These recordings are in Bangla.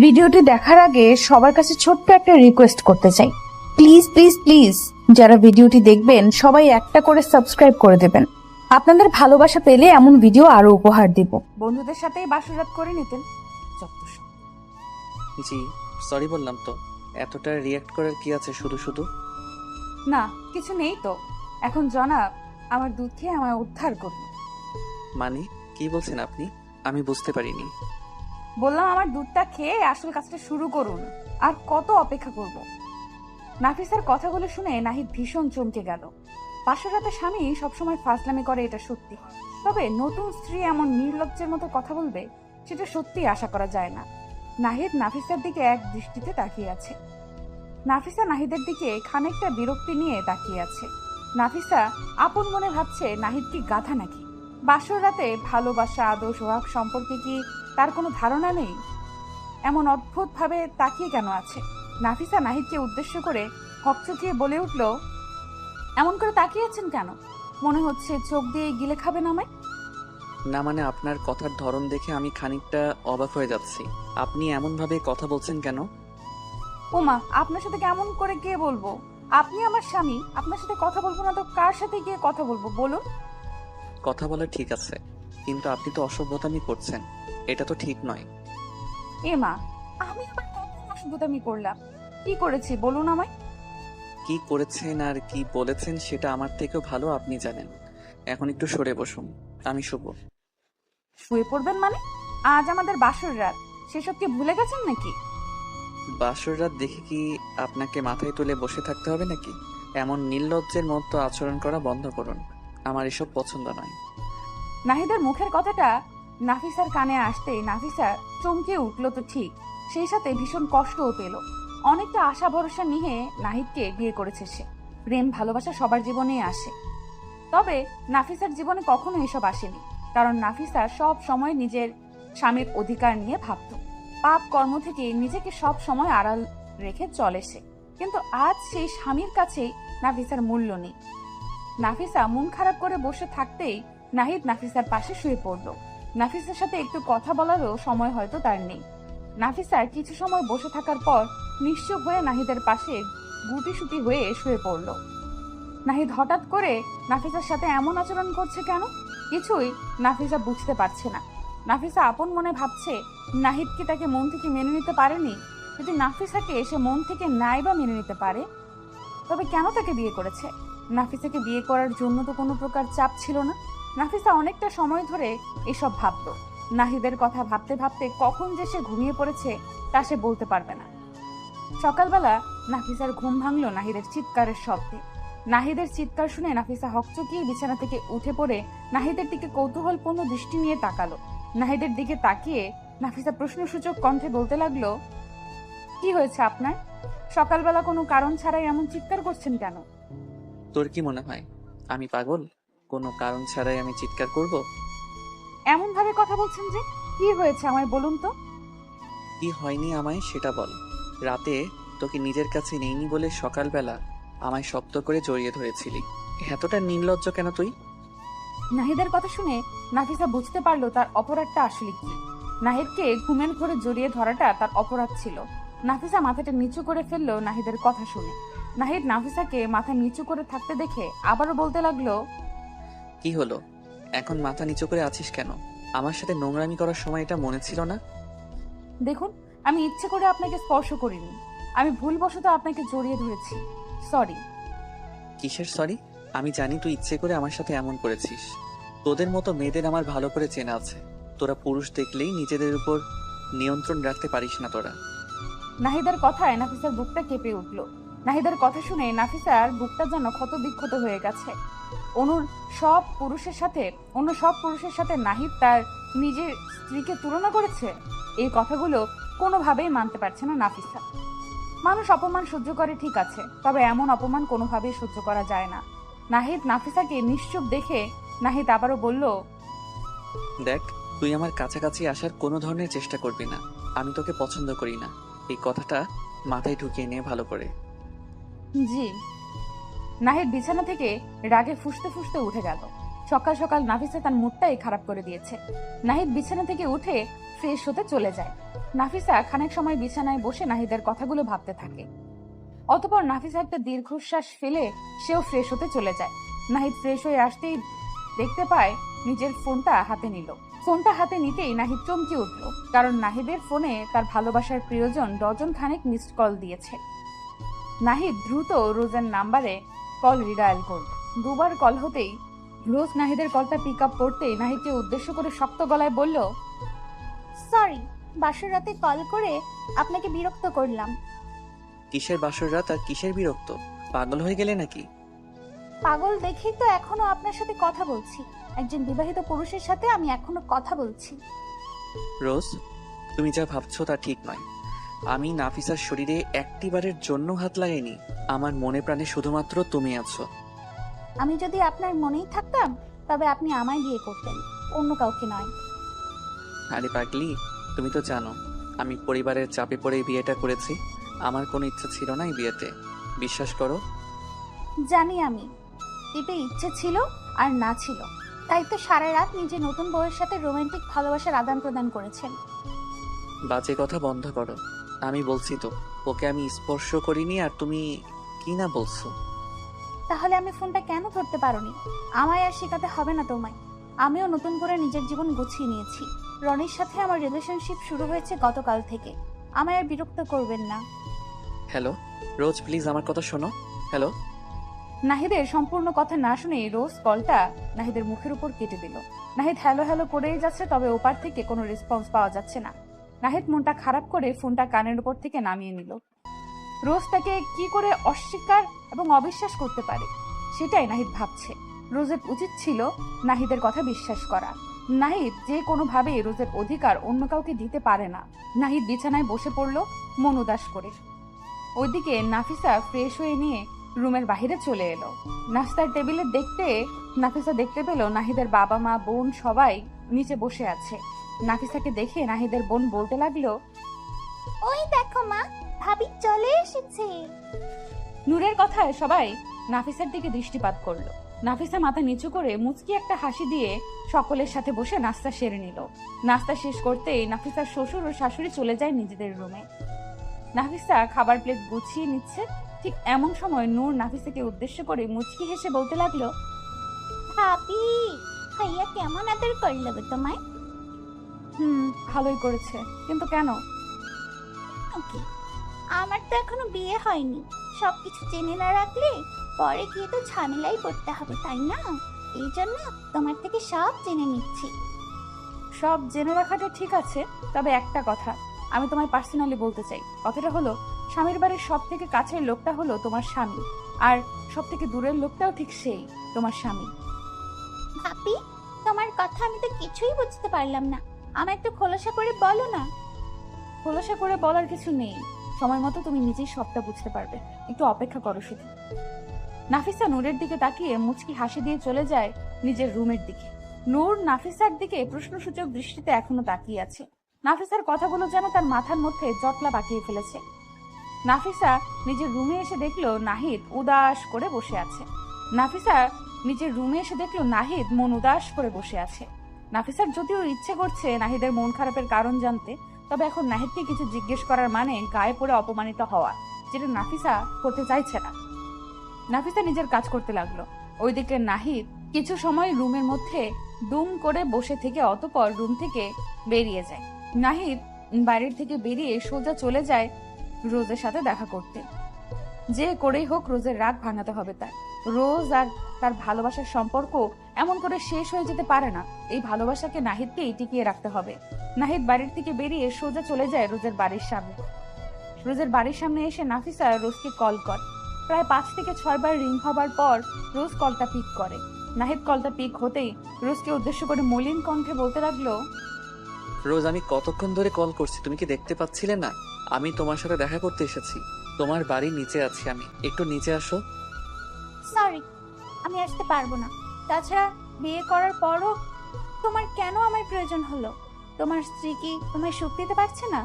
ভিডিওটি দেখার আগে সবার কাছে ছোট্ট একটা রিকোয়েস্ট করতে চাই, প্লিজ প্লিজ প্লিজ যারা ভিডিওটি দেখবেন সবাই একটা করে সাবস্ক্রাইব করে দেবেন। আপনাদের ভালোবাসা পেলে এমন ভিডিও আরো উপহার দিব। বন্ধুদের সাথেই বাসরাত করে নিতেন। জি সরি বললাম তো, এতটা রিয়াক্ট করার কি আছে শুধু শুধু? না কিছু নেই তো, এখন জনাব আমার দুধ খেয়ে আমায় উদ্ধার করুন। মানে কি বলছেন আপনি? আমি বুঝতে পারিনি। বললাম আমার দুধটা খেয়ে আসল কাজটা শুরু করুন, আর কত অপেক্ষা করব। নাফিসার কথাগুলো শুনে নাহিদ ভীষণ চমকে গেল। বাসরাতে স্বামী সবসময় ফাজলামি করে এটা সত্যি, তবে নতুন স্ত্রী এমন নির্লজ্জের মতো কথা বলবে সেটা সত্যি আশা করা যায় না। নাহিদ নাফিসার দিকে এক দৃষ্টিতে তাকিয়ে আছে। নাফিসা নাহিদের দিকে খানিকটা বিরক্তি নিয়ে তাকিয়ে আছে। নাফিসা আপন মনে ভাবছে নাহিদ কি গাধা নাকি? বাসর রাতে ভালোবাসা আদর সোহাগ সম্পর্কে কি তার কোনো ধারণা নেই? এমন অদ্ভুত ভাবে তাকিয়ে কেন আছে? নাফিসা নাহিদকে উদ্দেশ্য করে হকচকিয়ে বলে উঠল, এমন করে তাকিয়ে আছেন কেন? মনে হচ্ছে চোখ দিয়ে গিলে খাবেন আমায়। না মানে আপনার কথার ধরন দেখে আমি খানিকটা অবাক হয়ে যাচ্ছি। আপনি এমন ভাবে কথা বলছেন কেন? ওমা, আপনার সাথে কেমন করে গিয়ে বলবো? আপনি আমার স্বামী, আপনার সাথে কথা বলবো না তো কার সাথে গিয়ে কথা বলবো বলুন? কথা বলা ঠিক আছে, কিন্তু আপনি তো অসভ্যতামি করছেন, এটা তো ঠিক নয়। এ মা, আমি আবার কখন অসভ্যতামি করলাম? কি করেছি বলুন আমায়? কি করেছেন আর কি বলেছেন সেটা আমার থেকেও ভালো আপনি জানেন। এখন একটু সরে বসুন, আমি শুভ। শুয়ে পড়বেন মানে? আজ আমাদের বাসর রাত, সেসব কি ভুলে গেছেন নাকি? বাসর রাত দেখে কি আপনাকে মাথায় তুলে বসে থাকতে হবে নাকি? এমন নির্লজ্জের মতো আচরণ করা বন্ধ করুন, আমার এসব পছন্দ নয়। নাহিদের মুখের কথাটা নাফিসার কানে আসতেই নাফিসা চমকে উঠল তো ঠিক, সেই সাথে ভীষণ কষ্টও পেল। অনেকটা আশা ভরসা নিয়ে নাহিদকে বিয়ে করেছে সে। প্রেম ভালোবাসা সবার জীবনেই আসে, তবে নাফিসার জীবনে কখনো এসব আসেনি, কারণ নাফিসা সব সময় নিজের স্বামীর অধিকার নিয়ে ভাবত। পাপ কর্ম থেকে নিজেকে সব সময় আড়াল রেখে চলে সে, কিন্তু আজ সেই স্বামীর কাছেই নাফিসার মূল্য নেই। নাফিসা মন খারাপ করে বসে থাকতেই নাহিদ নাফিসার পাশে শুয়ে পড়ল। নাফিসার সাথে একটু কথা বলারও সময় হয়তো তার নেই। নাফিসা কিছু সময় বসে থাকার পর নিশ্চুপ হয়ে নাহিদের পাশে গুটিসুটি হয়ে শুয়ে পড়ল। নাহিদ হঠাৎ করে নাফিসার সাথে এমন আচরণ করছে কেন? কিছুই নাফিসা বুঝতে পারছে না। নাফিসা আপন মনে ভাবছে নাহিদ কি তাকে মন থেকে মেনে নিতে পারেনি? যদি নাফিসাকে সে মন থেকে নাই বা মেনে নিতে পারে, তবে কেন তাকে বিয়ে করেছে? নাফিসাকে বিয়ে করার জন্য তো কোনো প্রকার চাপ ছিল না। নাফিসা অনেকটা সময় ধরে এসব ভাবত। নাহিদের কথা ভাবতে ভাবতে কখন যে সে ঘুমিয়ে পড়েছে তা সে বলতে পারবে না। সকালবেলা নাফিসার ঘুম ভাঙল নাহিদের চিৎকারের শব্দে। নাহিদের চিৎকার শুনে নাফিসা হকচকিয়ে বিছানা থেকে উঠে পড়ে নাহিদের দিকে কৌতূহলপূর্ণ দৃষ্টি নিয়ে তাকালো। নাহিদের দিকে তাকিয়ে নাফিসা প্রশ্নসূচক কণ্ঠে বলতে লাগলো, কি হয়েছে আপনার? সকালবেলা কোনো কারণ ছাড়াই এমন চিৎকার করছেন কেন? তোর কি মনে হয় আমি পাগল? কোনো কারণ ছাড়াই আমি চিৎকার করব? এমন ভাবে কথা বলছেন যে, কি হয়েছে আমায় বলুন তো? কি হয়নি আমায় সেটা বল। রাতে তোকে নিজের কাছে নেইনি বলে সকালবেলা আমায় শক্ত করে জড়িয়ে ধরেছিলি। এতটা নির্লজ্জ কেন তুই? নাহিদের কথা শুনে নাফিসা বুঝতে পারলো তার অপরাধটা আসলে কি। নাহিদকে ঘুমের ঘরে জড়িয়ে ধরাটা তার অপরাধ ছিল। নাফিসা মাথাটা নিচু করে ফেললো নাহিদের কথা শুনে। নাহিদ নাফিসাকে মাথা নিচু করে থাকতে দেখে আবারও বলতে লাগলো, কি হলো, এখন মাথা নিচু করে আছিস কেন? আমার সাথে নোংরামি করার সময় এটা মনে ছিল না? দেখুন, আমি ইচ্ছে করে আপনাকে স্পর্শ করিনি, আমি ভুলবশত আপনাকে জড়িয়ে ধরেছি, সরি। কিসের সরি? আমি জানি তুই ইচ্ছে করে আমার সাথে এমন করেছিস। তোদের মতো মেয়েদের আমার ভালো করে চেনা আছে। তোরা পুরুষ দেখলেই নিজেদের উপর নিয়ন্ত্রণ রাখতে পারিস না তোরা। নাহিদার কথায় নাফিসার বুকটা কেঁপে উঠল। নাহিদার কথা শুনে নাফিসার বুকটা যেন ক্ষত বিক্ষত হয়ে গেছে। অন্য সব পুরুষের সাথে নাহিদ তার নিজের স্ত্রীকে তুলনা করেছে। এই কথাগুলো কোনোভাবেই মানতে পারছে না নাফিসা। মানুষ অপমান সহ্য করে ঠিক আছে, তবে এমন অপমান কোনোভাবেই সহ্য করা যায় না। নাহিদ নাফিসাকে নিশ্চুপ দেখে নাহিদ আবারও বলল, দেখ, তুই আমার কাছাকাছি আসার কোনো ধরনের চেষ্টা করবি না। আমি তোকে পছন্দ করি না, এই কথাটা মাথায় ঢুকিয়ে নিয়ে ভালো করে। জি। নাহিদ বিছানা থেকে রাগে ফুঁসতে ফুঁসতে উঠে গেল। সকাল সকাল নাফিসা তার মুডটাই খারাপ করে দিয়েছে। নাহিদ বিছানা থেকে উঠে ফ্রেশ হতে চলে যায়। নাফিসা খানিক সময় বিছানায় বসে নাহিদের কথাগুলো ভাবতে থাকে। অতঃপর নাফিসা একটা দীর্ঘশ্বাস ফেলে সেও ফ্রেশ হতে চলে যায়। নাহিদ ফ্রেশ হয়ে আসতেই দেখতে পায় নিজের ফোনটা হাতে নিল। ফোনটা হাতে নিতেই নাহিদ চমকে উঠল, কারণ নাহিদের ফোনে তার ভালোবাসার প্রিয়জন ডজন খানেক মিসড কল দিয়েছে। নাহিদ দ্রুত রোজের নাম্বারে কল রিডায়াল করল। দুবার কল হতেই রোজ নাহিদের কলটা পিক আপ করতেই নাহিদকে উদ্দেশ্য করে শক্ত গলায় বলল, সরি, বাসর রাতে কল করে আপনাকে বিরক্ত করলাম। কিসের বাসর রাত আর কিসের বিরক্ত? পাগল হয়ে গেলে নাকি? পাগল দেখেই তো এখনো আপনার সাথে কথা বলছি। একজন বিবাহিত পুরুষের সাথে আমি এখনো কথা বলছি। রোজ, তুমি যা ভাবছো তা ঠিক নয়। আমি নাফিসার শরীরে একটিবারের জন্য হাত লাগাইনি। আমার মনে প্রাণে শুধুমাত্র তুমি আছো। আমি যদি আপনার মনেই থাকতাম তবে আপনি আমায় বিয়ে করতেন, অন্য কাউকে নয়। আরে পাগলি, তুমি তো জানো আমি পরিবারের চাপে পড়ে এই বিয়েটা করেছি। আমার কোনো ইচ্ছা ছিল না এই বিয়েতে, বিশ্বাস করো। জানি আমি, দিতে ইচ্ছে ছিল আর না ছিল, তাই তো সারা রাত নিজের নতুন বউয়ের সাথে রোমান্টিক ভালোবাসার আদান প্রদান করেছেন। বাজে কথা বন্ধ করো। আমি বলছি তো, ওকে আমি স্পর্শ করিনি আর তুমি কি না বলছো? তাহলে আমি ফোনটা কেন ধরতে পারোনি? আমায় আর শেখাতে হবে না তোমায়। আমিও নতুন করে নিজের জীবন গুছিয়ে নিয়েছি। রনির সাথে আমার রিলেশনশিপ শুরু হয়েছে গতকাল থেকে। আমায় আর বিরক্ত করবেন না। হ্যালো রোজ, প্লিজ আমার কথা শোনো। হ্যালো। নাহিদের সম্পূর্ণ কথা না শুনে রোজ কলটা নাহিদের মুখের উপর কেটে দিল। নাহিদ হ্যালো হ্যালো করেই যাচ্ছে, তবে ওপার থেকে কোনো রেসপন্স পাওয়া যাচ্ছে না। নাহিদ মনটা খারাপ করে ফোনটা কানের উপর থেকে নামিয়ে নিল। রোজ তাকে কি করে অস্বীকার এবং অবিশ্বাস করতে পারে, সেটাই নাহিদ ভাবছে। রোজের উচিত ছিল নাহিদের কথা বিশ্বাস করা। নাহিদ যে কোনোভাবে রোজের অধিকার অন্য কাউকে দিতে পারে না। নাহিদ বিছানায় বসে পড়ল মন উদাস করে। ওইদিকে নাফিসা ফ্রেশ হয়ে নিয়ে রুমের বাইরে চলে এলো। নাস্তার টেবিলে নাফিসা দেখতে পেল নাহিদের বাবা মা বোন সবাই নিচে বসে আছে। নাফিসাকে দেখে নাহিদের বোন বলতে লাগলো, ওই দেখো মা, ভাবি চলে এসেছে। নূরের কথায় সবাই নাফিসার দিকে দৃষ্টিপাত করলো। নাফিসা মাথা নিচু করে মুচকি একটা হাসি দিয়ে সকলের সাথে বসে নাস্তা সেরে নিল। নাস্তা শেষ করতেই নাফিসার শ্বশুর ও শাশুড়ি চলে যায় নিজেদের রুমে। নাফিসা খাবার প্লেট গুছিয়ে নিচ্ছে, ঠিক এমন সময় নূর নাফিসাকে উদ্দেশ্য করে মুচকি হেসে বলতে লাগলো, ভাবি, ভাইয়া কেমন আদর করলো গো তোমায়? ভালোই করেছে, কিন্তু কেন? ওকে, আমার তো এখনো বিয়ে হয়নি। সবকিছু জেনে না রাখলে পরে গিয়ে তো ঝামেলাই পড়তে হবে, তাই না? এই জন্য তোমার থেকে সব জেনে নিচ্ছি। সব জেনে রাখাটা ঠিক আছে, তবে একটা কথা আমি তোমায় পার্সোনালি বলতে চাই। কথাটা হলো, স্বামীর বাড়ির সব থেকে কাছের লোকটা হলো তোমার স্বামী, আর সব থেকে দূরের লোকটাও ঠিক সেই তোমার স্বামী। ভাবি, তোমার কথা আমি তো কিছুই বুঝতে পারলাম না। আমায় একটু খোলাসা করে বলো না। খোলাসা করে বলার কিছু নেই, সময় মতো তুমি নিজেই সবটা বুঝতে পারবে। একটু অপেক্ষা করো শুধু। নাফিসা নূরের দিকে তাকিয়ে মুচকি হাসি দিয়ে চলে যায় নিজের রুমের দিকে। নূর নাফিসার দিকে প্রশ্নসূচক দৃষ্টিতে এখনো তাকিয়ে আছে। নাফিসার কথাগুলো যেন তার মাথার মধ্যে জটলা পাকিয়ে ফেলেছে। নাফিসা নিজের রুমে এসে দেখলো নাহিদ উদাস করে বসে আছে। নাহিদ মন উদাস করে বসে আছে। নাফিসার যদিও ইচ্ছে করছে নাহিদের মন খারাপের কারণ জানতে, তবে এখন নাহিদকে কিছু জিজ্ঞেস করার মানে গায়ে পড়ে অপমানিত হওয়া, যেটা নাফিসা করতে চাইছে না। নাফিসা নিজের কাজ করতে লাগলো। ওইদিকে নাহিদ কিছু সময় রুমের মধ্যে দুম করে বসে থেকে অতঃপর রুম থেকে বেরিয়ে যায়। নাহিদ বাইরের থেকে বেরিয়ে সোজা চলে যায় রোজের সাথে দেখা করতে। যে করেই হোক রোজের রাগ ভাঙাতে হবে তার। রোজ আর তার ভালোবাসার সম্পর্ক এমন করে শেষ হয়ে যেতে পারে না। এই ভালোবাসাকে নাহিদকেই টিকিয়ে রাখতে হবে। নাহিদ বাড়ির থেকে বেরিয়ে সোজা চলে যায় রোজের বাড়ির সামনে। রোজের বাড়ির সামনে এসে নাফিসা রোজকে কল করে। প্রায় 5 থেকে 6 বার রিং হবার পর রোজ কলটা পিক করে। নাহিদ কলটা পিক হতেই রোজকে উদ্দেশ্য করে মলিন কণ্ঠে বলতে লাগলো, রোজ, আমি কতক্ষণ ধরে কল করছি, তুমি কি দেখতে পাচ্ছিলে না? আমি তোমার সাথে দেখা করতে এসেছি। তোমার বাড়ির নিচে আছি আমি, একটু নিচে আসো। সরি, আমি আসতে পারবো না। তাছাড়া বিয়ে করার পরও তোমার কেন আমার প্রয়োজন হলো? তোমার স্ত্রী কি তোমায় সুখ দিতে পারছে না?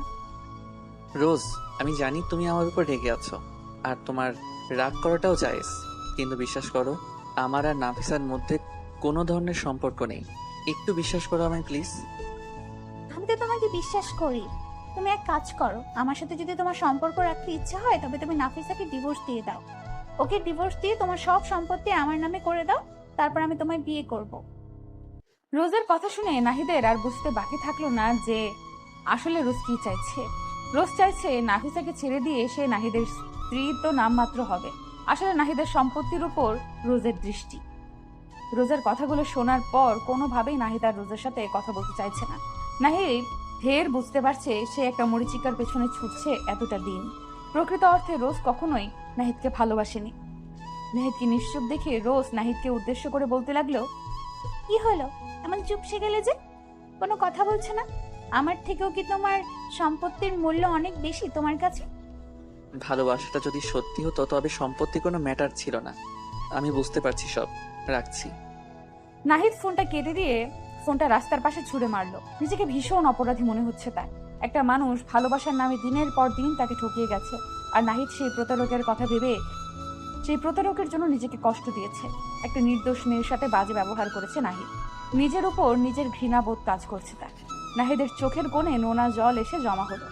রোজ, আমি জানি তুমি আমার উপর রেগে আছো, আর তোমার রাগ করাটাও জায়েজ, কিন্তু বিশ্বাস করো, আমার আর নাফিসার মধ্যে কোনো ধরনের সম্পর্ক নেই। একটু বিশ্বাস করো আমায় প্লিজ। আমি তো তোমাকে বিশ্বাস করি, তুমি এক কাজ করো, আমার সাথে যদি তোমার সম্পর্ক রাখতে ইচ্ছে হয় তবে তুমি নাফিসাকে ডিভোর্স দিয়ে দাও। ওকে ডিভোর্স দিয়ে তোমার সব সম্পত্তি আমার নামে করে দাও, তারপর আমি তোমায় বিয়ে করব। রোজের কথা শুনে নাহিদের আর বুঝতে বাকি থাকলো না যে আসলে রোজ কি চাইছে। রোজ চাইছে নাফিসাকে ছেড়ে দিয়ে সে নাহিদের স্ত্রী তো নামমাত্র হবে। আসলে নাহিদের সম্পত্তির উপর রোজের দৃষ্টি। রোজের কথাগুলো শোনার পর কোনোভাবেই নাহিদ আর রোজের সাথে কথা বলতে চাইছে না। নাহিদ ঢের বুঝতে পারছে সে একটা মরিচিকার পেছনে ছুটছে এতটা দিন। প্রকৃত অর্থে রোজ কখনোই নাহিদকে ভালোবাসেনি। নাহিদকে নিশ্চুপ দেখে রোজ নাহিদকে উদ্দেশ্য করে বলতে লাগলো, কি হলো এমন চুপসে গেলে যে? কোনো কথা বলছে না? আমার থেকেও কি তোমার সম্পত্তির মূল্য অনেক বেশি তোমার কাছে? ভালোবাসাটা যদি সত্যি হতো তবে সম্পত্তি কোনো ম্যাটার ছিল না। আমি বুঝতে পারছি সব, রাখছি। নাহিদ ফোনটা কেটে দিয়ে ফোনটা রাস্তার পাশে ছুঁড়ে মারলো। নিজেকে ভীষণ অপরাধী মনে হচ্ছে তার। একটা মানুষ ভালোবাসার নামে দিনের পর দিন তাকে ঠকিয়ে গেছে, আর নাহিদ সেই প্রতারকের কথা ভেবে সেই প্রতারকের জন্য নিজেকে কষ্ট দিয়েছে। একটা নির্দোষ মেয়ের সাথে বাজে ব্যবহার করেছে নাহিদ। নিজের উপর নিজের ঘৃণাবোধ কাজ করছে তার। নাহিদের চোখের কোণে নোনা জল এসে জমা হলো।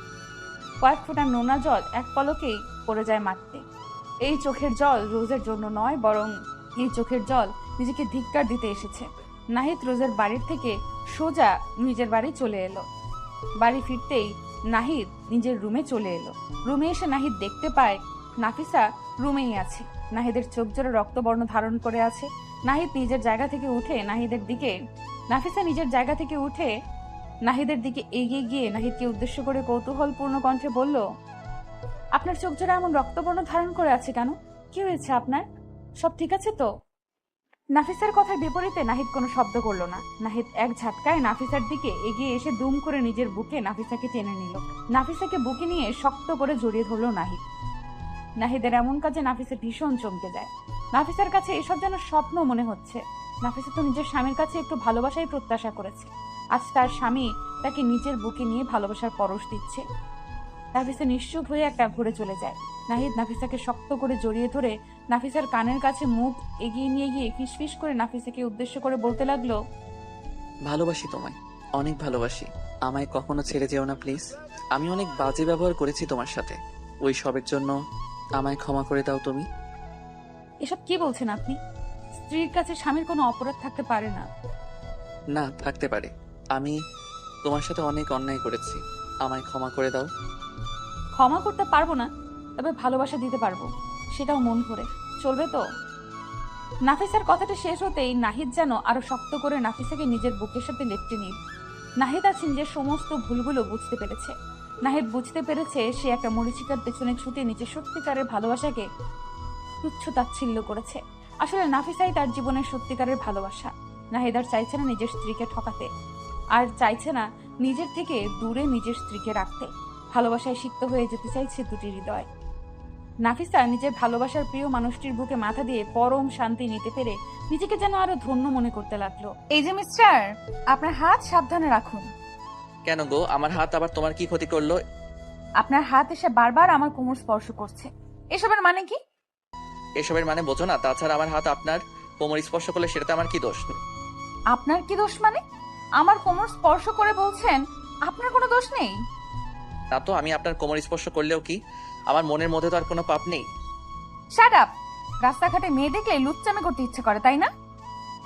কয়েক ফোঁটা নোনা জল এক পলকেই পড়ে যায় মাটিতে। এই চোখের জল রোজের জন্য নয়, বরং এই চোখের জল নিজেকে ধিক্কার দিতে এসেছে। নাহিদ রোজের বাড়ির থেকে সোজা নিজের বাড়ি চলে এলো। বাড়ি ফিরতেই নাহিদ নিজের রুমে চলে এলো। রুমে এসে নাহিদ দেখতে পায় নাফিসা রুমেই আছে। নাহিদের চোখ জোড়া রক্তবর্ণ ধারণ করে আছে। নাহিদ নিজের জায়গা থেকে উঠে নাফিসা নিজের জায়গা থেকে উঠে নাহিদের দিকে এগিয়ে গিয়ে নাহিদকে উদ্দেশ্য করে কৌতূহলপূর্ণ কণ্ঠে বলল, আপনার চোখ জোড়া এমন রক্তবর্ণ ধারণ করে আছে কেন? কি হয়েছে আপনার? সব ঠিক আছে তো? নাফিসার কথার বিপরীতে নাহিদ কোনো শব্দ করলো না। নাহিদ এক ঝাটকায় নাফিসার দিকে এগিয়ে এসে দুম করে নিজের বুকে নাফিসাকে টেনে নিল। নাফিসাকে বুকে নিয়ে শক্ত করে জড়িয়ে ধরলো নাহিদ। নাহিদের এমন কাজে নাফিসা ভীষণ চমকে যায়। নাফিসার কাছে এসব যেন স্বপ্ন মনে হচ্ছে। নাফিসা তো নিজের স্বামীর কাছে একটু ভালোবাসাই প্রত্যাশা করেছে। আজ তার স্বামী তাকে নিজের বুকে নিয়ে ভালোবাসার পরশ দিচ্ছে। নাফিসা নিশ্চুপ হয়ে একটা ঘুরে চলে যায়। নাহিদ নাফিসাকে শক্ত করে জড়িয়ে ধরে নাফিসার কানের কাছে মুখ এগিয়ে নিয়ে গিয়ে ফিসফিস করে নাফিসাকে উদ্দেশ্য করে বলতে লাগলো, ভালোবাসি তোমায়, অনেক ভালোবাসি। আমায় কখনো ছেড়ে যেও না প্লিজ। আমি অনেক বাজে ব্যবহার করেছি তোমার সাথে, ওই সবের জন্য আমায় ক্ষমা করে দাও তুমি। এসব কি বলছেন আপনি? স্ত্রীর কাছে স্বামীর কোনো অপরাধ থাকতে পারে না। না, থাকতে পারে। আমি তোমার সাথে অনেক অন্যায় করেছি, আমায় ক্ষমা করে দাও। ক্ষমা করতে পারবো না, তবে ভালোবাসা দিতে পারবো, সেটাও মন ভরে। চলবে তো? নাফিসার কথাটা শেষ হতেই নাহিদ যেন আরো শক্ত করে নাফিসাকে নিজের বুকের সাথে লেপ্টে নিল। নাহিদ আছেন যে সমস্ত ভুলগুলো বুঝতে পেরেছে। নাহিদ বুঝতে পেরেছে সে একটা মরিচিকার পেছনে ছুটে নিজের সত্যিকারের ভালোবাসাকে তুচ্ছ তাচ্ছিল্য করেছে। আসলে নাফিসাই তার জীবনের সত্যিকারের ভালোবাসা। নাহিদ আর চাইছে না নিজের স্ত্রীকে ঠকাতে, আর চাইছে না নিজের থেকে দূরে নিজের স্ত্রীকে রাখতে। ভালোবাসায় সিক্ত হয়ে যেতে চাইছে দুটি হৃদয়। নাফিসা নিজের ভালোবাসার প্রিয় মানুষটির বুকে মাথা দিয়ে পরম শান্তি নিতে পেরে নিজেকে যেন আরো ধন্য মনে করতে লাগলো। এই যে মিস্টার, আপনার হাত সাবধানে রাখুন। কেন গো, আমার হাত আবার তোমার কি ক্ষতি করলো? আপনার হাত এসে বারবার আমার কোমর স্পর্শ করছে, এসবের মানে কি? এসবের মানে বোঝো না? তাছাড়া আমার হাত আপনার কোমর স্পর্শ করলে সেটাতে আমার কি দোষ? আপনার কি দোষ মানে? আমার কোমর স্পর্শ করে বলছেন আপনার কোনো দোষ নেই? না তো, আমি আপনার কোমর স্পর্শ করলেও কি আমার মনের মধ্যে তো আর কোনো পাপ নেই? Shut up! রাস্তাঘাটে মেয়ে দেখলে লুচ্চামি করতে ইচ্ছে করে, তাই না?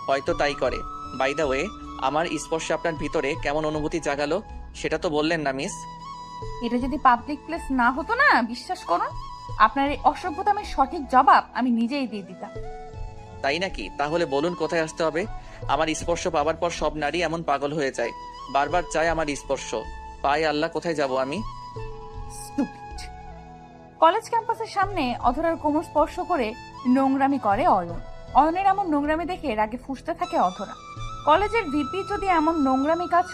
হয়তো তাই করে। বাই দ্য ওয়ে, আমার স্পর্শে আপনার ভিতরে কেমন অনুভূতি জাগালো সেটা তো বললেন না মিস। এটা যদি পাবলিক প্লেস না হতো না, বিশ্বাস করুন আপনার এই অসভ্যতামের সঠিক জবাব আমি নিজেই দিয়ে দিতাম। তাই নাকি? তাহলে বলুন কোথায় আসতে হবে? আমার স্পর্শ পাওয়ার পর সব নারী এমন পাগল হয়ে যায়, বারবার চায় আমার স্পর্শ। পায় আল্লাহ, কোথায় যাব আমি? Stupid! কলেজ ক্যাম্পাসের সামনে অধরার কোমর স্পর্শ করে নোংরামি করে অয়ন। অয়নের এমন নোংরামি দেখে রাগে ফুঁসতে থাকে অধরা। কলেজের ভিপি যদি এমন নোংরামি কাজ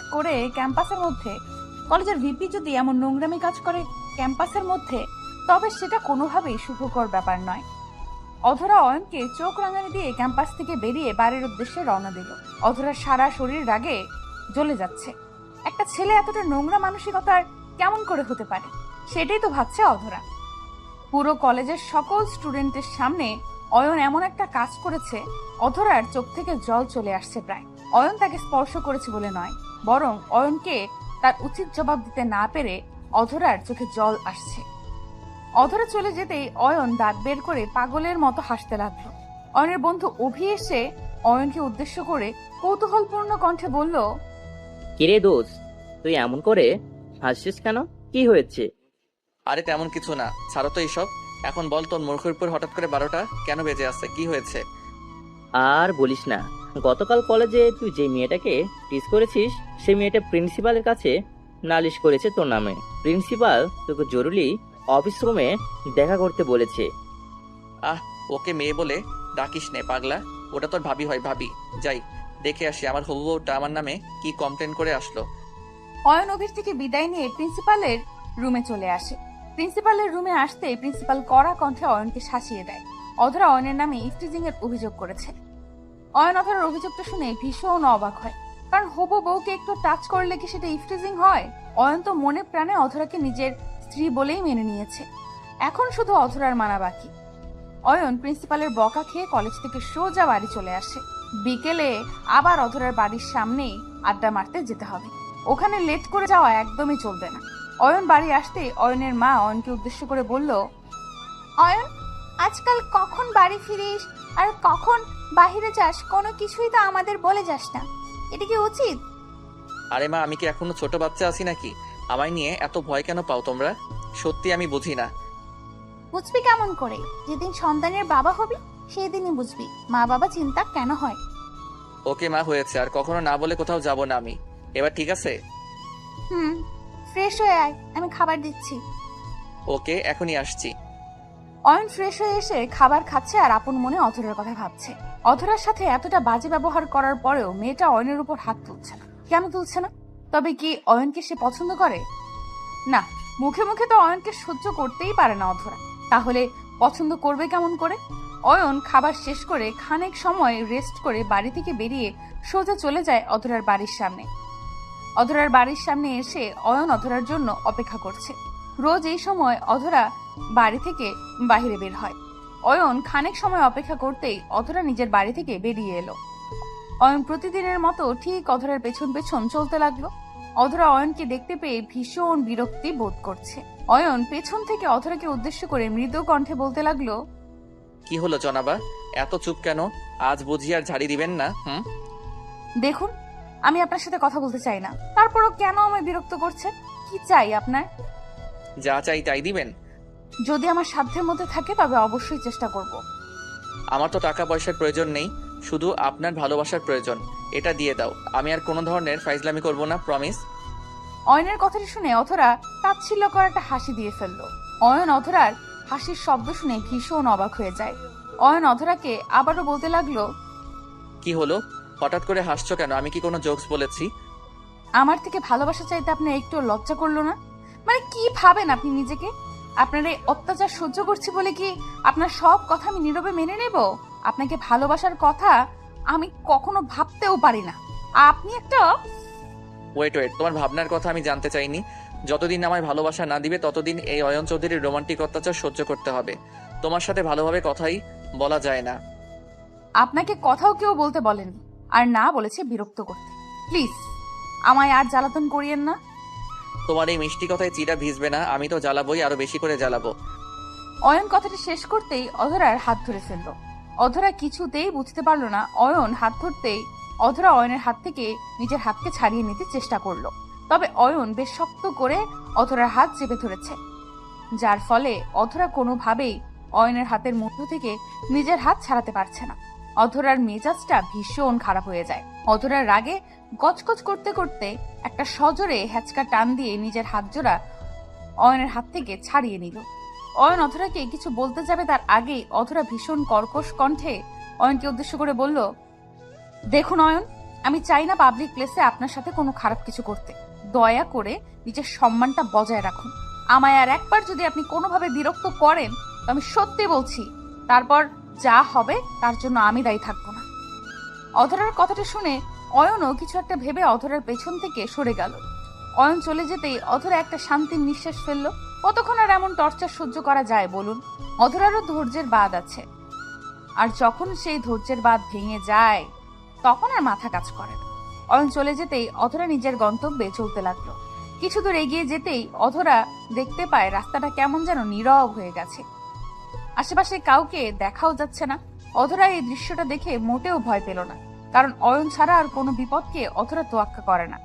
করে ক্যাম্পাসের মধ্যে, তবে সেটা কোনোভাবেই শুভকর ব্যাপার নয়। অধরা অয়নকে চোখ রাঙানি দিয়ে ক্যাম্পাস থেকে বেরিয়ে বাড়ির উদ্দেশ্যে রওনা দিল। অধরার সারা শরীর রাগে জ্বলে যাচ্ছে। একটা ছেলে এতটা নোংরা মানসিকতার কেমন করে হতে পারে, সেটাই তো ভাবছে অধরা। পুরো কলেজের সকল স্টুডেন্টের সামনে অয়ন এমন একটা কাজ করেছে, অধরার চোখ থেকে জল চলে আসছে প্রায়। অয়ন তাকে স্পর্শ করেছে বলে নয়, বরং অয়নকে তার উচিত জবাব দিতে না পেরে অধরার চোখে জল আসছে। অধরা চলে যেতেই অয়ন দাঁত বের করে পাগলের মতো হাসতে লাগলো। অয়নের বন্ধু অভি এসে অয়নকে উদ্দেশ্য করে কৌতূহলপূর্ণ কণ্ঠে বলল, কিরে দোষ, তুই এমন করে হাসছিস কেন? কি হয়েছে? আরে তেমন কিছু না, ছাড়ো তো এইসব। এখন বল, তোর মুখের উপর হঠাৎ করে 12টা কেন বেজে আসছে? কি হয়েছে? আর বলিস না, গতকাল কলেজে তুই যে মেয়েটাকে টিজ করেছিস, সেই মেয়েটা প্রিন্সিপালের কাছে নালিশ করেছে তোর নামে। প্রিন্সিপাল তোকে জরুরি অফিস রুমে দেখা করতে বলেছে। আহ, ওকে মেয়ে বলে ডাকিস নে পাগলা। ওটা তোর ভাবি হয়, ভাবি। যাই দেখে আসি আমার হবু বউটা আমার নামে কি কমপ্লেন করে আসলো। অয়ন অভির থেকে বিদায় নিয়ে প্রিন্সিপালের রুমে চলে আসে। প্রিন্সিপালের রুমে আসতেই প্রিন্সিপাল কড়া কণ্ঠে অয়নকে শাসিয়ে দেয়। অধরা অয়নের নামে ইফটিজিং এর অভিযোগ করেছে। অয়ন অধরার অভিযোগটা শুনে ভীষণ অবাক হয়, কারণ হবু বউকে একটু টাচ করলে কি সেটা ইফটিজিং হয়? অয়ন তো মনে প্রাণে অধরাকে নিজের স্ত্রী বলেই মেনে নিয়েছে। এখন শুধু অধরার মানা বাকি। অয়ন প্রিন্সিপালের বকা খেয়ে কলেজ থেকে সোজা বাড়ি চলে আসে। বিকেলে আবার অধরার বাড়ির সামনেই আড্ডা মারতে যেতে হবে। ওখানে লেট করে যাওয়া একদমই চলবে না। অয়ন বাড়ি আসতে অয়নের মা অয়নকে উদ্দেশ্য করে বলল, অয়ন, আজকাল কখন বাড়ি ফিরিস আর কখন বাইরে যাস, কোনো কিছুই তো আমাদের বলে যাস না। এটা কি উচিত? আরে মা, আমি কি এখনো ছোট বাচ্চা আছি নাকি? আমায় নিয়ে এত ভয় কেন পাও তোমরা? সত্যি আমি বুঝি না। বুঝবি কেমন করে? যেদিন সন্তানের বাবা হবি সেই দিনই বুঝবি মা বাবা চিন্তা কেন হয়। ওকে মা, হয়েছে। আর কখনো না বলে কোথাও যাব না আমি। এবার ঠিক আছে? ফ্রেশ হয়ে আয়, আমি খাবার দিচ্ছি। ওকে, এখনই আসছি। অয়ন ফ্রেশ হয়ে এসে খাবার খাচ্ছে আর আপন মনে অধরার কথা ভাবছে। অধরার সাথে এতটা বাজে ব্যবহার করার পরেও মেয়েটা অয়নের উপর হাত তুলছে না। কেন তুলছে না? তবে কি অয়নকে সে পছন্দ করে? না, মুখে মুখে তো অয়নকে সহ্য করতেই পারে না অধরা। তাহলে পছন্দ করবে কেমন করে? অয়ন খাবার শেষ করে খানিক সময় রেস্ট করে বাড়ি থেকে বেরিয়ে সোজা চলে যায় অধরার বাড়ির সামনে। অধরার বাড়ির সামনে এসে অয়ন অধরার জন্য অপেক্ষা করছে। রোজ এই সময় অধরা বাড়ি থেকে বাইরে বের হয়। অয়ন খানিক সময় অপেক্ষা করতেই অধরা নিজের বাড়ি থেকে বেরিয়ে এলো। অয়ন প্রতিদিনের মতো ঠিক অধরার পেছন পেছন চলতে লাগলো। অধরা অয়নকে দেখতে পেয়ে ভীষণ বিরক্তি বোধ করছে। অয়ন পেছন থেকে অধরাকে উদ্দেশ্য করে মৃদু কণ্ঠে বলতে লাগলো, কি হলো জনাবা, এত চুপ কেন? আজ বুঝি আর ঝাড়ি দিবেন না? দেখুন, আমি আপনার সাথে কথা বলতে চাই না, তারপরও কেন আমায় বিরক্ত করছেন? কি চাই আপনার? যা চাই তাই দিবেন? যদি আমার সাধ্যের মধ্যে থাকে তবে অবশ্যই চেষ্টা করব। আমার তো টাকা পয়সার প্রয়োজন নেই, শুধু আপনার ভালোবাসার প্রয়োজন। এটা দিয়ে দাও, আমি আর কোনো ধরনের ফাইজলামি করব না, প্রমিস। অয়নের কথাটি শুনে অধরা তাচ্ছিল্য করে একটা হাসি দিয়ে ফেললো। অয়ন অধরার হাসির শব্দ শুনে ভীষণ অবাক হয়ে যায়। অয়ন অধরাকে আবারও বলতে লাগলো, কি হলো, হঠাৎ করে হাসছো কেন? আমি কি কোনো জোকস বলেছি? আমার থেকে ভালোবাসা চাইতে আপনার একটু লজ্জা করলো না? মানে কি ভাবেন আপনি নিজেকে? আপনার এই অত্যাচার সহ্য করছি বলে কি আপনার সব কথা আমি নীরবে মেনে নেব? আপনাকে ভালোবাসার কথা আমি কখনো ভাবতেও পারি না। আপনি একটা ওয়েট, তোমার ভাবনার কথা আমি জানতে চাইনি। যতদিন আমায় ভালোবাসা না দিবে ততদিন এই অয়ন চৌধুরীর রোমান্টিক অত্যাচার সহ্য করতে হবে। তোমার সাথে ভালোভাবে কথাই বলা যায় না। আপনাকে কথাও কেউ বলতে বলেনি, আর না বলেছে বিরক্ত করতে। প্লিজ আমায় আর জ্বালাতন করিয়েন না। তোমার এই মিষ্টি কথায় চিরা ভিজবে না, আমি তো জ্বালাবোই, আরো বেশি করে জ্বালাবো। অয়ন কথাটা শেষ করতেই অধরার হাত ধরে ফেলল। অধরা কিছুতেই বুঝতে পারলো না। অয়ন হাত ধরতেই অধরা অয়নের হাত থেকে নিজের হাতকে ছাড়িয়ে নিতে চেষ্টা করলো। তবে অয়ন বেশ শক্ত করে অধরার হাত চেপে ধরেছে, যার ফলে অধরা কোনোভাবেই অয়নের হাতের মুঠো থেকে নিজের হাত ছাড়াতে পারছে না। অধরার মেজাজটা ভীষণ খারাপ হয়ে যায়। অধরার রাগে গজগজ করতে করতে একটা সজোরে হ্যাচকা টান দিয়ে নিজের হাত জোড়া অয়নের হাত থেকে ছাড়িয়ে নিল। অয়ন অধরাকে কিছু বলতে যাবে তার আগেই অধরা ভীষণ কর্কশ কণ্ঠে অয়নকে উদ্দেশ্য করে বলল, দেখুন অয়ন, আমি চাই না পাবলিক প্লেসে আপনার সাথে কোনো খারাপ কিছু করতে। দয়া করে নিজের সম্মানটা বজায় রাখুন। আমায় আর একবার যদি আপনি কোনোভাবে বিরক্ত করেন তো আমি সত্যি বলছি তারপর যা হবে তার জন্য আমি দায়ী থাকবো না। অধরার কথাটা শুনে অয়নও কিছু একটা ভেবে অধরার পেছন থেকে সরে গেল। অয়ন চলে যেতেই অধরা একটা শান্তির নিঃশ্বাস ফেললো। কতক্ষণ আর এমন টর্চার সহ্য করা যায় বলুন? অধরারও ধৈর্যের বাঁধ আছে, আর যখন সেই ধৈর্যের বাঁধ ভেঙে যায় তখন আর মাথা কাজ করে না। অয়ন চলে যেতেই অধরা নিজের গন্তব্যে চলতে লাগলো। কিছু দূর এগিয়ে যেতেই অধরা দেখতে পায় রাস্তাটা কেমন যেন নীরব হয়ে গেছে। আশেপাশে কাউকে দেখাও যাচ্ছে না। অধরা এই দৃশ্যটা দেখে মোটেও ভয় পেল না, কারণ অয়ন ছাড়া আর কোনো বিপদকে অধরা তোয়াক্কা করে না।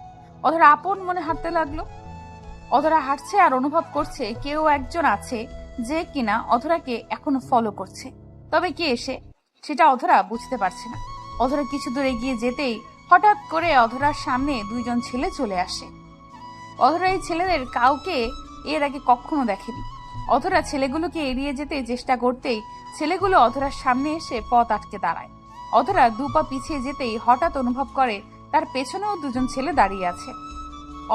অধরা আপন মনে হাঁটতে লাগলো। অধরা হাঁটছে আর অনুভব করছে কেউ একজন আছে যে কিনা অধরাকে এখনো ফলো করছে। তবে কে এসে সেটা অধরা বুঝতে পারছে না। অধরা কিছু দূর এগিয়ে যেতেই হঠাৎ করে অধরার সামনে দুইজন ছেলে চলে আসে। অধরা এই ছেলেদের কাউকে এর আগে কখনো দেখেনি। অধরা ছেলেগুলোকে এড়িয়ে যেতে চেষ্টা করতেই ছেলেগুলো অধরার সামনে এসে পথ আটকে দাঁড়ায়। অধরা দুপা পিছিয়ে যেতেই হঠাৎ অনুভব করে তার পেছনেও দুজন ছেলে দাঁড়িয়ে আছে।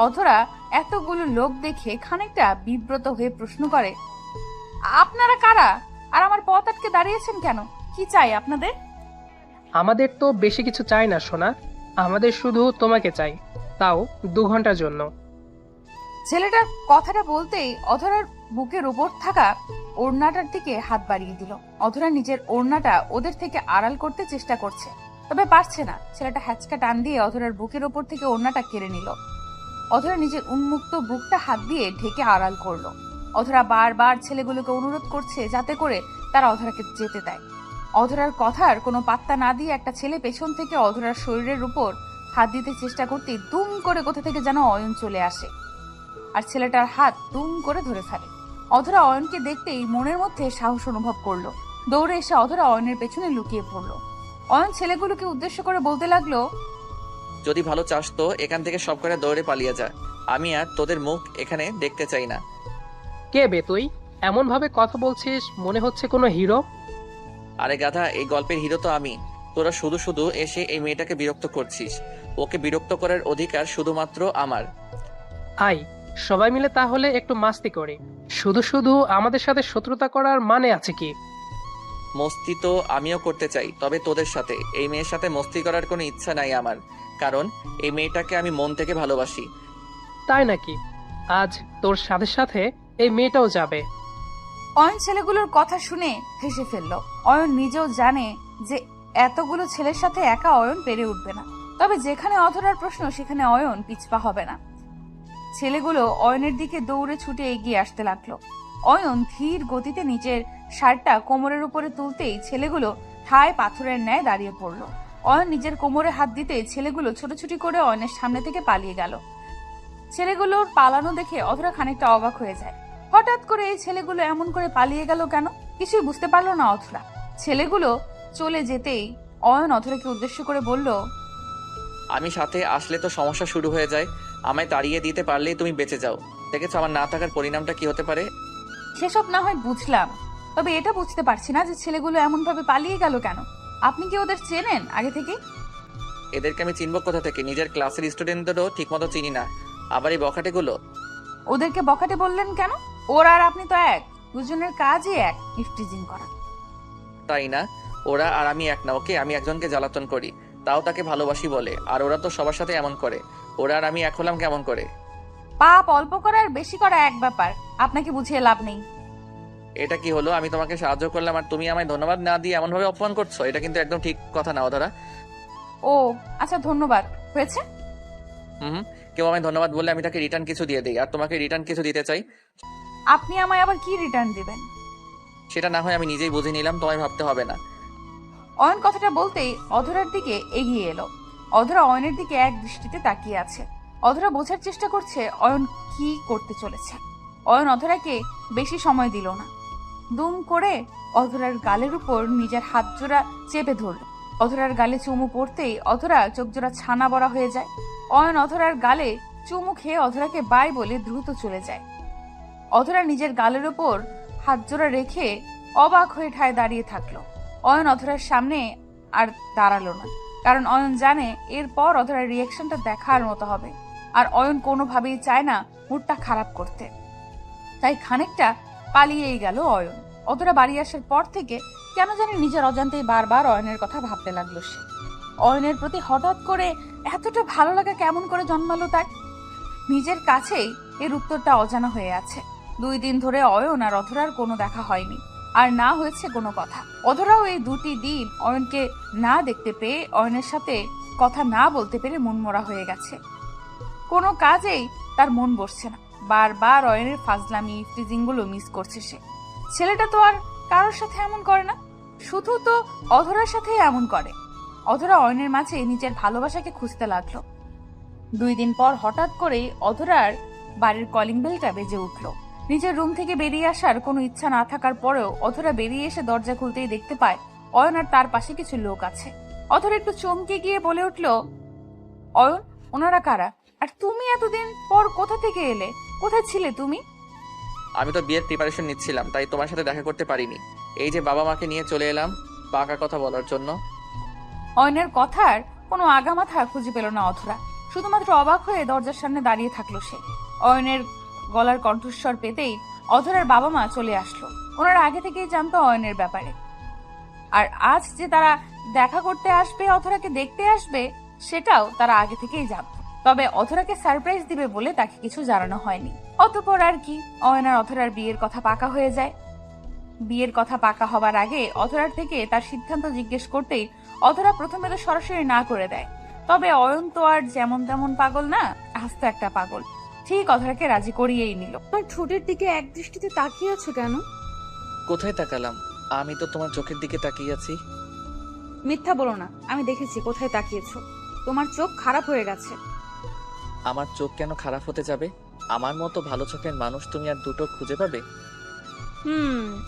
অধরা এতগুলো লোক দেখে খানিকটা বিব্রত হয়ে প্রশ্ন করে, আপনারা কারা? আর আমার পথ আটকে দাঁড়িয়েছেন কেন? কি চাই আপনাদের? আমাদের তো বেশি কিছু চাই না সোনা, আমাদের শুধু তোমাকে চাই, তাও 2 ঘন্টার জন্য। ছেলেটার কথাটা বলতেই অধরার বুকের উপর থাকা ওড়নাটার দিকে হাত বাড়িয়ে দিল। অধরা নিজের ওড়নাটা ওদের থেকে আড়াল করতে চেষ্টা করছে, তবে পারছে না। ছেলেটা হ্যাচকা টান দিয়ে অধরার বুকের ওপর থেকে ওড়নাটা কেড়ে নিল। অধরা নিজের উন্মুক্ত বুকটা হাত দিয়ে ঢেকে আড়াল করলো। অধরা বারবার ছেলেগুলোকে অনুরোধ করছে যাতে করে তারা অধরাকে যেতে দেয়। অধরার কথার কোনো পাত্তা না দিয়ে একটা ছেলে পেছন থেকে অধরার শরীরের উপর হাত দিতে চেষ্টা করতেই দুম করে কোথা থেকে যেন অয়ন চলে আসে আর ছেলেটার হাত দুম করে ধরে ফেলে। অধরা অয়নকে দেখতেই মনের মধ্যে সাহস অনুভব করলো। দৌড়ে এসে অধরা অয়নের পেছনে লুকিয়ে পড়লো। অয়ন ছেলেগুলোকে উদ্দেশ্য করে বলতে লাগলো, যদি ভালো চাস তো এখান থেকে সব করে দৌড়ে পালিয়ে যা। আমি আর তোদের মুখ এখানে দেখতে চাই না। কে বে তুই? এমন ভাবে কথা বলছিস মনে হচ্ছে কোনো হিরো। আরে গাধা, এই গল্পের হিরো তো আমি। তোরা শুধু শুধু এসে এই মেয়েটাকে বিরক্ত করছিস। ওকে বিরক্ত করার অধিকার শুধুমাত্র আমার। আই, সবাই মিলে তাহলে একটু মাস্তি করি। শুধু শুধু আমাদের সাথে শত্রুতা করার মানে আছে কি? মস্তি তো আমিও করতে চাই, তবে তোদের সাথে। এই মেয়ের সাথে মস্তি করার কোনো ইচ্ছা নাই আমার, কারণ এই মেয়েটাকে আমি মন থেকে ভালোবাসি। তাই নাকি? আজ তোর সাথে সাথে এই মেয়েটাও যাবে। অয়ন ছেলেগুলোর কথা শুনে হেসে ফেলল। অয়ন নিজেও জানে যে এতগুলো ছেলের সাথে একা অয়ন পেরে উঠবে না, তবে যেখানে অধরার প্রশ্ন সেখানে অয়ন পিছপা হবে না। ছেলেগুলো অয়নের দিকে দৌড়ে ছুটে এগিয়ে আসতে লাগলো। অয়ন ধীর গতিতে নিচের শার্টটা কোমরের উপরে তুলতেই ছেলেগুলো ঠায় পাথরের ন্যায় দাঁড়িয়ে পড়লো। অয়ন নিজের কোমরে হাত দিতেই ছেলেগুলো ছোটাছুটি করে অয়নের সামনে থেকে পালিয়ে গেল। ছেলেগুলোর পালানো দেখে অধরা খানিকটা অবাক হয়ে যায়। হঠাৎ করে এই ছেলেগুলো এমন করে পালিয়ে গেল কেন? কিছুই বুঝতে পারলো না অধরা। ছেলেগুলো চলে যেতেই অয়ন অধরাকে উদ্দেশ্য করে বলল, আমি সাথে আসলে তো সমস্যা শুরু হয়ে যায়। আমায় তাড়িয়ে দিতে পারলেই তুমি বেঁচে যাও। দেখেছো আমার না থাকার পরিণামটা কি হতে পারে? সেসব না হয় বুঝলাম, তবে এটা বুঝতে পারছি না যে ছেলেগুলো এমন ভাবে পালিয়ে গেল কেন। আপনি কি ওদের চেনেন আগে থেকে? এদেরকে আমি চিনব কোথা থেকে? নিজের ক্লাসের স্টুডেন্টদেরও ঠিকমতো চিনি না, আবার এই বখাটেগুলো। ওদেরকে বখাটে বললেন কেন? ওরা আর আপনি তো এক, দুজনের কাজই এক, ইফটিজিং করা। তাই না? ওরা আর আমি এক না। ওকে, আমি একজনকে জ্বালাতন করি, তাও তাকে ভালোবাসি বলে। আর ওরা তো সবার সাথে এমন করে। ওরা আর আমি এক হলাম কেমন করে? পাপ অল্প করা আর বেশি করা এক ব্যাপার, আপনাকে বুঝিয়ে লাভ নেই। এটা কি হলো? আমি তোমাকে সাহায্য করলাম আর তুমি আমায় ধন্যবাদ না দিয়ে এমন ভাবে অপমান করছো? এটা কিন্তু একদম ঠিক কথা না অধরা। ও আচ্ছা, ধন্যবাদ হয়েছে। কেউ আমায় ধন্যবাদ বললে আমি তাকে রিটার্ন কিছু দিয়ে দিই, আর তোমাকে রিটার্ন কিছু দিতে চাই। আপনি আমায় আবার কি রিটার্ন দিবেন? সেটা না হয় আমি নিজেই বুঝে নিলাম, তোমায় ভাবতে হবে না। অয়ন কথাটা বলতেই অধরার দিকে এগিয়ে এলো। অধরা অয়নের দিকে এক দৃষ্টিতে তাকিয়ে আছে। অধরা বোঝার চেষ্টা করছে অয়ন কি করতে চলেছে। অয়ন অধরাকে বেশি সময় দিল না। দুম করে অধরার গালের উপর নিজের হাত জোড়া চেপে ধরল। অধরার গালে চুমু পড়তেই অধরা চোখ জোড়া ছানা বড়া হয়ে যায়। অয়ন অধরার গালে চুমু খেয়ে অধরাকে বাই বলে দ্রুত চলে যায়। অধরা নিজের গালের উপর হাত জোড়া রেখে অবাক হয়ে ঠায় দাঁড়িয়ে থাকলো। অয়ন অধরার সামনে আর দাঁড়ালো না, কারণ অয়ন জানে এরপর অধরার রিয়াকশনটা দেখার মতো হবে, আর অয়ন কোনোভাবেই চায় না মুডটা খারাপ করতে। তাই খানিকটা পালিয়েই গেল অয়ন। অধরা বাড়ি আসার পর থেকে কেন জানি নিজের অজান্তেই বারবার অয়নের কথা ভাবতে লাগলো সে। অয়নের প্রতি হঠাৎ করে এতটা ভালো লাগা কেমন করে জন্মালো তার? নিজের কাছেই এর উত্তরটা অজানা হয়ে আছে। 2 দিন ধরে অয়ন আর অধরার কোনো দেখা হয়নি, আর না হয়েছে কোনো কথা। অধরাও এই 2টি দিন অয়নকে না দেখতে পেয়ে, অয়নের সাথে কথা না বলতে পেরে মনমরা হয়ে গেছে। কোনো কাজেই তার মন বসছে না। বারবার অয়নের ফাজলামি টিজিংগুলো মিস করছে সে। ছেলেটা তো আর কারোর সাথে এমন করে না, শুধু তো অধরার সাথে এমন করে। অধরা অয়নের মাঝে নিজের ভালোবাসাকে খুঁজতে লাগলো। 2 দিন পর হঠাৎ করেই অধরার বাড়ির কলিং বেলটা বেজে উঠল। নিজের রুম থেকে বেরিয়ে আসার কোনো ইচ্ছা না থাকার পরেও অধরা বেরিয়ে এসে দরজা খুলতেই দেখতে পায় অয়ন আর তার পাশে কিছু লোক আছে। অধরা একটু চমকে গিয়ে বলে উঠল, অয়ন, ওনারা কারা? আর তুমি এতদিন পর কোথা থেকে এলে? কোথায় ছিলে তুমি? আমি তো বিয়ের প্রিপারেশন নিচ্ছিলাম, তাই তোমার সাথে দেখা করতে পারিনি। এই যে বাবা মাকে নিয়ে চলে এলাম পাকা কথা বলার জন্য। অয়নের কথার কোনো আগামাথা খুঁজে পেল না অধরা। শুধুমাত্র অবাক হয়ে দরজার সামনে দাঁড়িয়ে থাকলো সে। অয়নের গলার কণ্ঠস্বর পেতেই অধরার বাবা মা চলে আসলো। ওনারা আগে থেকেই জানতো অয়নের ব্যাপারে, আর আজ যে তারা দেখা করতে আসবে, অধরাকে দেখতে আসবে, সেটাও তারা আগে থেকেই জানতো। তবে অধরাকে সারপ্রাইজ দিবে বলে তাকে কিছু জানানো হয়নি। অতঃপর আর কি, অয়ন আর অধরার বিয়ের কথা পাকা হয়ে যায়। বিয়ের কথা পাকা হবার আগে অধরার থেকে তার সিদ্ধান্ত জিজ্ঞেস করতেই অধরা প্রথমে তো সরাসরি না করে দেয়। তবে অয়ন তো আর যেমন তেমন পাগল না, আস্ত একটা পাগল। ঠিক অধরাকে রাজি করিয়েই নিল। তোমার ঠোঁটের দিকে এক দৃষ্টিতে তাকিয়ে আছো কেন? কোথায় তাকালাম? আমি তো তোমার চোখের দিকে তাকিয়ে আছি। মিথ্যা বলো না, আমি দেখেছি কোথায় তাকিয়েছো। তোমার চোখ খারাপ হয়ে গেছে। আমার চোখ কেন খারাপ হতে যাবে? আমার মতো ভালো চোখের মানুষ তুমি আর দুটো খুঁজে পাবে?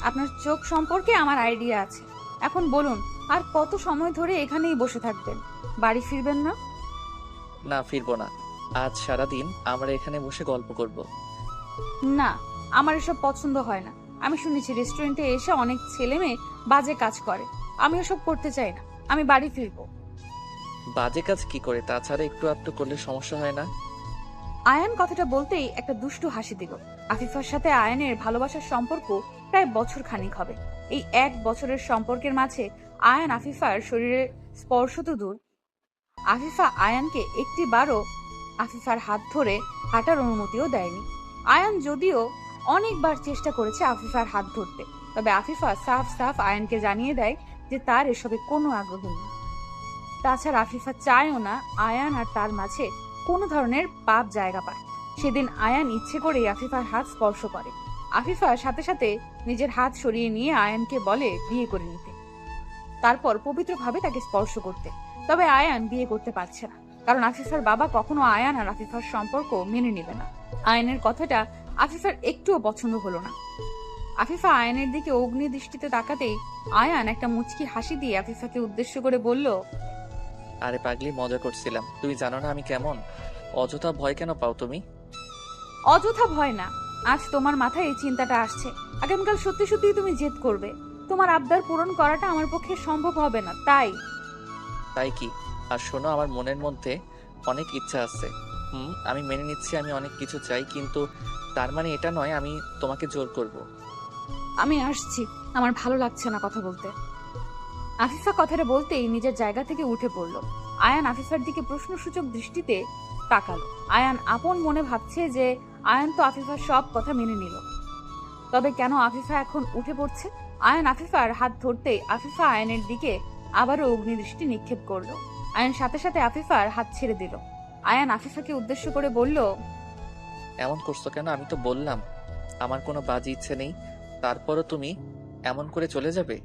আপনার চোখ সম্পর্কে আমার আইডিয়া আছে। এখন বলুন, আর কত সময় ধরে এখানেই বসে থাকবেন? বাড়ি ফিরবেন না? না, ফিরবো না। আজ সারাদিন আমরা এখানে বসে গল্প করব। না, আমার এসব পছন্দ হয় না। আমি শুনেছি রেস্টুরেন্টে এসে অনেক ছেলে মেয়ে বাজে কাজ করে। আমি ওসব করতে চাই না। আমি বাড়ি ফিরবো। বাজে কাজ কি করে? তাছাড়া একটু আধটু করলে সমস্যা হয় না? আয়ান কথাটা বলতেই একটা দুষ্টু হাসি দিল। আফিফার সাথে আয়ানের ভালোবাসার সম্পর্ক প্রায় বছর খানিক হবে। এই 1 বছরের সম্পর্কের মাঝে আয়ান আফিফার শরীরে স্পর্শ তো দূর, আফিফা আয়ানকে একটিবারও আফিফার হাত ধরে হাঁটার অনুমতিও দেয়নি। আয়ান যদিও অনেকবার চেষ্টা করেছে আফিফার হাত ধরতে, তবে আফিফা সাফ সাফ আয়ানকে জানিয়ে দেয় যে তার এসবে কোনো আগ্রহ নেই। তাছাড়া আফিফা চায়ও না আয়ান আর তার মাঝে কোনো ধরনের পাপ জায়গা পায়। সেদিন আয়ান ইচ্ছে করেই আফিফার হাত স্পর্শ করে। আফিফা সাথে সাথে নিজের হাত সরিয়ে নিয়ে আয়ানকে বলে বিয়ে করে নিতে, তারপর পবিত্রভাবে তাকে স্পর্শ করতে। তবে আয়ান বিয়ে করতে পারছে না, কারণ আফিফার বাবা কখনো আয়ান আর আফিফার সম্পর্ক মেনে নেবে না। আয়ানের কথাটা আফিফার একটুও পছন্দ হলো না। আফিফা আয়ানের দিকে অগ্নি দৃষ্টিতে তাকাতেই আয়ান একটা মুচকি হাসি দিয়ে আফিফাকে উদ্দেশ্য করে বলল, আরে পাগলি, মজা করছিলাম। তুমি জানো না আমি কেমন? অযথা ভয় কেন পাও তুমি? অযথা ভয় না, আজ তোমার মাথায় এই চিন্তাটা আসছে। আগামীকাল সত্যি সত্যি তুমি জেদ করবে। তোমার আবদার পূরণ করাটা আমার পক্ষে সম্ভব হবে না, তাই। তাই কি? আর শোনো, আমার মনের মধ্যে অনেক ইচ্ছা আছে। আমি মেনে নিচ্ছি আমি অনেক কিছু চাই, কিন্তু তার মানে এটা নয় আমি তোমাকে জোর করব। আমি আসছি, আমার ভালো লাগছে না কথা বলতে। আফিফা কথাটা বলতেই নিজের জায়গা থেকে উঠে পড়ল। আয়ান আফিফার দিকে প্রশ্নসূচক দৃষ্টিতে তাকালো। আয়ান আপন মনে ভাবছে যে আয়ান তো আফিফার সব কথা মেনে নিল, তবে কেন আফিফা এখন উঠে পড়ছে? আয়ান আফিফার হাত ধরতেই আফিফা আয়ানের দিকে আবারও অগ্নিদৃষ্টি নিক্ষেপ করলো। আয়ান সাথে সাথে আফিফার হাত ছেড়ে দিল। আয়ান আফিফাকে উদ্দেশ্য করে বলল, এমন করছো কেন? আমি তো বললাম আমার কোনো বাজে ইচ্ছে নেই, তারপরও তুমি এমন করে চলে যাবে?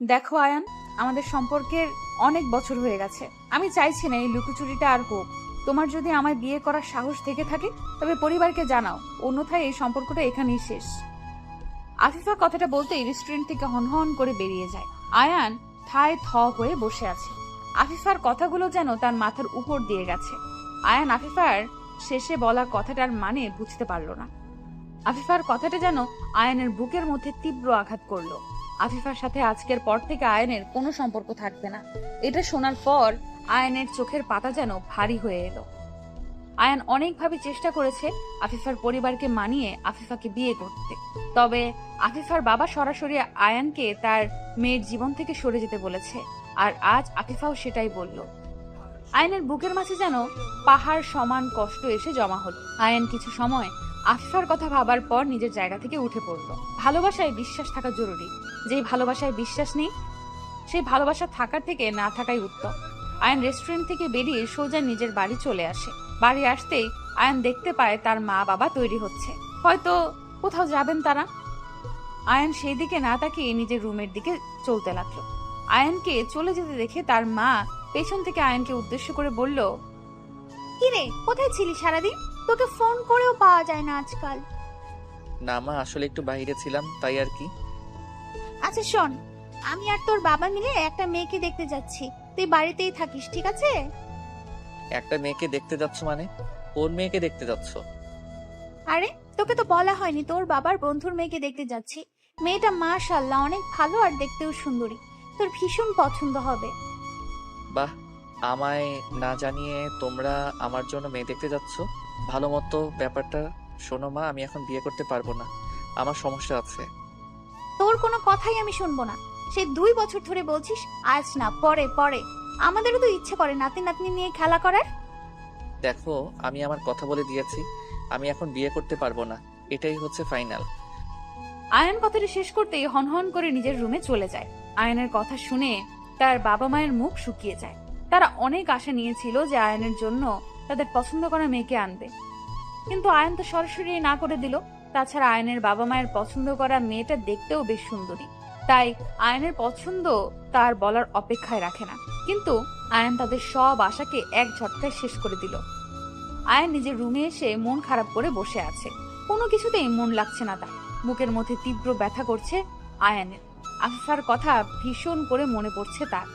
দেখো আয়ান, আমাদের সম্পর্কের অনেক বছর হয়ে গেছে। আমি চাইছি না এই লুকোচুরিটা আর হোক। তোমার যদি আমায় বিয়ে করার সাহস থেকে থাকে তবে পরিবারকে জানাও, অন্যথায় এই সম্পর্কটা এখানেই শেষ। আফিফা কথাটা বলতেই রেস্টুরেন্ট থেকে হনহন করে বেরিয়ে যায়। আয়ান ঠায় থ হয়ে বসে আছে। আফিফার কথাগুলো যেন তার মাথার উপর দিয়ে গেছে। আয়ান আফিফার শেষে বলা কথাটার মানে বুঝতে পারল না। আফিফার কথাটা যেন আয়ানের বুকের মধ্যে তীব্র আঘাত করলো। আফিফার সাথে আজকের পর থেকে আয়ানের কোনো সম্পর্ক থাকবে না। এটা শোনার পর আয়ানের চোখের পাতা যেন ভারী হয়ে এলো। আয়ান অনেকভাবে চেষ্টা করেছে আফিফার পরিবারকে মানিয়ে আফিফাকে বিয়ে করতে, তবে আফিফার বাবা সরাসরি আয়ানকে তার মেয়ের জীবন থেকে সরে যেতে বলেছে, আর আজ আফিফাও সেটাই বলল। আয়ানের বুকের মাঝে যেন পাহাড় সমান কষ্ট এসে জমা হলো। আয়ান কিছু সময় আফিফার কথা ভাবার পর নিজের জায়গা থেকে উঠে পড়ল। ভালোবাসায় বিশ্বাস থাকা জরুরি। যেই ভালোবাসায় বিশ্বাস নেই সেই ভালোবাসা থাকার থেকে না থাকাই উত্তম। আয়ান রেস্টুরেন্ট থেকে বেরিয়ে সোজা নিজের বাড়ি চলে আসে। বাড়ি আসতেই আয়ান দেখতে পায় তার মা বাবা তৈরি হচ্ছে, হয়তো কোথাও যাবেন তারা। আয়ান সেই দিকে না তাকিয়ে নিজের রুমের দিকে চলতে লাগলো। আয়ানকে চলে যেতে দেখে তার মা পেছন থেকে আয়ানকে উদ্দেশ্য করে বলল, কিরে, কোথায় ছিলি সারাদিন? তোকে ফোন করেও পাওয়া যায় না আজকাল। না মা, আসলে একটু বাইরে ছিলাম, তাই আর কি। আচ্ছা শোন, আমি আর তোর বাবা মিলে একটা মেয়েকে দেখতে যাচ্ছি, তুই বাড়িতেই থাকিস, ঠিক আছে? একটা মেয়েকে দেখতে যাচ্ছ মানে? কোন মেয়েকে দেখতে যাচ্ছ? আরে তোকে তো বলা হয়নি, তোর বাবার বন্ধুর মেয়েকে দেখতে যাচ্ছি। মেয়েটা মাশাআল্লাহ অনেক ভালো আর দেখতেও সুন্দরী, তোর ভীষণ পছন্দ হবে। বাহ, আমায় না জানিয়ে তোমরা আমার জন্য মেয়ে দেখতে যাচ্ছ? ভালো মতো ব্যাপারটা শোনো মা, আমি এখন বিয়ে করতে পারবো না, আমার সমস্যা আছে। তোর কোনো কথাই আমি শুনবো না। সে 2 বছর ধরে বলছিস, আজ না পরে পরে। আমাদেরও তো ইচ্ছে করে নাতি নাতনি নিয়ে খেলা করার। দেখো, আমি আমার কথা বলে দিয়েছি, আমি এখন বিয়ে করতে পারবো না, এটাই হচ্ছে ফাইনাল। আয়ান কথাটা শেষ করতেই হনহন করে নিজের রুমে চলে যায়। আয়ানের কথা শুনে তার বাবা মায়ের মুখ শুকিয়ে যায়। তারা অনেক আশা নিয়েছিল যে আয়ানের জন্য তাদের পছন্দ করা মেয়েকে আনবে, কিন্তু আয়ান তো সরাসরি না করে দিল। তাছাড়া আয়ানের বাবা মায়ের পছন্দ করা মেয়েটা দেখতেও বেশ সুন্দরী, তাই আয়ানের পছন্দ তার বলার অপেক্ষায় রাখে না। কিন্তু আয়ান তাদের সব আশাকে এক ঝটকায় শেষ করে দিল। আয়ান নিজের রুমে এসে মন খারাপ করে বসে আছে, কোনো কিছুতেই মন লাগছে না তার। বুকের মধ্যে তীব্র ব্যথা করছে আয়ানের। আফিফার কথা ভীষণ করে মনে পড়ছে তার।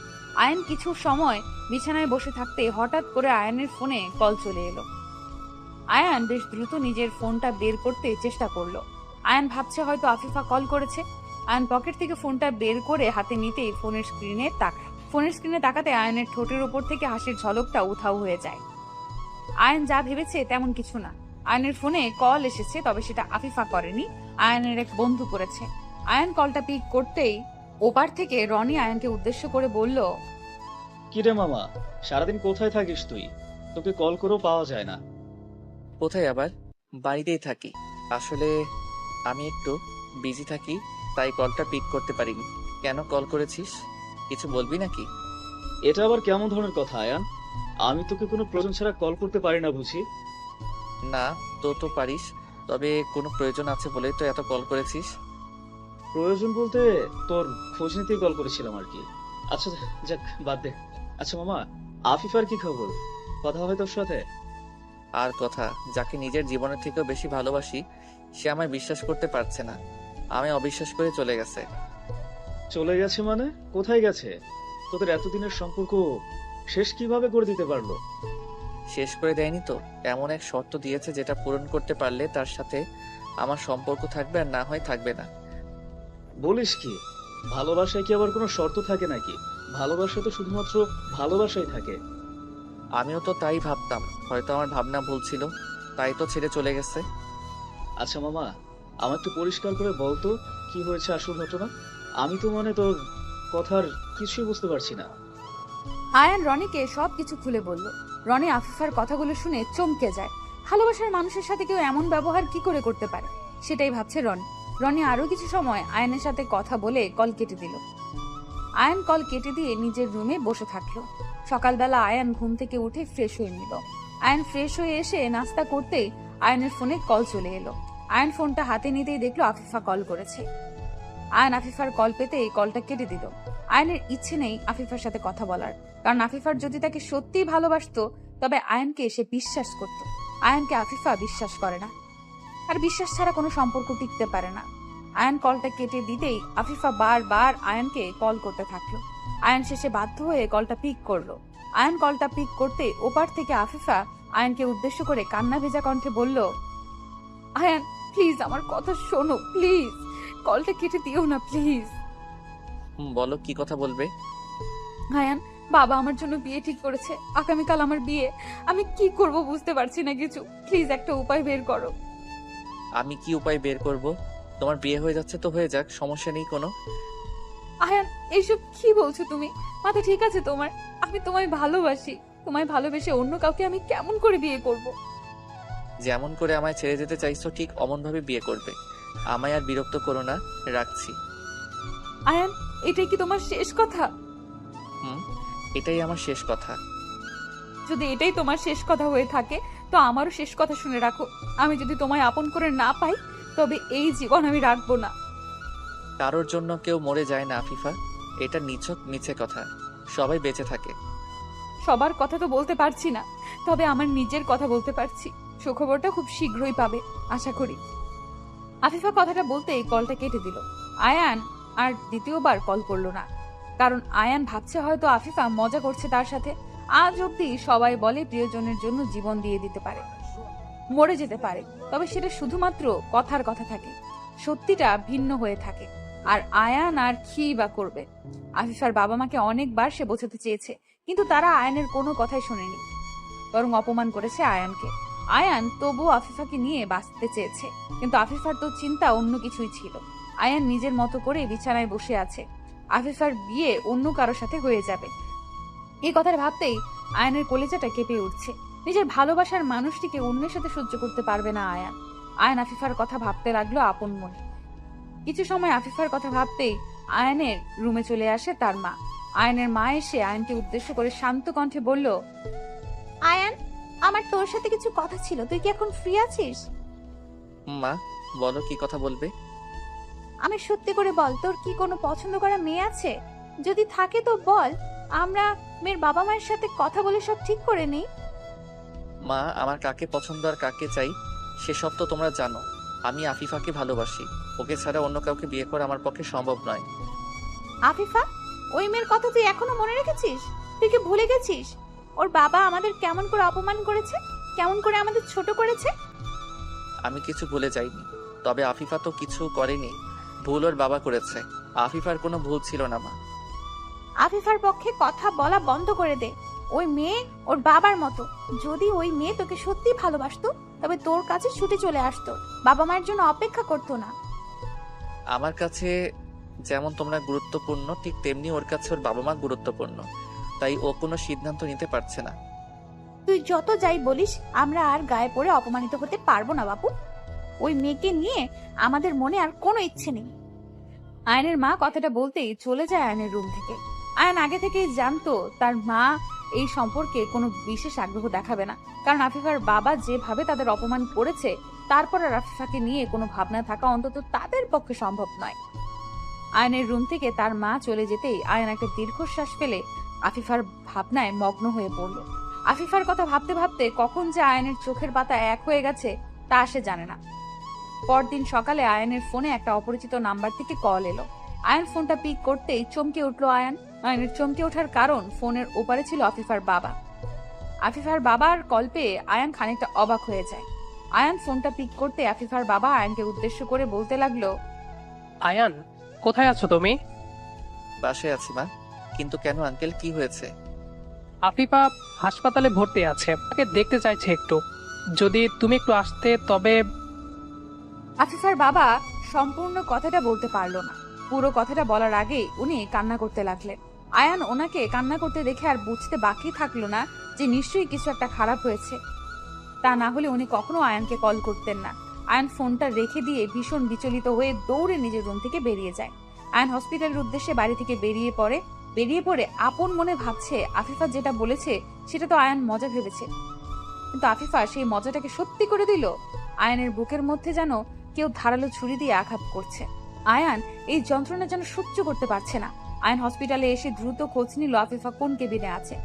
আয়ান কিছু সময় বিছানায় বসে থাকতে হঠাৎ করে আয়ানের ফোনে কল চলে এলো। আয়ান বেশ দ্রুত নিজের ফোনটা বের করতে চেষ্টা করলো। আয়ান ভাবছে হয়তো আফিফা কল করেছে। আয়ান পকেট থেকে ফোনটা বের করে হাতে নিতেই ফোনের স্ক্রিনে তাকাতে আয়ানের ঠোঁটের উপর থেকে হাসির ঝলকটা উধাও হয়ে যায়। আয়ান যা ভেবেছে তেমন কিছু না। আয়ানের ফোনে কল এসেছে, তবে সেটা আফিফা করেনি, আয়ানের এক বন্ধু করেছে। আয়ান কলটা পিক করতেই ওপার থেকে রনি আয়ানকে উদ্দেশ্য করে বলল, কিরে মামা, সারাদিন কোথায় থাকিস তুই? তোকে কল করেও পাওয়া যায় না। কোথায় আবার? বাড়িতেই থাকি। আসলে আমি একটু বিজি থাকি, তাই কলটা পিক করতে পারিনি। কেন কল করেছিস? কিছু বলবি নাকি? এটা আবার কেমন ধরনের কথা আয়ান? আমি তোকে কোনো প্রয়োজন ছাড়া কল করতে পারি না বুঝি? না, তো পারিস, তবে কোনো প্রয়োজন আছে বলেই তো এত কল করেছিস। প্রয়োজন বলতে তোর খোঁজ নিতেই কল করেছিলাম আর কি। আচ্ছা যাক, বাদ দে। আচ্ছা মামা, আফিফার কি খবর? কথা হয় তোর সাথে? আর কথা, যাকে নিজের জীবনের থেকেও বেশি ভালোবাসি সে আমায় বিশ্বাস করতে পারছে না, আমায় অবিশ্বাস করে চলে গেছে। চলে গেছে মানে? কোথায় গেছে? তোদের এতদিনের সম্পর্ক শেষ কিভাবে করে দিতে পারলো? শেষ করে দেয়নি তো, এমন এক শর্ত দিয়েছে যেটা পূরণ করতে পারলে তার সাথে আমার সম্পর্ক থাকবে, আর না হয় থাকবে না। বলিস কি? ভালোবাসায় কি আবার কোনো শর্ত থাকে নাকি? ভালোবাসা তো শুধুমাত্র ভালোবাসাই থাকে। আমিও তো তাই ভাবতাম, হয়তো আমার ভাবনা ভুল ছিল, তাই তো ছেড়ে চলে গেছে। আচ্ছা মামা, আমার একটু পরিষ্কার করে বলতো কি হয়েছে আসল ঘটনা? আমি তো মানে তোর কথার কিছুই বুঝতে পারছি না। আয়ান রনিকে সবকিছু খুলে বলল। রনি আফিফার কথাগুলো শুনে চমকে যায়। ভালোবাসার মানুষের সাথে কেউ এমন ব্যবহার কি করে করতে পারে, সেটাই ভাবছে রনি। রনি আরো কিছু সময় আয়ানের সাথে কথা বলে কল কেটে দিল। আয়ান কল কেটে দিয়ে নিজের রুমে বসে থাকলো। সকালবেলা আয়ান ঘুম থেকে উঠে ফ্রেশ হয়ে নিল। আয়ান ফ্রেশ হয়ে এসে নাস্তা করতেই আয়ানের ফোনে কল চলে এলো। আয়ান ফোনটা হাতে নিতেই দেখলো আফিফা কল করেছে। আয়ান আফিফার কল পেতেই কলটা কেটে দিল। আয়ানের ইচ্ছে নেই আফিফার সাথে কথা বলার, কারণ আফিফার যদি তাকে সত্যিই ভালোবাসতো তবে আয়ানকে সে বিশ্বাস করত। আয়ানকে আফিফা বিশ্বাস করে না, আর বিশ্বাস ছাড়া কোনো সম্পর্ক টিকতে পারে না। আয়ান কলটা কেটে দিতেই আফিফা বারবার আয়ানকে কল করতে থাকলো। আয়ান শেষে বাধ্য হয়ে কলটা পিক করলো। আয়ান কলটা পিক করতে ওপার থেকে আফিফা আয়ানকে উদ্দেশ্য করে কান্না ভেজা কণ্ঠে বলল, আয়ান প্লিজ আমার কথা শোনো, প্লিজ কলটা কেটে দিও না প্লিজ। বলো, কি কথা বলবে? আয়ান, বাবা আমার জন্য বিয়ে ঠিক করেছে, আগামীকাল আমার বিয়ে। আমি কি করব বুঝতে পারছি না কিছু, প্লিজ একটা উপায় বের করো। আমি কি উপায় বের করব? তোমার বিয়ে হয়ে যাচ্ছে তো হয়ে যাক, সমস্যা নেই কোনো। আয়ান এইসব কি বলছো তুমি? মাথা ঠিক আছে তোমার? আমি তোমায় ভালোবাসি, তোমায় ভালোবেসে অন্য কাউকে আমি কেমন করে বিয়ে করব? যেমন করে আমায় ছেড়ে যেতে চাইছো ঠিক অমন ভাবে বিয়ে করবে। আমায় আর বিরক্ত করো না, রাখছি। আয়ান, এটাই কি তোমার শেষ কথা? এটাই আমার শেষ কথা। যদি এটাই তোমার শেষ কথা হয়ে থাকে তো আমারও শেষ কথা শুনে রাখো, আমি যদি তোমায় আপন করে না পাই তবে এই জীবন আমি রাখবো না। কারোর জন্য কেউ মরে যায় না আফিফা, এটা নিছক মিছে কথা। সবাই বেঁচে থাকে। সবার কথা তো বলতে পারছি না, তবে আমার নিজের কথা বলতে পারছি। সুখবরটা খুব শীঘ্রই পাবে আশা করি। আফিফা কথাটা বলতেই কলটা কেটে দিল। আয়ান আর দ্বিতীয়বার কল করলো না, কারণ আয়ান ভাবছে হয়তো আফিফা মজা করছে তার সাথে। আজ অব্দি সবাই বলে প্রিয়জনের জন্য জীবন দিয়ে দিতে পারে, মরে যেতে পারে, তবে সেটা শুধুমাত্র কথার কথা থাকে, সত্যিটা ভিন্ন হয়ে থাকে। আর আয়ান আর কি বা করবে? আফিফার বাবা মাকে অনেকবার সে বোঝাতে চেয়েছে, কিন্তু তারা আয়ানের কোনো কথাই শোনেনি, বরং অপমান করেছে আয়ানকে। আয়ান তবুও আফিফাকে নিয়ে বাঁচতে চেয়েছে, কিন্তু আফিফার তো চিন্তা অন্য কিছুই ছিল। আয়ান নিজের মতো করে বিছানায় বসে আছে, আফিফার বিয়ে অন্য কারোর সাথে হয়ে যাবে। এই কথাটা ভাবতেই আয়ানের কলিজাটা কেঁপে উঠছে। নিজের ভালোবাসার মানুষটিকে অন্যের সাথে সহ্য করতে পারবে না আয়ান। আয়ান আফিফার কথা ভাবতে লাগলো আপন মনে। কিছু সময় আফিফার কথা ভাবতেই আয়ানের রুমে চলে আসে তার মা। আয়ানের মা এসে আয়ানকে উদ্দেশ্য করে শান্ত কণ্ঠে বলল, আয়ান, আমার তোর সাথে কিছু কথা ছিল, তুই কি এখন ফ্রি আছিস? মা, বলো কি কথা বলবে? আমি সত্যি করে বল, তোর কি কোনো পছন্দ করা মেয়ে আছে? যদি থাকে তো বল, আমরা মেয়ের বাবা মায়ের সাথে কথা বলে সব ঠিক করে নিই। মা, আমার কাকে পছন্দ আর কাকে চাই সেসব তো তোমরা জানো। আমি আফিফাকে ভালোবাসি, ওকে ছাড়া অন্য কাউকে বিয়ে করা আমার পক্ষে সম্ভব নয়। আফিফা, ওই মেয়ের কথা তুই এখনো মনে রেখেছিস? তুই কি ভুলে গেছিস ওর বাবা আমাদের কেমন করে অপমান করেছে, কেমন করে আমাদের ছোট করেছে? আমি কিছু ভুলে যাইনি, তবে আফিফা তো কিছু করেনি, ভুল ওর বাবা করেছে। আফিফার কোনো ভুল ছিল না মা। আফিফার পক্ষে কথা বলা বন্ধ করে দে। ওই মেয়ে ওর বাবার মতো। যদি ওই মেয়ে তোকে সত্যি ভালোবাসতো তবে তোর কাছে ছুটে চলে আসতো, বাবা মায়ের জন্য অপেক্ষা করতো না। আমার কাছে যেমন তোমরা গুরুত্বপূর্ণ, ঠিক তেমনি ওর কাছে ওর বাবা মা গুরুত্বপূর্ণ, তাই ও কোনো সিদ্ধান্ত নিতে পারছে না। তুই যত যাই বলিস, আমরা আর গায়ে পড়ে অপমানিত হতে পারবো না বাপু। ওই মেয়েকে নিয়ে আমাদের মনে আর কোনো ইচ্ছে নেই। আয়নের মা কথাটা বলতেই চলে যায় আয়নের রুম থেকে। আয়ন আগে থেকেই জানতো তার মা এই সম্পর্কে কোনো বিশেষ আগ্রহ দেখাবে না, কারণ আফিফার বাবা যেভাবে তাদের অপমান করেছে, তারপর আর আফিফাকে নিয়ে কোনো ভাবনা থাকা অন্তত তাদের পক্ষে সম্ভব নয়। আয়নের রুম থেকে তার মা চলে যেতেই আয়ন একটা দীর্ঘশ্বাস ফেলে আফিফার ভাবনায় মগ্ন হয়ে পড়ল। আফিফার কথা ভাবতে ভাবতে কখন যে আয়নের চোখের পাতা এক হয়ে গেছে তা সে জানে না। পরদিন সকালে আয়নের ফোনে একটা অপরিচিত নাম্বার থেকে কল এলো। আয়ন ফোনটা পিক করতেই চমকে উঠল আয়ন। আয়নের চমকে ওঠার কারণ, ফোনের ওপারে ছিল আফিফার বাবা। আফিফার বাবার কল পেয়ে আয়ন খানিকটা অবাক হয়ে যায়। আয়ন ফোনটা পিক করতে আফিফার বাবা আয়নকে উদ্দেশ্য করে বলতে লাগলো, আয়ান, কোথায় আছো তুমি? বাসায় আছি মা। কিন্তু কেন আঙ্কেল, কি হয়েছে? আফিফা হাসপাতালে ভর্তি আছে, তাকে দেখতে চাইছে একটু। যদি তুমি একটু আসতে তবে। আফিফার বাবা সম্পূর্ণ কথাটা বলতে পারলো না। পুরো কথাটা বলার আগেই উনি কান্না করতে লাগলেন। আয়ান ওনাকে কান্না করতে দেখে আর বুঝতে বাকি থাকলো না যে নিশ্চয়ই কিছু একটা খারাপ হয়েছে। তা না হলে উনি কখনো আয়ানকে কল করতেন না। আয়ান ফোনটা রেখে দিয়ে ভীষণ বিচলিত হয়ে দৌড়ে নিজের রুম থেকে বেরিয়ে যায়। আয়ান হসপিটালের উদ্দেশ্যে বাড়ি থেকে বেরিয়ে পড়ে আপন মনে ভাবছে আফিফা যেটা বলেছে সেটা তো আয়ান মজা ভেবেছে, কিন্তু আফিফা সেই মজাটাকে সত্যি করে দিল। আয়ানের বুকের মধ্যে যেন কেউ ধারালো ছুরি দিয়ে আঘাত করছে। আয়ান এই যন্ত্রণা যেন সহ্য করতে পারছে না। আয়ান হসপিটালে এসে দ্রুত খোঁজ নিল আফিফা কোন কেবিনে আছে।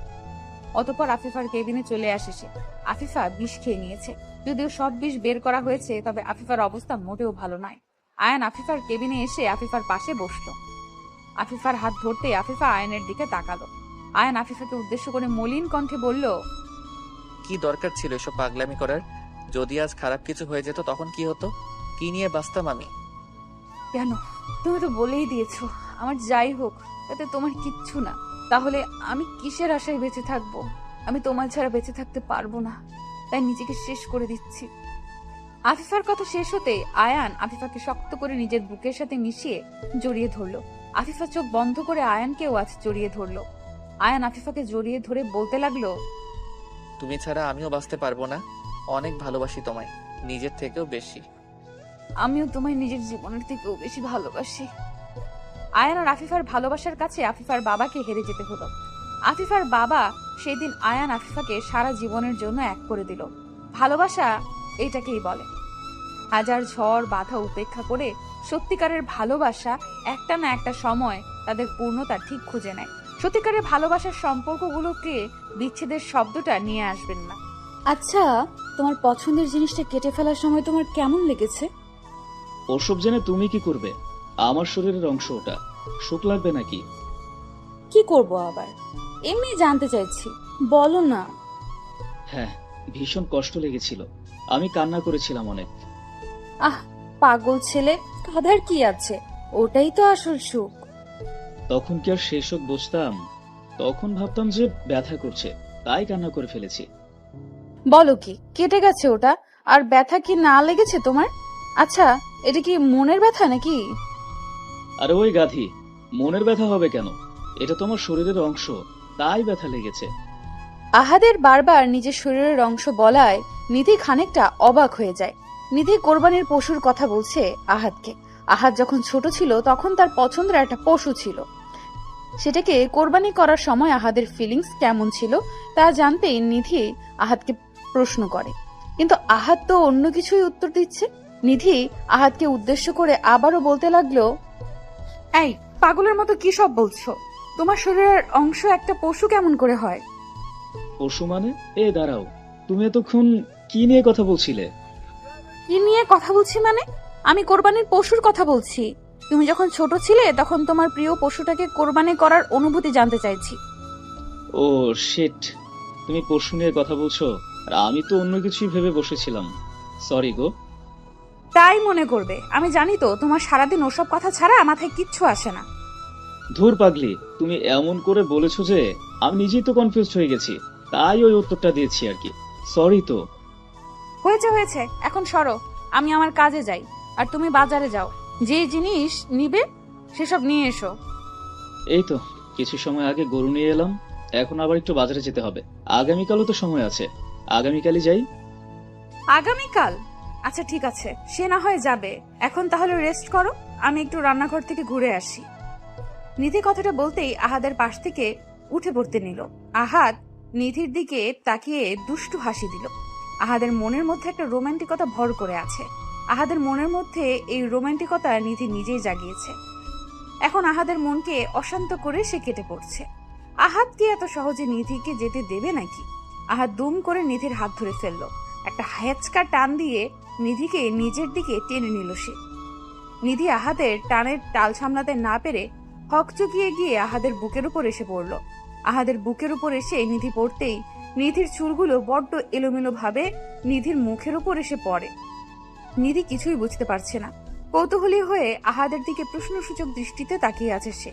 অতঃপর আফিফার কেবিনে চলে আসে সে। আফিফা বিষ খেয়ে নিয়েছে। যদিও সব বিষ বের করা হয়েছে, তবে আফিফার অবস্থা মোটেও ভালো নয়। আয়ান আফিফার কেবিনে এসে আফিফার পাশে বসলো। আফিফার হাত ধরতে আফিফা আয়ানের দিকে তাকালো। আয়ান আফিফাকে উদ্দেশ্য করে মলিন কণ্ঠে বলল, কি দরকার ছিল এসব পাগলামি করার? যদি আজ খারাপ কিছু হয়ে যেত তখন কি হতো? কি নিয়ে বাঁচতাম আমি? কেন? তুমি তো বলেই দিয়েছো আমার যাই হোক তাতে তোমার কিচ্ছু না। তাহলে আমি কিসের আশায় বেঁচে থাকবো? আমি তোমার ছাড়া বেঁচে থাকতে পারবো না, তাই নিজেকে শেষ করে দিচ্ছি। আফিফার কথা শেষ হতে আয়ান আফিফাকে শক্ত করে নিজের বুকের সাথে মিশিয়ে জড়িয়ে ধরলো। আফিফা চোখ বন্ধ করে আয়ানকেও আজ জড়িয়ে ধরলো। আয়ান আফিফাকে জড়িয়ে ধরে বলতে লাগলো, তুমি ছাড়া আমিও বাঁচতে পারবো না। অনেক ভালোবাসি তোমায়, নিজের থেকেও বেশি। আমিও তোমায় নিজের জীবনের থেকেও বেশি ভালোবাসি। আয়ান আর আফিফার ভালোবাসার কাছে আফিফার বাবাকে হেরে যেতে হলো। আফিফার বাবা সেদিন আয়ান আফিফাকে সারা জীবনের জন্য এক করে দিল। ভালোবাসা এটাকেই বলে। হাজার ঝড় বাধা উপেক্ষা করে সত্যিকারের ভালোবাসা একটা না একটা সময় তাদের পূর্ণতা ঠিক খুঁজে নেয়। সত্যিকারের ভালোবাসার সম্পর্কগুলোকে বিচ্ছেদের শব্দটা নিয়ে আসবেন না। আচ্ছা, তোমার পছন্দের জিনিসটা কেটে ফেলার সময় তোমার কেমন লেগেছে? ওসব জেনে তুমি কি করবে? আমার শরীরের অংশ ওটা, শোক লাগবে নাকি? কি করব আবার? এমনি জানতে চাইছি, বলো না। হ্যাঁ, ভীষণ কষ্ট লেগেছিল, আমি কান্না করেছিলাম অনেক। আহ, পাগল ছেলে, কাঁদার কি আছে? ওটাই তো আসল সুখ। তখন কি আর সেই শোক বুঝতাম? তখন ভাবতাম যে ব্যথা করছে, তাই কান্না করে ফেলেছি। বলো কি, কেটে গেছে ওটা? আর ব্যথা কি না লেগেছে তোমার? আচ্ছা, এটা কি মনের ব্যথা নাকি? আরে ওই গাধি, মনের ব্যথা হবে কেন? এটা তোমার শরীরের অংশ, তাই ব্যথা লেগেছে। আহাদের বারবার নিজের শরীরের অংশ বলায় নিধি খানিকটা অবাক হয়ে যায়। নিধি কোরবানির পশুর কথা বলছে আহাদকে। আহাদ যখন ছোট ছিল তখন তার পছন্দের একটা পশু ছিল। সেটাকে কোরবানি করার সময় আহাদের ফিলিংস কেমন ছিল তা জানতেই নিধি আহাদকে প্রশ্ন করে, কিন্তু আহাদ তো অন্য কিছুই উত্তর দিচ্ছে। নিধি আহাদকে উদ্দেশ্য করে আবারও বলতে লাগলো, এই পাগলের মতো কি সব বলছো? তোমার শরীরের অংশ একটা পশু কেমন করে হয়? পশু মানে? দাঁড়াও, তুমি এতক্ষণ কি নিয়ে কথা বলছিলে? কি নিয়ে কথা বলছি মানে? আমি কোরবানির পশুর কথা বলছি। তুমি যখন ছোট ছিলে তখন তোমার প্রিয় পশুটাকে কোরবানি করার অনুভূতি জানতে চাইছি। ও শিট, তুমি পশু নিয়ে কথা বলছো, আর আমি তো অন্য কিছুই ভেবে বসেছিলাম। সরি গো। তাই মনে করবে, আমি জানি তো তোমার সারাদিন ওসব কথা ছাড়া মাথায় কিচ্ছু আসে না। ধুর পাগলি, তুমি এমন করে বলেছো যে আমি নিজেই তো কনফিউজ হয়ে গেছি, তাই ওই উত্তরটা দিয়েছি আর কি। সরি তো। হয়েছে হয়েছে, এখন সরো, আমি আমার কাজে যাই আর তুমি বাজারে যাও। যে জিনিস নিবে সেসব নিয়ে এসো। এই তো কিছু সময় আগে গরু নিয়ে এলাম, এখন আবার একটু বাজারে যেতে হবে। আগামীকালও তো সময় আছে, আগামীকালই যাই। আগামীকাল? আচ্ছা ঠিক আছে, সে না হয় যাবে। এখন তাহলে রেস্ট করো, আমি একটু রান্নাঘর থেকে ঘুরে আসি। নিধি কথাটা বলতেই আহাদের পাশ থেকে উঠে পড়তে নিল। আহাদ নিধির দিকে তাকিয়ে দুষ্টু হাসি দিল। আহাদের মনের মধ্যে একটা রোমান্টিকতা ভর করে আছে। আহাদের মনের মধ্যে এই রোমান্টিকতা নিধি নিজেই জাগিয়েছে। এখন আহাদের মনকে অশান্ত করে সে কেটে পড়ছে। আহাদ কি এত সহজে নিধিকে যেতে দেবে নাকি? আহাদ দুম করে নিধির হাত ধরে ফেললো। একটা হ্যাঁচকা টান দিয়ে নিধিকে নিজের দিকে টেনে নিল সে। নিধি আহাদের টানের টাল সামলাতে না পেরে হকচকিয়ে গিয়ে আহাদের বুকের উপর এসে পড়ল। আহাদের বুকের উপর এসে নিধি পড়তেই নিধির চুলগুলো বড্ড এলোমেলো ভাবে নিধির মুখের উপর এসে পড়ে। নিধি কিছুই বুঝতে পারছে না। কৌতূহলী হয়ে আহাদের দিকে প্রশ্নসূচক দৃষ্টিতে তাকিয়ে আছে সে।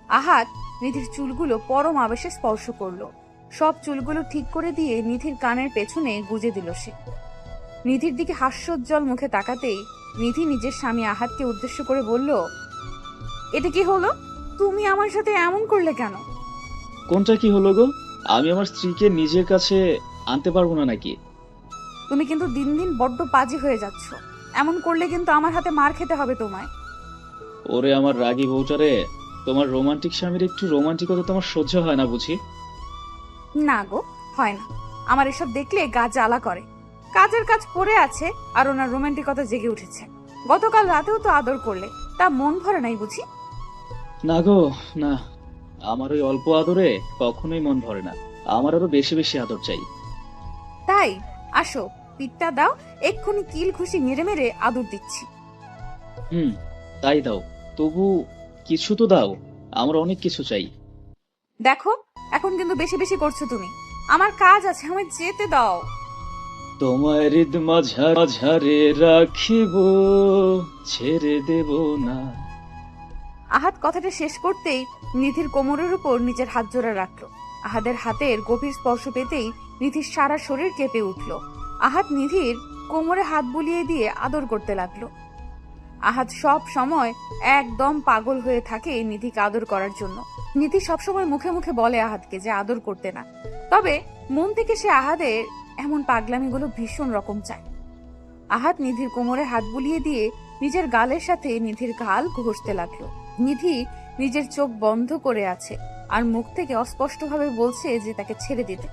আহাদ নিধির চুলগুলো পরম আবেশে স্পর্শ করলো। সব চুলগুলো ঠিক করে দিয়ে নিধির কানের পেছনে গুজে দিল সে। নিধির দিকে হাস্যোজ্জ্বল মুখে তাকাতেই নিধি নিজের স্বামী আহাদকে উদ্দেশ্য করে বলল, এটা কি হলো? তুমি আমার সাথে এমন করলে কেন? কোনটা কি হলো গো? আমি আমার স্ত্রীকে নিজের কাছে আনতে পারবো না নাকি? তুমি কিন্তু দিন দিন বড্ড পাজি হয়ে যাচ্ছ। এমন করলে কিন্তু আমার হাতে মার খেতে হবে তোমায়। ওরে আমার রাগী বউটারে, তোমার রোমান্টিক স্বামীর একটু রোমান্টিকতা তোমার সহ্য হয় না বুঝি? না গো, হয় না। আমার এসব দেখলে গা জ্বালা করে। কাজের কাজ পড়ে আছে আর ওনার রোমান্টিকতা জেগে উঠেছে। গতকাল রাতেও তো আদর করলে, তা মন ভরে নাই বুঝি? না গো না, আমার ওই অল্প আদরে কখনোই মন ভরে না, আমার আরো বেশি বেশি আদর চাই। তাই আসো, পিঠটা দাও, এক্ষুনি কিল খুশি মেরে মেরে আদর দিচ্ছি। তাই দাও, তবু কিছু তো দাও, আমার অনেক কিছু চাই। দেখো, এখন কিন্তু বেশি বেশি করছো তুমি। আমার কাজ আছে, আমায় যেতে দাও। তোমার হৃদ মাঝারে রাখিব, ছেড়ে দেব না। আহাদ কথাটা শেষ করতেই নিধির কোমরের উপর নিজের হাত জোড়া রাখলো। আহাদের হাতের গভীর স্পর্শ পেতেই নিধির সারা শরীর কেঁপে উঠল। আহাদ নিধির কোমরে হাত বুলিয়ে দিয়ে আদর করতে লাগলো। আহাদ সব সময় একদম পাগল হয়ে থাকে নিধিকে আদর করার জন্য। নিধি সবসময় মুখে মুখে বলে আহাদকে যে আদর করতে না, তবে মন থেকে সে আহাদের এমন পাগলামিগুলো ভীষণ রকম চায়। আহাদ নিধির কোমরে হাত বুলিয়ে দিয়ে নিজের গালের সাথে নিধির গাল ঘষতে লাগলো। নিধি নিজের চোখ বন্ধ করে আছে আর মুখ থেকে অস্পষ্টভাবে বলছে যে তাকে ছেড়ে দিতে,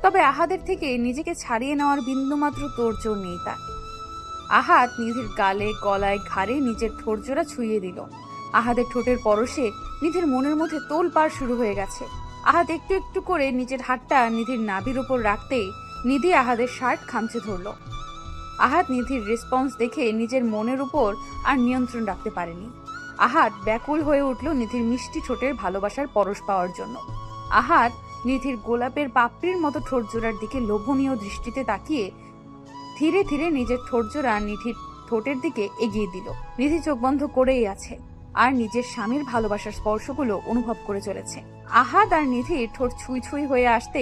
তবে আহাদের থেকে নিজেকে ছাড়িয়ে নেওয়ার বিন্দুমাত্র তোড়জোড় নেই তার। আহাদ নিধির গালে, গলায়, ঘাড়ে নিজের ঠোঁটজোড়া ছুঁয়ে দিল। আহাদের ঠোঁটের পরশে নিধির মনের মধ্যে তোলপাড় শুরু হয়ে গেছে। আহাদ একটু একটু করে নিজের হাতটা নিধির নাভির উপর রাখতেই নিধি আহাদের শার্ট খামচে ধরল। আহাদ নিধির রেসপন্স দেখে নিজের মনের উপর আর নিয়ন্ত্রণ রাখতে পারেনি। আহাদ ব্যাকুল হয়ে উঠল নিধির মিষ্টি ঠোঁটের ভালোবাসার পরশ পাওয়ার জন্য। আহাদ নিধির গোলাপের পাপড়ির মতো ঠোঁটজোড়ার দিকে লোভনীয় দৃষ্টিতে তাকিয়ে ধীরে ধীরে নিজের ঠোঁটজোড়া নিধির ঠোঁটের দিকে এগিয়ে দিল। নিধি চোখ বন্ধ করেই আছে আর নিজের স্বামীর ভালোবাসার স্পর্শগুলো অনুভব করে চলেছে। আহাদ আর নিধির ঠোঁট ছুঁই ছুঁই হয়ে আসতে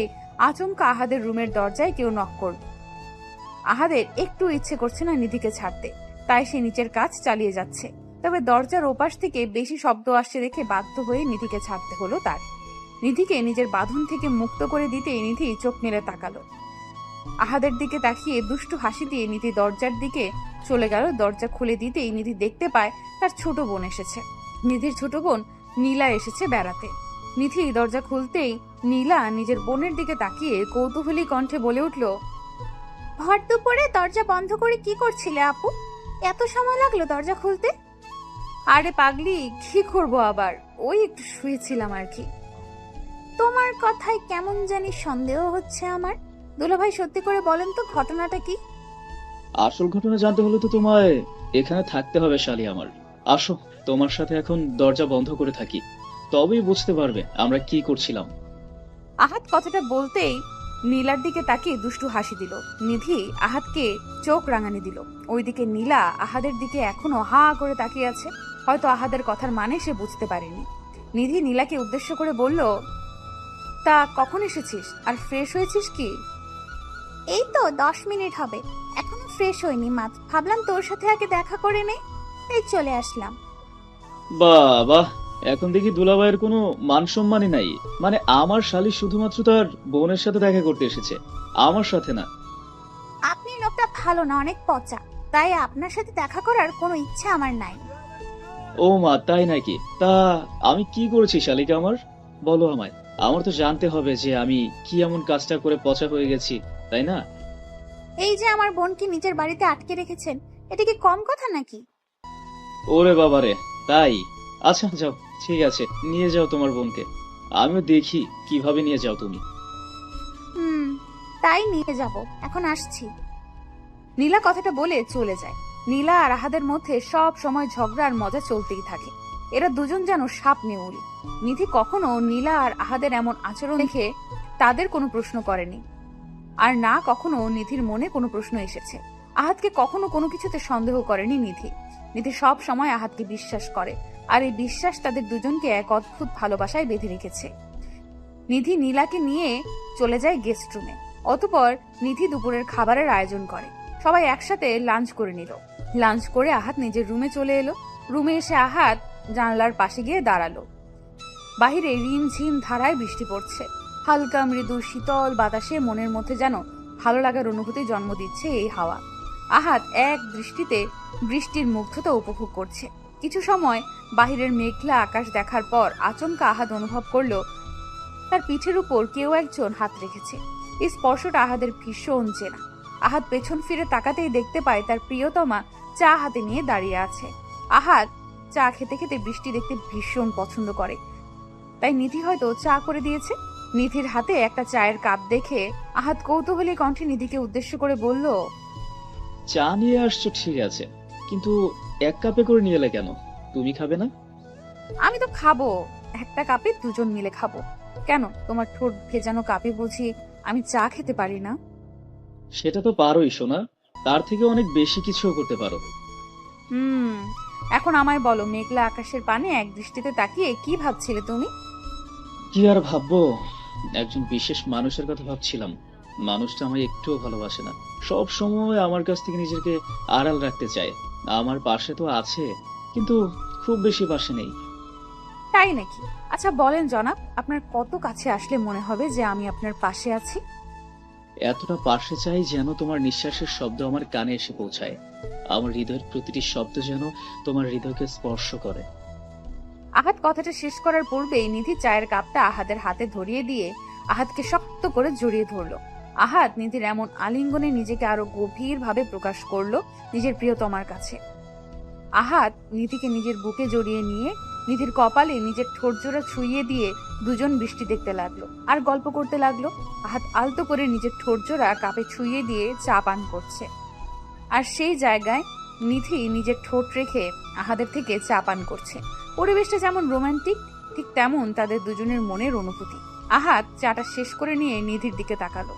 আচমকা আহাদের রুমের দরজায় কেউ নক করল। আহাদের একটু ইচ্ছে করছে না নিধিকে ছাড়তে, তাই সে নিচের কাজ চালিয়ে যাচ্ছে। তবে দরজার ওপাশ থেকে বেশি শব্দ আসছে দেখে বাধ্য হয়ে নিধিকে ছাড়তে হলো তার। নিধিকে নিজের বাঁধন থেকে মুক্ত করে দিতেই নিধি চোখ মেলে তাকালো। আহাদের দিকে তাকিয়ে দুষ্টু হাসি দিয়ে নিধি দরজার দিকে চলে গেল। দরজা খুলে দিতেই নিধি দেখতে পায় তার ছোট বোন এসেছে। নিধির ছোট বোন নীলা এসেছে বেড়াতে। নিধি দরজা খুলতেই নীলা নিজের বোনের দিকে তাকিয়ে কৌতূহলী কণ্ঠে বলে উঠল, ভর দুপুরে দরজা বন্ধ করে কি করছিলে আপু? এত সময় লাগলো দরজা খুলতে? আরে পাগলি, কি করবো আবার, ওই একটু শুয়েছিলাম আর কি। তোমার কথায় কেমন জানি সন্দেহ হচ্ছে আমার। দুলাভাই সত্যি করে বলেন তো ঘটনাটা কি? আসল ঘটনা জানতে হলে তো তোমায় এখানে থাকতে হবে শালি আমার। আসো, তোমার সাথে এখন দরজা বন্ধ করে থাকি, তবেই বুঝতে পারবে আমরা কি করছিলাম। আহাদ কথাটা বলতেই নীলার দিকে তাকিয়ে দুষ্টু হাসি দিল। নিধি আহাদকে চোখ রাঙানি দিল। ওইদিকে নীলা আহাদের দিকে এখনো হা করে তাকিয়ে আছে। হয়তো আহাদের কথার মানে সে বুঝতে পারেনি। নিধি নীলাকে উদ্দেশ্য করে বলল, তা কখন এসেছিস আর ফ্রেশ হয়েছিস কি? এই তো 10 মিনিট হবে, এখনো ফ্রেশ হইনি মাত্র। ভাবলাম তোর সাথে আগে দেখা করে নে, এই চলে আসলাম। বাবা, এখন দেখি দুলাভাইয়ের কোনো মান সম্মানই নাই। মানে আমার শালি শুধুমাত্র তার বোনের সাথে দেখা করতে এসেছে, আমার সাথে না। আপনি লোকটা ভালো না, অনেক পচা, তাই আপনার সাথে দেখা করার কোনো ইচ্ছা আমার নাই। ও মা, তাই নাকি? তা আমি কি করেছি শালিকা আমার? বলো আমায়। আমার তো জানতে হবে যে আমি কি এমন কাজটা করে পচা হয়ে গেছি, তাই না? এই যে আমার বোনকে নিজের বাড়িতে আটকে রেখেছেন, এটা কি কম কথা নাকি? ওরে বাবারে, তাই? আচ্ছা যাও, ঠিক আছে, নিয়ে যাও তোমার বোনকে। আমিও দেখি কিভাবে নিয়ে যাও তুমি। তাই নিয়ে যাব, এখন আসছি। নীলা কথাটা বলে চলে যায়। নীলা আর আহাদের মধ্যে সব সময় ঝগড়া আর মজা চলতেই থাকে। এরা দুজন যেন সাপ নেউল। নিধি কখনো নীলা আর আহাদের এমন আচরণ দেখে তাদের কোনো প্রশ্ন করেনি, আর না কখনো নিধির মনে কোনো প্রশ্ন এসেছে। আহাদকে কখনো কোনো কিছুতে সন্দেহ করেনি নিধি। নিধি সব সময় আহাদকে বিশ্বাস করে, আর এই বিশ্বাস তাদের দুজনকে এক অদ্ভুত ভালোবাসায় বেঁধে রেখেছে। নিধি নীলাকে নিয়ে চলে যায় গেস্ট রুমে। অতঃপর নিধি দুপুরের খাবারের আয়োজন করে। সবাই একসাথে লাঞ্চ করে নিল। লাঞ্চ করে আহাদ নিজের রুমে চলে এলো। রুমে এসে আহাদ জানলার পাশে গিয়ে দাঁড়ালো। বাহিরে রিমঝিম ধারায় বৃষ্টি পড়ছে। হালকা মৃদু শীতল বাতাসে মনের মধ্যে যেন ভালো লাগার অনুভূতি জন্ম দিচ্ছে এই হাওয়া। আহাদ এক দৃষ্টিতে বৃষ্টির মুগ্ধতা উপভোগ করছে। কিছু সময় বাহিরের মেঘলা আকাশ দেখার পর আচমকা আহাদ অনুভব করলো তার পিঠের উপর কেউ একজন হাত রেখেছে। এই স্পর্শটা আহাদের ভীষণ চেনা। আহাদ পেছন ফিরে তাকাতেই দেখতে পায় তার প্রিয়তমা চা হাতে নিয়ে দাঁড়িয়ে আছে। আহাদ চা খেতে খেতে বৃষ্টি দেখতে ভীষণ পছন্দ করে, তাই নিধি হয়তো চা করে দিয়েছে। নিধির হাতে একটা চায়ের কাপ দেখে আহাদ কৌতূহলী কণ্ঠে নিধিকে উদ্দেশ্য করে বলল, চা নিয়ে আসছো ঠিক আছে, কিন্তু 1 কাপে করে নিয়ে এলে কেন? তুমি খাবে না? আমি তো খাবো, একটা কাপে দুজন মিলে খাবো। কেন, তোমার ঠোঁট ভেজানো কাপে বুঝি আমি চা খেতে পারি না? সেটা তো পারোই সোনা, তার থেকে অনেক বেশি কিছুও করতে পারো। এখন আমায় বলো, মেঘলা আকাশের পানে এক দৃষ্টিতে তাকিয়ে কি ভাবছিলে তুমি? কি আর ভাববো, একজন বিশেষ মানুষের কথা ভাবছিলাম। মানুষটা আমায় একটুও ভালোবাসে না, সব সময় আমার কাছ থেকে নিজেকে আড়াল রাখতে চায়। আমার পাশে তো আছে, কিন্তু খুব বেশি পাশে নেই। তাই নাকি? আচ্ছা বলেন জনাব, আপনার কত কাছে আসলে মনে হবে যে আমি আপনার পাশে আছি? এতটা পাশে চাই যেন তোমার নিঃশ্বাসের শব্দ আমার কানে এসে পৌঁছায়। আমার হৃদয়ের প্রতিটি শব্দ যেন তোমার হৃদয়কে স্পর্শ করে। আহাদ কথাটা শেষ করার পূর্বেই নিধি চায়ের কাপটা আহাদের হাতে ধরিয়ে দিয়ে আহাদকে শক্ত করে জড়িয়ে ধরলো। আহাদ নিধির এমন আলিঙ্গনে নিজেকে আরো গভীরভাবে প্রকাশ করলো নিজের প্রিয়তমার কাছে। আহাদ নিধিকে নিজের বুকে জড়িয়ে নিয়ে নিধির কপালে নিজের ঠোঁটজোড়া ছুঁইয়ে দিয়ে দুজন বৃষ্টি দেখতে লাগলো আর গল্প করতে লাগলো। আহাদ আলতো করে নিজের ঠোঁটজোড়া কাপে ছুঁইয়ে দিয়ে চা পান করছে, আর সেই জায়গায় নিধি নিজের ঠোঁট রেখে আহাদের থেকে চা পান করছে। পরিবেশটা যেমন রোমান্টিক, ঠিক তেমন তাদের দুজনের মনের অনুভূতি। আহাদ চাটা শেষ করে নিয়ে নিধির দিকে তাকালো।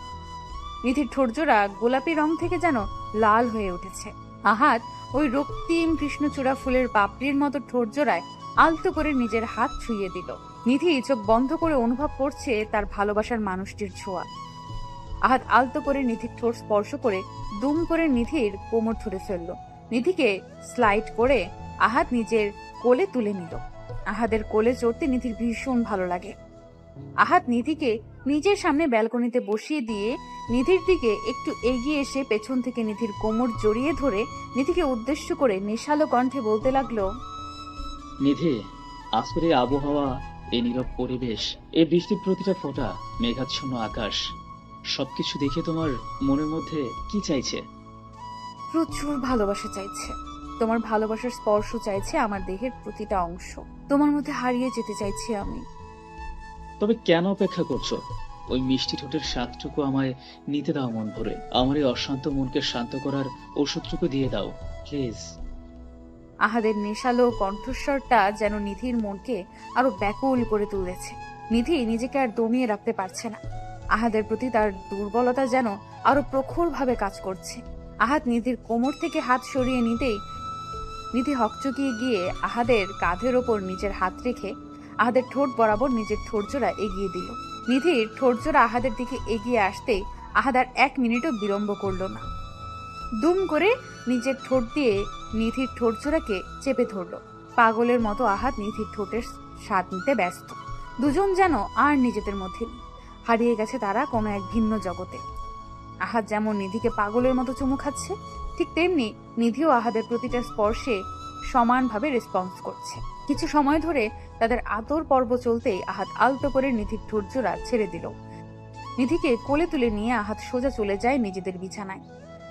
নিধির ঠোঁটজোড়া গোলাপি রং থেকে যেন লাল হয়ে উঠেছে। আহাদ ওই রক্তিম কৃষ্ণচূড়া ফুলের পাপড়ির মতো ঠোঁটজোড়ায় আলতো করে নিজের হাত ছুঁয়ে দিল। নিধি চোখ বন্ধ করে অনুভব করছে তার ভালোবাসার মানুষটির ছোঁয়া। আহাদ আলতো করে নিধির ঠোঁট স্পর্শ করে দুম করে নিধির কোমর ধরে ফেললো। নিধিকে স্লাইড করে আহাদ নিজের কোলে তুলে নিল। আহাদের কোলে চড়তে নিধির ভীষণ ভালো লাগে। আহাদ নিধিকে নিজের সামনে ব্যালকনিতে বসিয়ে দিয়ে নিধির দিকে একটু এগিয়ে এসে পেছন থেকে নিধির কোমর জড়িয়ে ধরে নিধিকে উদ্দেশ্য করে নেশালো কণ্ঠে বলতে লাগলো, নিধি, আজকের এই আবহাওয়া, এই নীরব পরিবেশ, এই বৃষ্টির প্রতিটা ফোঁটা, মেঘাচ্ছন্ন আকাশ, সবকিছু দেখে তোমার মনের মধ্যে কি চাইছে? প্রচুর ভালোবাসা চাইছে। তোমার ভালোবাসার স্পর্শ চাইছে আমার দেহের প্রতিটা অংশ। তোমার মধ্যে হারিয়ে যেতে চাইছি আমি। তবে কেন অপেক্ষা করছো? ওই মিষ্টি ঠোঁটের স্বাদটুকু আমায় নিতে দাও মন ভরে। আমার এই অশান্ত মনকে শান্ত করার ওষুধটুকু দিয়ে দাও প্লিজ। আহাদের নেশালো কণ্ঠস্বরটা যেন নিধির মনকে আরো ব্যাকুল করে তুলেছে। নিধি নিজেকে আর দমিয়ে রাখতে পারছে না। আহাদের প্রতি তার দুর্বলতা যেন আরো প্রখরভাবে কাজ করছে। আহাদ নিধির কোমর থেকে হাত সরিয়ে নিতেই নিধি হকচকিয়ে গিয়ে আহাদের কাঁধের ওপর নিজের হাত রেখে আহাদের ঠোঁট বরাবর নিজের ঠোঁটজোড়া এগিয়ে দিল। নিধির ঠোঁটজোড়া আহাদের দিকে এগিয়ে আসতেই আহাদ আর 1 মিনিটও বিলম্ব করল না। দুম করে নিজের ঠোঁট দিয়ে নিধির ঠোঁটজোড়াকে চেপে ধরল। পাগলের মতো আহাদ নিধির ঠোঁটের স্বাদ নিতে ব্যস্ত। দুজন যেন আর নিজেদের মধ্যে নেই, হারিয়ে গেছে তারা কোনো এক ভিন্ন জগতে। আহাদ যেমন নিধিকে পাগলের মতো চুমু খাচ্ছে, ঠিক তেমনি নিধিও আহাদের প্রতিটা স্পর্শে সমানভাবে রেসপন্স করছে। কিছু সময় ধরে তাদের আদর পর্ব চলতেই আহাদ আলতো করে নিধির ঠোঁটজোড়া ছেড়ে দিল। নিধিকে কোলে তুলে নিয়ে আহাদ সোজা চলে যায় নিজেদের বিছানায়।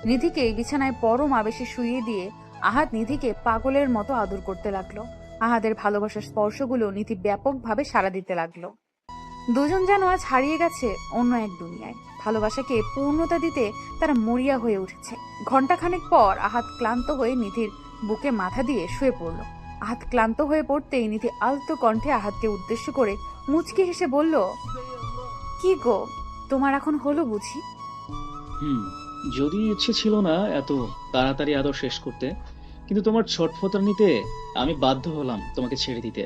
নিধিকে বিছানায় পরম আবেশে শুইয়ে দিয়ে আহাদ নিধিকে পাগলের মতো আদর করতে লাগলো। আহাদের ভালোবাসার স্পর্শগুলো নিধি ব্যাপকভাবে সাড়া দিতে লাগলো। দুজন যেন আজ হারিয়ে গেছে অন্য এক দুনিয়ায়। ভালোবাসাকে পূর্ণতা দিতে তারা মরিয়া হয়ে উঠেছে। ঘন্টাখানেক পর আহাদ ক্লান্ত হয়ে নিধির বুকে মাথা দিয়ে শুয়ে পড়ল। আহাদ ক্লান্ত হয়ে পড়তেই নিধি আলতো কণ্ঠে আহাদকে উদ্দেশ্য করে মুচকি হেসে বলল, কি গো, তোমার এখন হলো বুঝি? যদি ইচ্ছে ছিল না এত তাড়াতাড়ি আদর শেষ করতে, কিন্তু তোমার ছটফটা নিতে আমি বাধ্য হলাম তোমাকে ছেড়ে দিতে।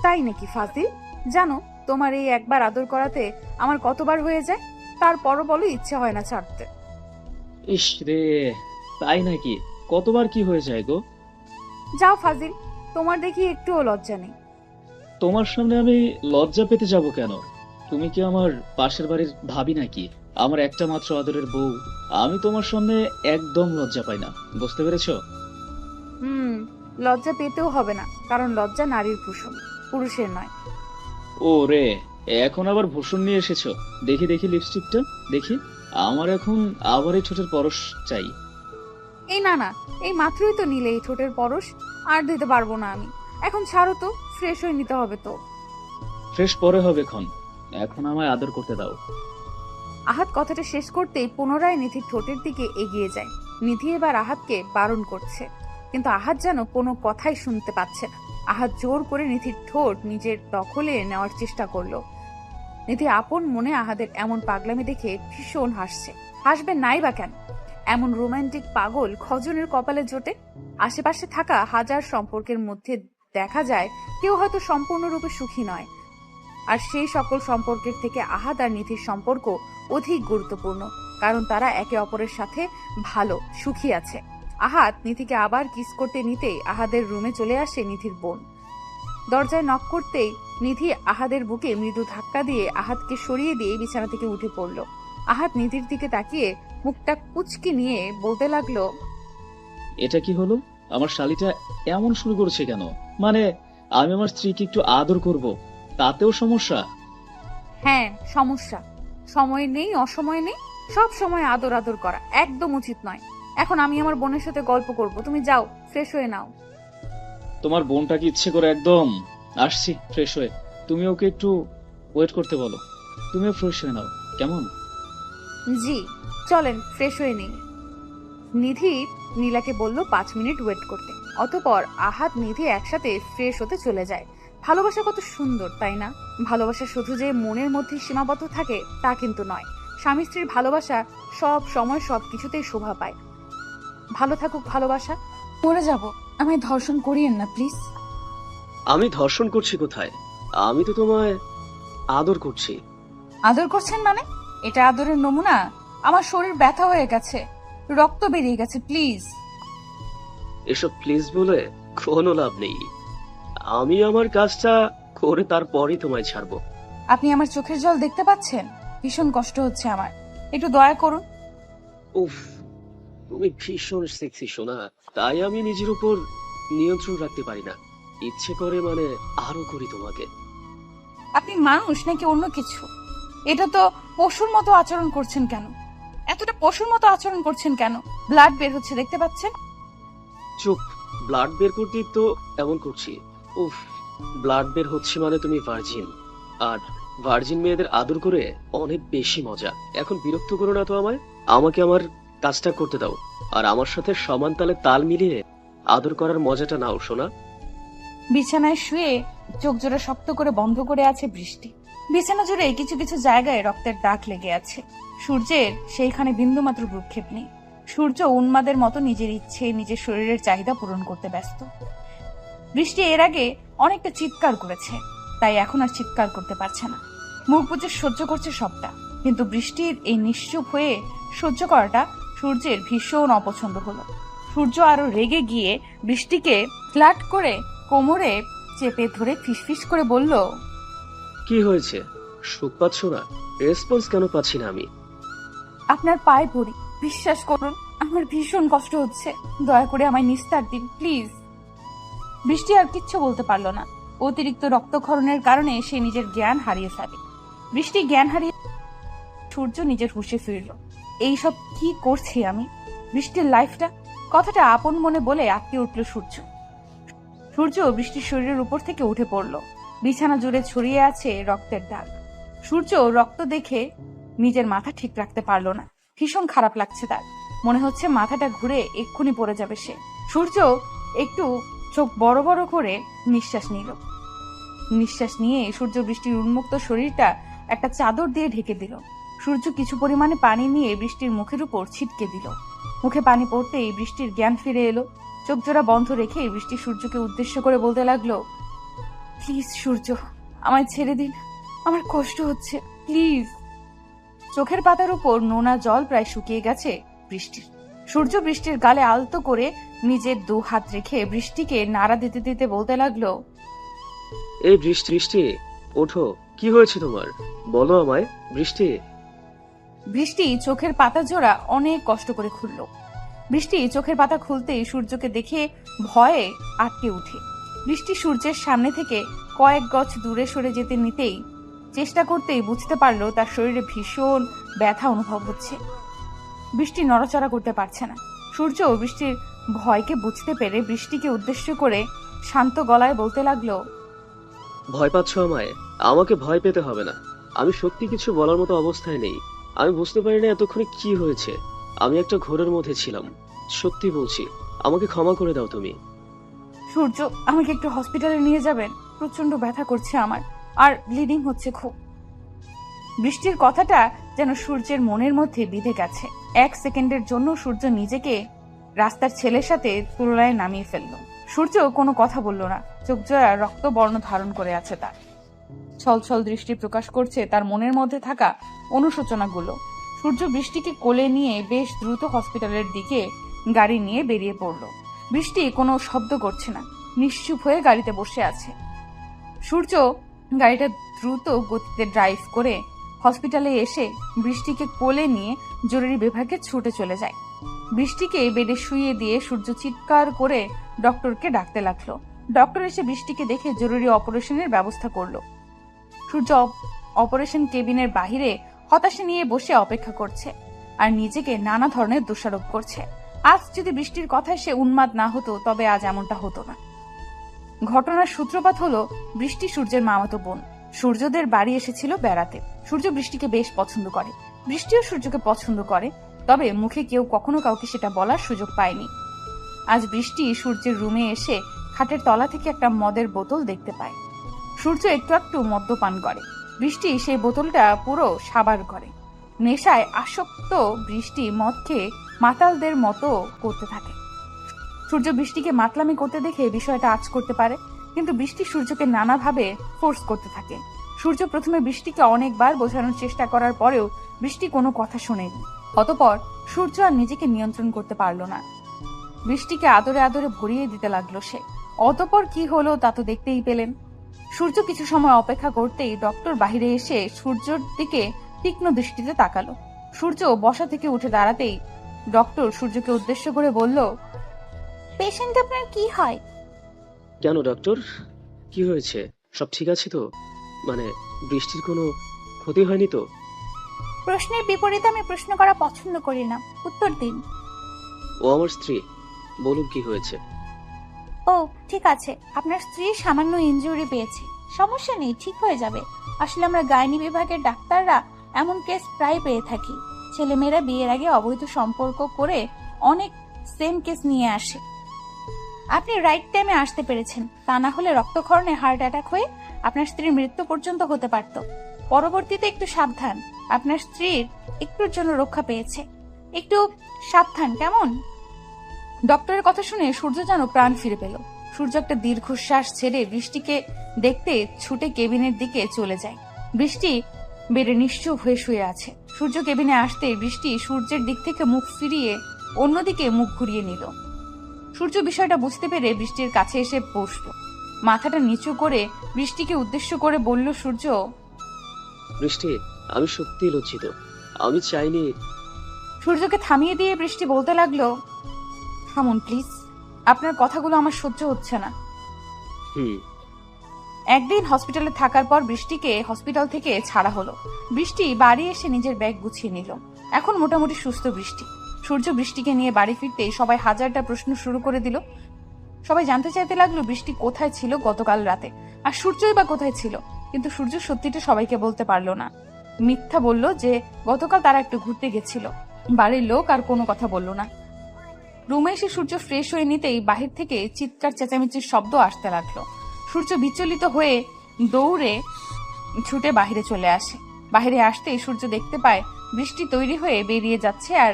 তাই নাকি ফাজিল? জানো তোমার এই একবার আদর করাতে আমার কতবার হয়ে যায়, তারপরও বলো ইচ্ছে হয় না ছাড়তে। ইস রে, তাই নাকি? কতবার কি হয়ে যায় গো? যাও ফাজিল, তোমার দেখি একটুও লজ্জা নেই। তোমার সামনে আমি লজ্জা পেতে যাব কেন? তুমি কি আমার পাশের বাড়ির ভাবি নাকি? আমার একটা মাত্র আদরের বউ। আমি তোমার সামনে একদম লজ্জা পাই না, বুঝতে পেরেছো? লজ্জা পেতেও হবে না, কারণ লজ্জা নারীর ভূষণ, পুরুষের নয়। ও রে, এখন আবার ভূষণ নিয়ে এসেছো? দেখি দেখি লিপস্টিকটা দেখি। আমার এখন আবার এই ঠোঁটের পরশ চাই। এই না, এই মাত্রই তো নিলে এই ঠোঁটের পরশ, আর দিতে পারবো না আমি। এখন ছাড়ো তো, ফ্রেশ হয়ে নিতে হবে তো। ফ্রেশ পরে হবে এখন আমায় আদর করতে দাও। আহাদ কথাটা শেষ করতেই পুনরায় নিধির ঠোঁটের দিকে এগিয়ে যায়। নিধি এবার আহাদকে বারণ করছে, কিন্তু আহাদ যেন কোনো কথাই শুনতে পাচ্ছে না। আহাদ জোর করে নিধির ঠোঁট নিজের দখলে নেওয়ার চেষ্টা করলো। নিধি আপন মনে আহাদের এমন পাগলামি দেখে ভীষণ হাসছে। হাসবে নাই বা কেন? এমন রোমান্টিক পাগল খজনের কপালে জোটে। আশেপাশে থাকা হাজার সম্পর্কের মধ্যে দেখা যায় কেউ হয়তো সম্পূর্ণরূপে সুখী নয়, আর সেই সকল সম্পর্কের থেকে আহাদ আর নিধির সম্পর্ক অধিক গুরুত্বপূর্ণ, কারণ তারা একে অপরের সাথে ভালো সুখী আছে। আহাদ নিধিকে আবার কিস করতে নিতেই আহাদের রুমে চলে আসে নিধির বোন। দরজায় নক করতেই নিধি আহাদের বুকে মৃদু ধাক্কা দিয়ে আহাদকে সরিয়ে দিয়ে বিছানা থেকে উঠে পড়ল। আহাদ নিধির দিকে তাকিয়ে মুখটা কুচকি নিয়ে বলতে লাগলো, এটা কি হলো? আমার শালিটা এমন শুরু করেছে কেন? মানে আমি আমার স্ত্রীকে একটু আদর করব, তাতেও সমস্যা? হ্যাঁ, সমস্যা। সময় নেই, অসময় নেই, সব সময় আদর আদর করা একদম উচিত নয়। এখন আমি আমার বোনের সাথে গল্প করব, তুমি যাও ফ্রেশ হয়ে নাও। তোমার বোনটা কি ইচ্ছে করে একদম? আসছি ফ্রেশ হয়ে, তুমি ওকে একটু ওয়েট করতে বলো। তুমিও ফ্রেশ হয়ে নাও, কেমন? জি, চলেন ফ্রেশ হয়ে নিন। নিধি নীলাকে বলল 5 মিনিট ওয়েট করতে। অতঃপর আহাদ নিধি একসাথে ফ্রেশ হতে চলে যায়। ভালোবাসা কত সুন্দর, তাই না? ভালোবাসা শুধু যে মনের মধ্যে সীমাবদ্ধ থাকে তা কিন্তু নয়। স্বামী স্ত্রীর ভালোবাসা সব সময় সবকিছুতেই শোভা পায়। ভালো থাকুক ভালোবাসা। মরে যাব, আমায় ধর্ষণ করিয়েন না প্লিজ। আমি ধর্ষণ করছি কোথায়? আমি তো তোমায় আদর করছি। আদর করছেন মানে? এটা আদরের নমুনা? আমার শরীর ব্যথা হয়ে গেছে, রক্ত বেরিয়ে গেছে, প্লিজ। এসব প্লিজ বলে কোনো লাভ নেই। আমি আমার কাজটা করে তারপরই তোমায় ছাড়বো। আপনি আমার চোখের জল দেখতে পাচ্ছেন? ভীষণ কষ্ট হচ্ছে আমার, একটু দয়া করুন। উফ, তুমি ভীষণ সেক্সি সোনা, তাই আমি নিজের উপর নিয়ন্ত্রণ রাখতে পারি না। ইচ্ছে করে মানে আরো করি তোমাকে। আপনি মানুষ নাকি অন্য কিছু? এটা তো পশুর মতো আচরণ করছেন কেন? এতটা পশুর মতো আচরণ করছেন কেন? ব্লাড বের হচ্ছে, দেখতে পাচ্ছেন? চুপ, ব্লাড বের করতেই তো এমন করছি। উফ, ব্লাড বের হচ্ছে মানে তুমি ভার্জিন, আর ভার্জিন মেয়েদের আদর করে অনেক বেশি মজা। এখন বিরক্ত করো না তো আমায়, আমাকে আমার কাজটা করতে দাও, আর আমার সাথে সমান তালে তাল মিলিয়ে আদর করার মজাটা নাও সোনা। বিছানায় শুয়ে চোখ জোড়া শক্ত করে বন্ধ করে আছে বৃষ্টি। বিছানা জুড়ে কিছু কিছু জায়গায় রক্তের দাগ লেগে আছে। সূর্যের সেইখানে বিন্দুমাত্র ভ্রুক্ষেপ নেই। সূর্য উন্মাদের মতো নিজের ইচ্ছে, নিজের শরীরের চাহিদা পূরণ করতে ব্যস্ত। বৃষ্টি এর আগে অনেকটা চিৎকার করেছে, তাই এখন আর চিৎকার করতে পারছে না। মুখ বুজে সহ্য করছে সবটা। কিন্তু বৃষ্টির এই নিশ্চুপ হয়ে সহ্য করাটা সূর্যের ভীষণ অপছন্দ হলো। সূর্য আরো রেগে গিয়ে বৃষ্টিকে ফ্ল্যাট করে কোমরে চেপে ধরে ফিসফিস করে বলল, কি হয়েছে? সুখ পাচ্ছ না? রেসপন্স কেন পাচ্ছি না আমি? আপনার পায়ে পড়ি, বিশ্বাস করুন, আমার ভীষণ কষ্ট হচ্ছে, দয়া করে আমায় নিস্তার দিন প্লিজ। বৃষ্টি আর কিচ্ছু বলতে পারলো না। অতিরিক্ত রক্তক্ষরণের কারণে সে নিজের জ্ঞান হারিয়ে ফেলে। বৃষ্টি জ্ঞান হারিয়ে সূর্য নিজের হুঁশে ফিরল। এইসব কি করছি আমি? বৃষ্টির লাইফটা, কথাটা আপন মনে বলে আটকে উঠল সূর্য। সূর্য বৃষ্টির শরীরের উপর থেকে উঠে পড়ল। বিছানা জুড়ে ছড়িয়ে আছে রক্তের দাগ। সূর্য রক্ত দেখে নিজের মাথা ঠিক রাখতে পারলো না। ভীষণ খারাপ লাগছে তার, মনে হচ্ছে মাথাটা ঘুরে এক্ষুনি পড়ে যাবে সে। সূর্য একটু চোখ বড় বড় করে নিঃশ্বাস নিল। নিঃশ্বাস নিয়ে সূর্য বৃষ্টির উন্মুক্ত শরীরটা একটা চাদর দিয়ে ঢেকে দিল। সূর্য কিছু পরিমাণে পানি নিয়ে বৃষ্টির মুখের উপর ছিটকে দিল। মুখে পানি পড়তেই বৃষ্টির জ্ঞান ফিরে এলো। চোখ জোড়া বন্ধ রেখে বৃষ্টি সূর্যকে উদ্দেশ্য করে বলতে লাগলো, প্লিজ সূর্য, আমায় ছেড়ে দিন, আমার কষ্ট হচ্ছে, প্লিজ। চোখের পাতার উপর নোনা জল প্রায় শুকিয়ে গেছে বৃষ্টির। সূর্য বৃষ্টির গালে আলতো করে নিজের 2 হাত রেখে বৃষ্টিকে নাড়া দিতে দিতে বলতে লাগলো, এই বৃষ্টি, বৃষ্টি ওঠো, কি হয়েছে তোমার? বলো আমায় বৃষ্টি। বৃষ্টি চোখের পাতা জোড়া অনেক কষ্ট করে খুলল। বৃষ্টি চোখের পাতা খুলতেই সূর্যকে দেখে ভয়ে আটকে উঠে। বৃষ্টি সূর্যের সামনে থেকে কয়েক গজ দূরে সরে যেতে নিতেই চেষ্টা করতেই বুঝতে পারলো তার শরীরে ভীষণ ব্যথা অনুভব হচ্ছে। বৃষ্টি নড়াচড়া করতে পারছে না। সূর্য বৃষ্টির ভয়কে বুঝতে পেরে বৃষ্টিকে উদ্দেশ্য করে শান্ত গলায় বলতে লাগলো, ভয় পাচ্ছ আমায়? আমাকে ভয় পেতে হবে না, আমি সত্যি কিছু বলার মতো অবস্থায় নেই। আমি বুঝতে পারি না এতক্ষণে কি হয়েছে। আমি একটা ঘোরের মধ্যে ছিলাম, সত্যি বলছি, আমাকে ক্ষমা করে দাও তুমি। সূর্য, আমাকে একটু হসপিটালে নিয়ে যাবেন, প্রচন্ড ব্যথা করছে আমার, আর ব্লিডিং হচ্ছে খুব। বৃষ্টির কথাটা যেন সূর্যের মনের মধ্যে বিঁধে গেছে। 1 সেকেন্ডের জন্য সূর্য নিজেকে রাস্তার ছেলের সাথে তুলনায় নামিয়ে ফেলল। সূর্য কোনো কথা বলল না, চোখ জোড়া রক্তবর্ণ ধারণ করে আছে তার। ছলছল দৃষ্টি প্রকাশ করছে তার মনের মধ্যে থাকা অনুশোচনাগুলো। সূর্য বৃষ্টিকে কোলে নিয়ে বেশ দ্রুত হসপিটালের দিকে গাড়ি নিয়ে বেরিয়ে পড়ল। বৃষ্টি কোনো শব্দ করছে না, নিশ্চুপ হয়ে গাড়িতে বসে আছে। সূর্য গাড়িটা দ্রুত গতিতে ড্রাইভ করে হসপিটালে এসে বৃষ্টিকে কোলে নিয়ে জরুরি বিভাগে ছুটে চলে যায়। বৃষ্টিকে বেডে শুইয়ে দিয়ে সূর্য চিৎকার করে ডক্টরকে ডাকতে লাগলো। ডক্টর এসে বৃষ্টিকে দেখে জরুরি অপারেশনের ব্যবস্থা করলো। সূর্য অপারেশন কেবিনের বাহিরে হতাশা নিয়ে বসে অপেক্ষা করছে আর নিজেকে নানা ধরনের দোষারোপ করছে। আজ যদি বৃষ্টির কথায় সে উন্মাদ না হতো তবে আজ এমনটা হতো না। ঘটনার সূত্রপাত হলো বৃষ্টি সূর্যের মামাতো বোন। সূর্যদের বাড়ি এসেছিল বেড়াতে। সূর্য বৃষ্টিকে বেশ পছন্দ করে, বৃষ্টিও সূর্যকে পছন্দ করে, তবে মুখে কেউ কখনো কাউকে সেটা বলার সুযোগ পায়নি। আজ বৃষ্টি সূর্যের রুমে এসে খাটের তলা থেকে একটা মদের বোতল দেখতে পায়। সূর্য একটু একটু মদ্যপান করে, বৃষ্টি সেই বোতলটা পুরো সাবার করে। নেশায় আসক্ত বৃষ্টি মদ খেয়ে মাতালদের মতো করতে থাকে। সূর্য বৃষ্টিকে মাতলামি করতে দেখে বিষয়টা আঁচ করতে পারে, কিন্তু বৃষ্টি সূর্যকে নানাভাবে ফোর্স করতে থাকে। সূর্য প্রথমে বৃষ্টিকে অনেকবার বোঝানোর চেষ্টা করার পরেও বৃষ্টি কোনো কথা শোনেনি। অতঃপর সূর্য আর নিজেকে নিয়ন্ত্রণ করতে পারল না, বৃষ্টিকে আদরে আদরে ভরিয়ে দিতে লাগলো সে। অতঃপর কি হলো তা তো দেখতেই পেলেন। সূর্য কিছু সময় অপেক্ষা করতেই ডক্টর বাহিরে এসে সূর্যের দিকে তীক্ষ্ণ দৃষ্টিতে তাকালো। সূর্য বসা থেকে উঠে দাঁড়াতেই ডক্টর সূর্যকে উদ্দেশ্য করে বলল, পেশেন্ট আপনার কি হয়? কেন ডক্টর, কি হয়েছে? সব ঠিক আছে তো? মানে বৃষ্টির কোনো ক্ষতি হয়নি তো? প্রশ্নের বিপরীতে আমি প্রশ্ন করা পছন্দ করি না, উত্তর দিন। ও আমার স্ত্রী, বলুন কি হয়েছে? ও ঠিক আছে, আপনার স্ত্রী সামান্য ইনজুরি পেয়েছে, সমস্যা নেই, ঠিক হয়ে যাবে। আসলে আমরা গাইনি বিভাগের ডাক্তাররা এমন কেস প্রায় পেয়ে থাকি। ছেলেমেয়েরা বিয়ের আগে অবৈধ সম্পর্ক করে অনেক সেম কেস নিয়ে আসে। আপনি রাইট টাইমে আসতে পেরেছেন, তা না হলে রক্তক্ষরণে হার্ট অ্যাটাক হয়ে আপনার স্ত্রীর মৃত্যু পর্যন্ত হতে পারত। পরবর্তীতে একটু সাবধান, আপনার স্ত্রীর একটুর জন্য রক্ষা পেয়েছে, একটু সাবধান কেমন? ডক্টরের কথা শুনে সূর্য যেন প্রাণ ফিরে পেল। সূর্য একটা দীর্ঘশ্বাস ছেড়ে বৃষ্টিকে দেখতে ছুটে কেবিনের দিকে চলে যায়। বৃষ্টি বেডে নিশ্চুপ হয়ে শুয়ে আছে। সূর্য কেবিনে আসতেই বৃষ্টি সূর্যের দিক থেকে মুখ ফিরিয়ে অন্যদিকে মুখ ঘুরিয়ে নিল। সূর্য বিষয়টা বুঝতে পেরে বৃষ্টির কাছে এসে বসল। মাথাটা নিচু করে বৃষ্টিকে উদ্দেশ্য করে বলল সূর্য, বৃষ্টি, আমি সত্যিই লজ্জিত, আমি চাইনি। সূর্যকে থামিয়ে দিয়ে বৃষ্টি বলতে লাগলো, থামুন প্লিজ, আপনার কথাগুলো আমার সহ্য হচ্ছে না। একদিন হসপিটালে থাকার পর বৃষ্টিকে হসপিটাল থেকে ছাড়া হলো। বৃষ্টি বাড়ি এসে নিজের ব্যাগ গুছিয়ে নিল। এখন মোটামুটি সুস্থ বৃষ্টি। সূর্য বৃষ্টিকে নিয়ে বাড়ি ফিরতে সবাই হাজারটা প্রশ্ন শুরু করে দিল। সবাই জানতে চাইতে লাগলো বৃষ্টি কোথায় ছিল গতকাল রাতে, আর সূর্যই বা কোথায় ছিল। কিন্তু সূর্য সত্যিটা সবাইকে বলতে পারলো না। মিথ্যা বলল যে গতকাল তারা একটু ঘুরতে গেছিল। বাড়ির লোক আর কোনো কথা বলল না। রুমে এসে সূর্য ফ্রেশ হয়ে নিতেই বাহির থেকে চিৎকার চেঁচামেচির শব্দ আসতে লাগলো। সূর্য বিচলিত হয়ে দৌড়ে ছুটে বাহিরে চলে আসে। বাহিরে আসতেই সূর্য দেখতে পায় বৃষ্টি তৈরি হয়ে বেরিয়ে যাচ্ছে, আর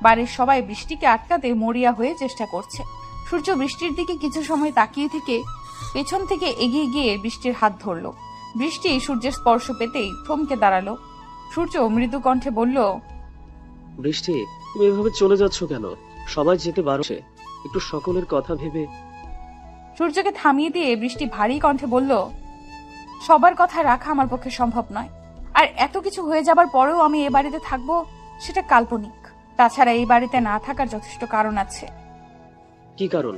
বাড়ির সবাই বৃষ্টিকে আটকাতে মরিয়া হয়ে চেষ্টা করছে। সূর্য বৃষ্টির দিকে কিছু সময় তাকিয়ে থেকে পেছন থেকে এগিয়ে গিয়ে বৃষ্টির হাত ধরল। বৃষ্টি সূর্যের স্পর্শ পেতেই থমকে দাঁড়ালো। সূর্য মৃদু কণ্ঠে বলল, বৃষ্টি, তুমি এভাবে চলে যাচ্ছ কেন? সবাই যেতে পারছে, একটু সকলের কথা ভেবে। সূর্যকে থামিয়ে দিয়ে বৃষ্টি ভারী কণ্ঠে বলল, সবার কথা রাখা আমার পক্ষে সম্ভব নয়, আর এত কিছু হয়ে যাবার পরেও আমি এ বাড়িতে থাকবো সেটা কাল্পনিক। তাছাড়া এই বাড়িতে না থাকার যথেষ্ট কারণ আছে। কি কারণ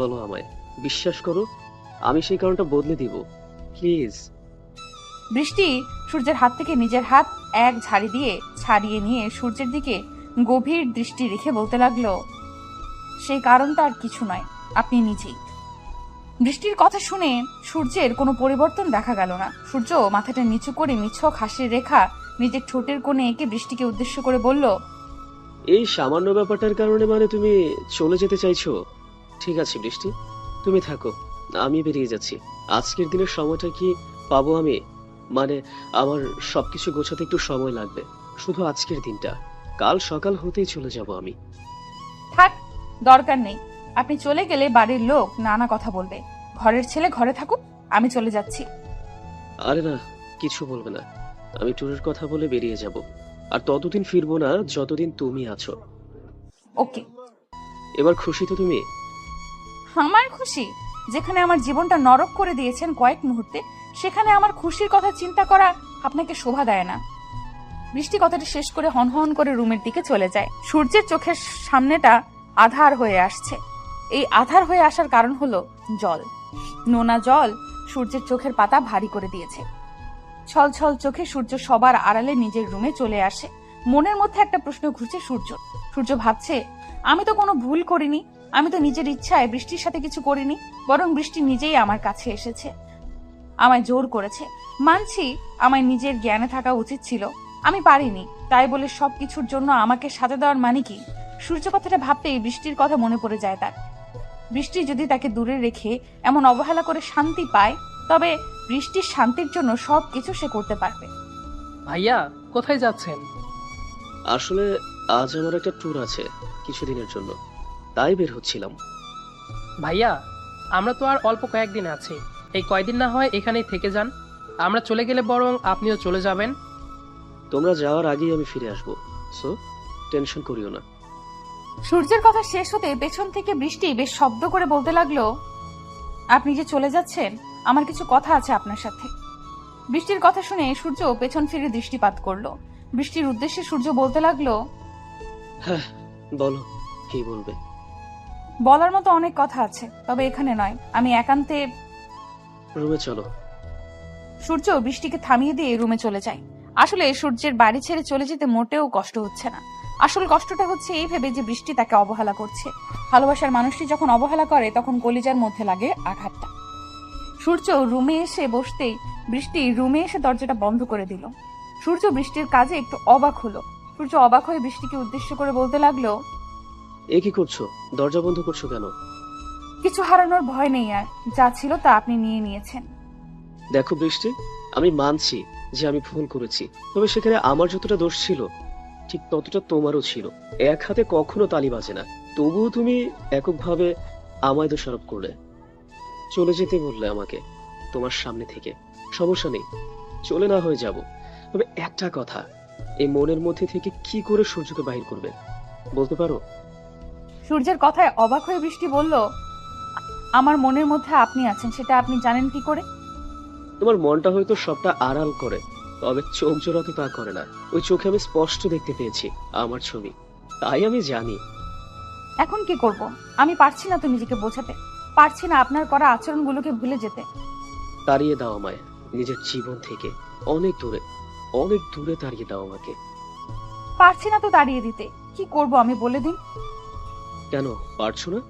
বলো আমায়, বিশ্বাস করো আমি সেই কারণটা বদলে দিব, প্লিজ। বৃষ্টি সূর্যের হাত থেকে নিজের হাত এক ঝাড়ি দিয়ে ছাড়িয়ে নিয়ে সূর্যের দিকে গভীর দৃষ্টি রেখে বলতে লাগলো, সেই কারণটা আর কিছু নয়, আপনি নিজেই। বৃষ্টির কথা শুনে সূর্যের কোনো পরিবর্তন দেখা গেল না। সূর্য মাথাটা নিচু করে নিছক হাসির রেখা নিজের ঠোঁটের কোণে এঁকে বৃষ্টিকে উদ্দেশ্য করে বলল, এই সামান্য ব্যাপারটার কারণে মানে তুমি চলে যেতে চাইছো? ঠিক আছে বৃষ্টি, তুমি থাকো, আমি বেরিয়ে যাচ্ছি। আজকের দিনের সময়টা কি পাবো আমি? মানে আমার সবকিছু গোছাতে একটু সময় লাগবে, শুধু আজকের দিনটা। কাল সকাল হতেই চলে যাব আমি। থাক, দরকার নেই। আপনি চলে গেলে বাড়ির লোক নানা কথা বলবে। ঘরের ছেলে ঘরে থাকুক, আমি চলে যাচ্ছি। আরে না, কিছু বলবে না, আমি ট্যুরের কথা বলে বেরিয়ে যাব, আর ততদিন ফিরবো না যতদিন তুমি আছো। ওকে। এবার খুশি তো তুমি? আমার খুশি? যেখানে আমার জীবনটা নরক করে দিয়েছেন কয়েক মুহূর্তে, সেখানে আমার খুশির কথা চিন্তা করা আপনাকে শোভা দেয় না। বৃষ্টি কথাটা শেষ করে হনহন করে রুমের দিকে চলে যায়। সূর্যের চোখের সামনেটা আধার হয়ে আসছে। এই আধার হয়ে আসার কারণ হলো জল। নোনা জল সূর্যের চোখের পাতা ভারী করে দিয়েছে। ছলছল চোখে সূর্য সবার আড়ালে নিজের রুমে চলে আসে। মনের মধ্যে একটা প্রশ্ন ঘুরছে সূর্য ভাবছে, আমি তো কোনো ভুল করিনি, আমি তো নিজের ইচ্ছায় বৃষ্টির সাথে কিছু করিনি, বরং বৃষ্টি নিজেই আমার কাছে এসেছে, আমায় জোর করেছে। মানছি আমায় নিজের জ্ঞানে থাকা উচিত ছিল, আমি পারিনি, তাই বলে সবকিছুর জন্য আমাকে সাজা দেওয়ার মানে কি? সূর্য কথাটা ভাবতেই বৃষ্টির কথা মনে পড়ে যায় তার। বৃষ্টি যদি তাকে দূরে রেখে এমন অবহেলা করে শান্তি পায়, তবে বৃষ্টির শান্তির জন্য সবকিছু সে করতে পারবে। ভাইয়া কোথায় যাচ্ছেন? আসলে আজ আমার একটা ট্যুর আছে কিছুদিনের জন্য, তাই বের হচ্ছিলাম। ভাইয়া আমরা তো আর অল্প কয়েকদিন আছি, এই কয়দিন না হয় এখানেই থেকে যান, আমরা চলে গেলে বরং আপনিও চলে যাবেন। তোমরা যাওয়ার আগেই আমি ফিরে আসবো, সো টেনশন করিও না। সূর্যের কথা শেষ হতে পেছন থেকে বৃষ্টি বেশ শব্দ করে বলতে লাগলো, আপনি যে চলে যাচ্ছেন, আমার কিছু কথা আছে আপনার সাথে। বৃষ্টির কথা শুনে সূর্য পেছন ফিরে দৃষ্টিপাত করলো। বৃষ্টির উদ্দেশ্যে সূর্য বলতে লাগলো, হ্যাঁ বলো, কি বলবে? বলার মতো অনেক কথা আছে, তবে এখানে নয়, আমি একান্তে। রুমে চলো। সূর্য বৃষ্টিকে থামিয়ে দিয়ে রুমে চলে যায়। আসলে সূর্যের বাড়ি ছেড়ে চলে যেতে মোটেও কষ্ট হচ্ছে না। আসল কষ্টটা হচ্ছে এই ভেবে যে বৃষ্টি তাকে অবহেলা করছে। ভালোবাসার মানুষটি যখন অবহেলা করে তখন কলিজার মধ্যে লাগে আঘাতটা। সূর্য রুমে এসে বসতেই বৃষ্টি রুমে এসে দরজাটা বন্ধ করে দিল। সূর্য বৃষ্টির কাজে একটু অবাক হলো। সূর্য অবাক হয়ে বৃষ্টিকে উদ্দেশ্য করে বলতে লাগলো, এ কি করছো? দরজা বন্ধ করছো কেন? কিছু হারানোর ভয় নেই, আর যা ছিল তা আপনি নিয়ে নিয়েছেন। দেখো বৃষ্টি, আমি মানছি যে আমি ভুল করেছি, তবে সেখানে আমার যতটা দোষ ছিল ঠিক ততটা তোমারও ছিল। এক হাতে কখনো তালি বাজে না, তবুও তুমি এককভাবে আমায় দোষারোপ করলে। চলে যেতে বললে আমাকে তোমার সামনে থেকে। সমস্যা নেই, চলে না হয়ে যাব, তবে একটা কথা, এই মনের মধ্যে থেকে কি করে সূর্যকে বাহির করবে বলতে পারো? সূর্যের কথায় অবাক হয়ে বৃষ্টি বলল, আমার মনের মধ্যে আপনি আছেন, সেটা আপনি জানেন কি করে? তোমার মনটা হয়তো সবটা আড়াল করে, তবে চোখ জোড়া তো তা করে না। ওই চোখে আমি স্পষ্ট দেখতে পেয়েছি আমার ছবি, তাই আমি জানি। এখন কি করব? আমি পারছি না তো নিজেকে বোঝাতে, পারছি না আপনার করা আচরণগুলোকে ভুলে যেতে। তাড়িয়ে দাও আমায় নিজের জীবন থেকে, অনেক দূরে, অনেক দূরে তাড়িয়ে দাও আমাকে। পারছি না তো তাড়িয়ে দিতে, কি করব আমি বলে দিন? কেন পারছো না?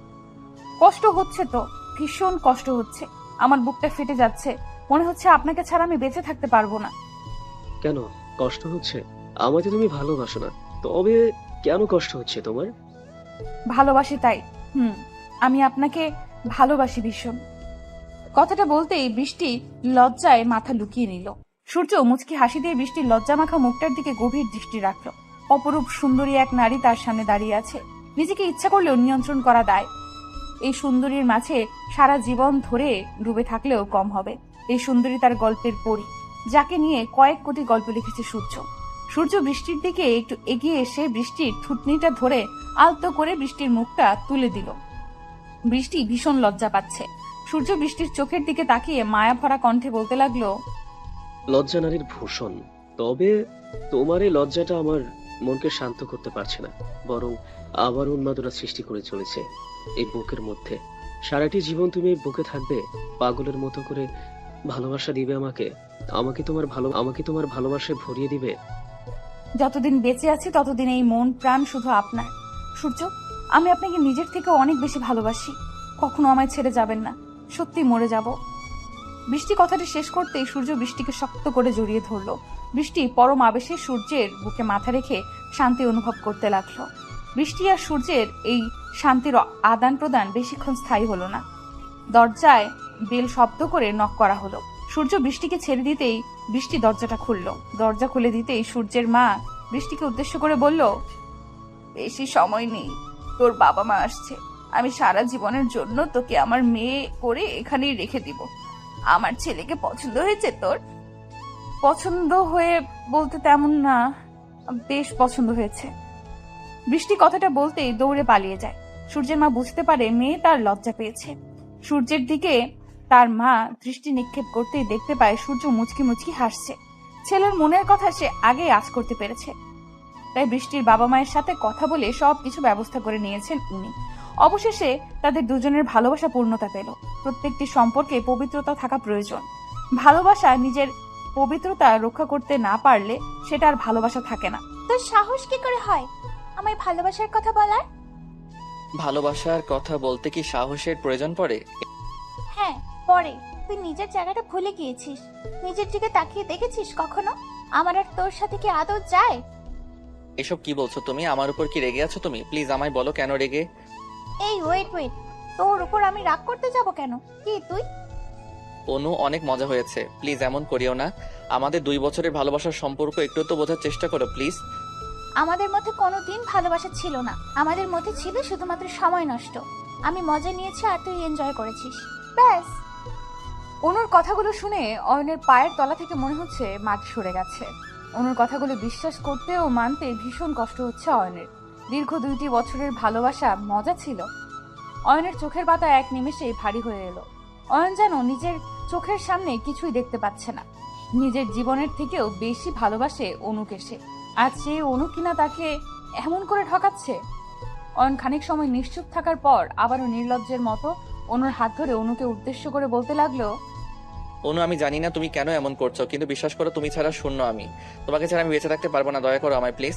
কষ্ট হচ্ছে তো, ভীষণ কষ্ট হচ্ছে, আমার বুকটা ফেটে যাচ্ছে, মনে হচ্ছে আপনাকে ছাড়া আমি বেঁচে থাকতে পারবো না। কেন কষ্ট হচ্ছে? আমাকে তুমি ভালোবাসো না, তবে কেন কষ্ট হচ্ছে তোমার? ভালোবাসি তাই। আমি আপনাকে ভালোবাসি ভীষণ। কথাটা বলতেই বৃষ্টি লজ্জায় মাথা লুকিয়ে নিল। সূর্য মুচকি হাসি দিয়ে বৃষ্টির লজ্জা মাখা মুখটার দিকে গভীর দৃষ্টি রাখলো। অপরূপ সুন্দরী এক নারী তার সামনে দাঁড়িয়ে আছে, নিজেকে ইচ্ছা করলেও নিয়ন্ত্রণ করা দায়। এই সুন্দরীর মাঝে সারা জীবন ধরে ডুবে থাকলেও কম হবে। এই সুন্দরী তার গল্পের পরী, যাকে নিয়ে কয়েক কোটি গল্প লিখেছে সূর্য। সূর্য বৃষ্টির দিকে একটু এগিয়ে এসে বৃষ্টির থুতনিটা ধরে আলতো করে বৃষ্টির মুখটা তুলে দিল। বৃষ্টি ভীষণ লজ্জা পাচ্ছে। সূর্য বৃষ্টির চোখের দিকে তাকিয়ে মায়া ভরা কণ্ঠে বলতে লাগলো, লজ্জা নারীর ভূষণ, তবে তোমার এই লজ্জাটা আমার মনকে শান্ত করতে পারছে না, বরং আবার উন্মাদনা সৃষ্টি করে চলেছে এই বুকের মধ্যে। সারাটি জীবন তুমি এই বুকে থাকবে, পাগলের মতো করে ভালোবাসা দিবে আমাকে, আমাকে তোমার ভালোবাসায় ভরিয়ে দিবে। যতদিন বেঁচে আছি ততদিন এই মন প্রাণ শুধু আপনার। সূর্য, আমি আপনাকে নিজের থেকে অনেক বেশি ভালোবাসি, কখনো আমায় ছেড়ে যাবেন না, সত্যি মরে যাব। বৃষ্টি কথাটি শেষ করতেই সূর্য বৃষ্টিকে শক্ত করে জড়িয়ে ধরলো। বৃষ্টি পরম আবেশে সূর্যের বুকে মাথা রেখে শান্তি অনুভব করতে লাগলো। বৃষ্টি আর সূর্যের এই শান্তির আদান প্রদান বেশিক্ষণ স্থায়ী হলো না। দরজায় বেল শব্দ করে নক করা হলো। সূর্য বৃষ্টিকে ছেড়ে দিতেই বৃষ্টি দরজাটা খুলল। দরজা খুলে দিতেই সূর্যের মা বৃষ্টিকে উদ্দেশ্য করে বলল, বেশি সময় নেই, তোর বাবা মা আসছে, আমি সারা জীবনের জন্য তোকে আমার মেয়ে করে এখানেই রেখে দিব। আমার ছেলেকে পছন্দ হয়েছে তোর? পছন্দ হয়ে বলতে তেমন না, বেশ পছন্দ হয়েছে। বৃষ্টি কথাটা বলতেই দৌড়ে পালিয়ে যায়। সূর্যের মা বুঝতে পারে মেয়ে তার লজ্জা পেয়েছে। সূর্যের দিকে তার মা দৃষ্টি নিক্ষেপ করতেই দেখতে পায় সূর্য মুচকি মুচকি হাসছে। ছেলের মনের কথা সে আগেই আঁচ করতে পেরেছে, তাই বৃষ্টির বাবা মায়ের সাথে কথা বলে সবকিছু ব্যবস্থা করে নিয়েছেন উনি। অবশেষে তাদের দুজনের ভালোবাসা পূর্ণতা পেল। প্রত্যেকটি সম্পর্কে পবিত্রতা থাকা প্রয়োজন। ভালোবাসা নিজের পবিত্রতা রক্ষা করতে না পারলে সেটা আর ভালোবাসা থাকে না। তোর সাহস কি করে হয় আমায় ভালোবাসার কথা বলার? ভালোবাসার কথা বলতে কি সাহসের প্রয়োজন পড়ে? হ্যাঁ পরে। তুই নিজের জায়গাটা ভুলে গিয়েছিস। নিজের দিকে তাকিয়ে দেখেছিস কখনো? আমার আর তোর সাথে কি আদর যায়? এসব কি বলছো তুমি? আমার উপর কি রেগে আছো তুমি? প্লিজ আমায় বলো কেন রেগে? এই ওয়েট, তোর উপর আমি রাগ করতে যাব কেন? কি তুই? অনু, অনেক মজা হয়েছে, প্লিজ এমন করিও না। আমাদের 2 বছরের ভালোবাসার সম্পর্ক একটু তো বোঝার চেষ্টা করো প্লিজ। আমাদের মধ্যে কোনোদিন ভালোবাসা ছিল না। আমাদের মধ্যে ছিল শুধুমাত্র সময় নষ্ট। আমি মজা নিয়েছি আর তুই এনজয় করেছিস, ব্যাস। অনুর কথাগুলো শুনে অয়নের পায়ের তলা থেকে মনে হচ্ছে মাটি সরে গেছে। অনুর কথাগুলো বিশ্বাস করতে ও মানতে ভীষণ কষ্ট হচ্ছে অয়নের। দীর্ঘ 2টি বছরের ভালোবাসা মজা ছিল। অয়নের চোখের পাতা এক নিমেষেই ভারী হয়ে এলো। অয়ন যেন নিজের চোখের সামনে কিছুই দেখতে পাচ্ছে না। নিজের জীবনের থেকেও বেশি ভালোবাসে অনুকে সে। আজ সে অনু কিনা তাকে এমন করে ঠকাচ্ছে। অয়ন খানিক সময় নিশ্চুপ থাকার পর আবারও নির্লজ্জের মতো অনুর হাত ধরে অনুকে উদ্দেশ্য করে বলতে লাগলো, অনু, আমি জানি না তুমি কেন এমন করছো, কিন্তু বিশ্বাস করো তুমি ছাড়া শূন্য আমি। তোমাকে ছাড়া আমি বেঁচে থাকতে পারবো না, দয়া করো আমায় প্লিজ।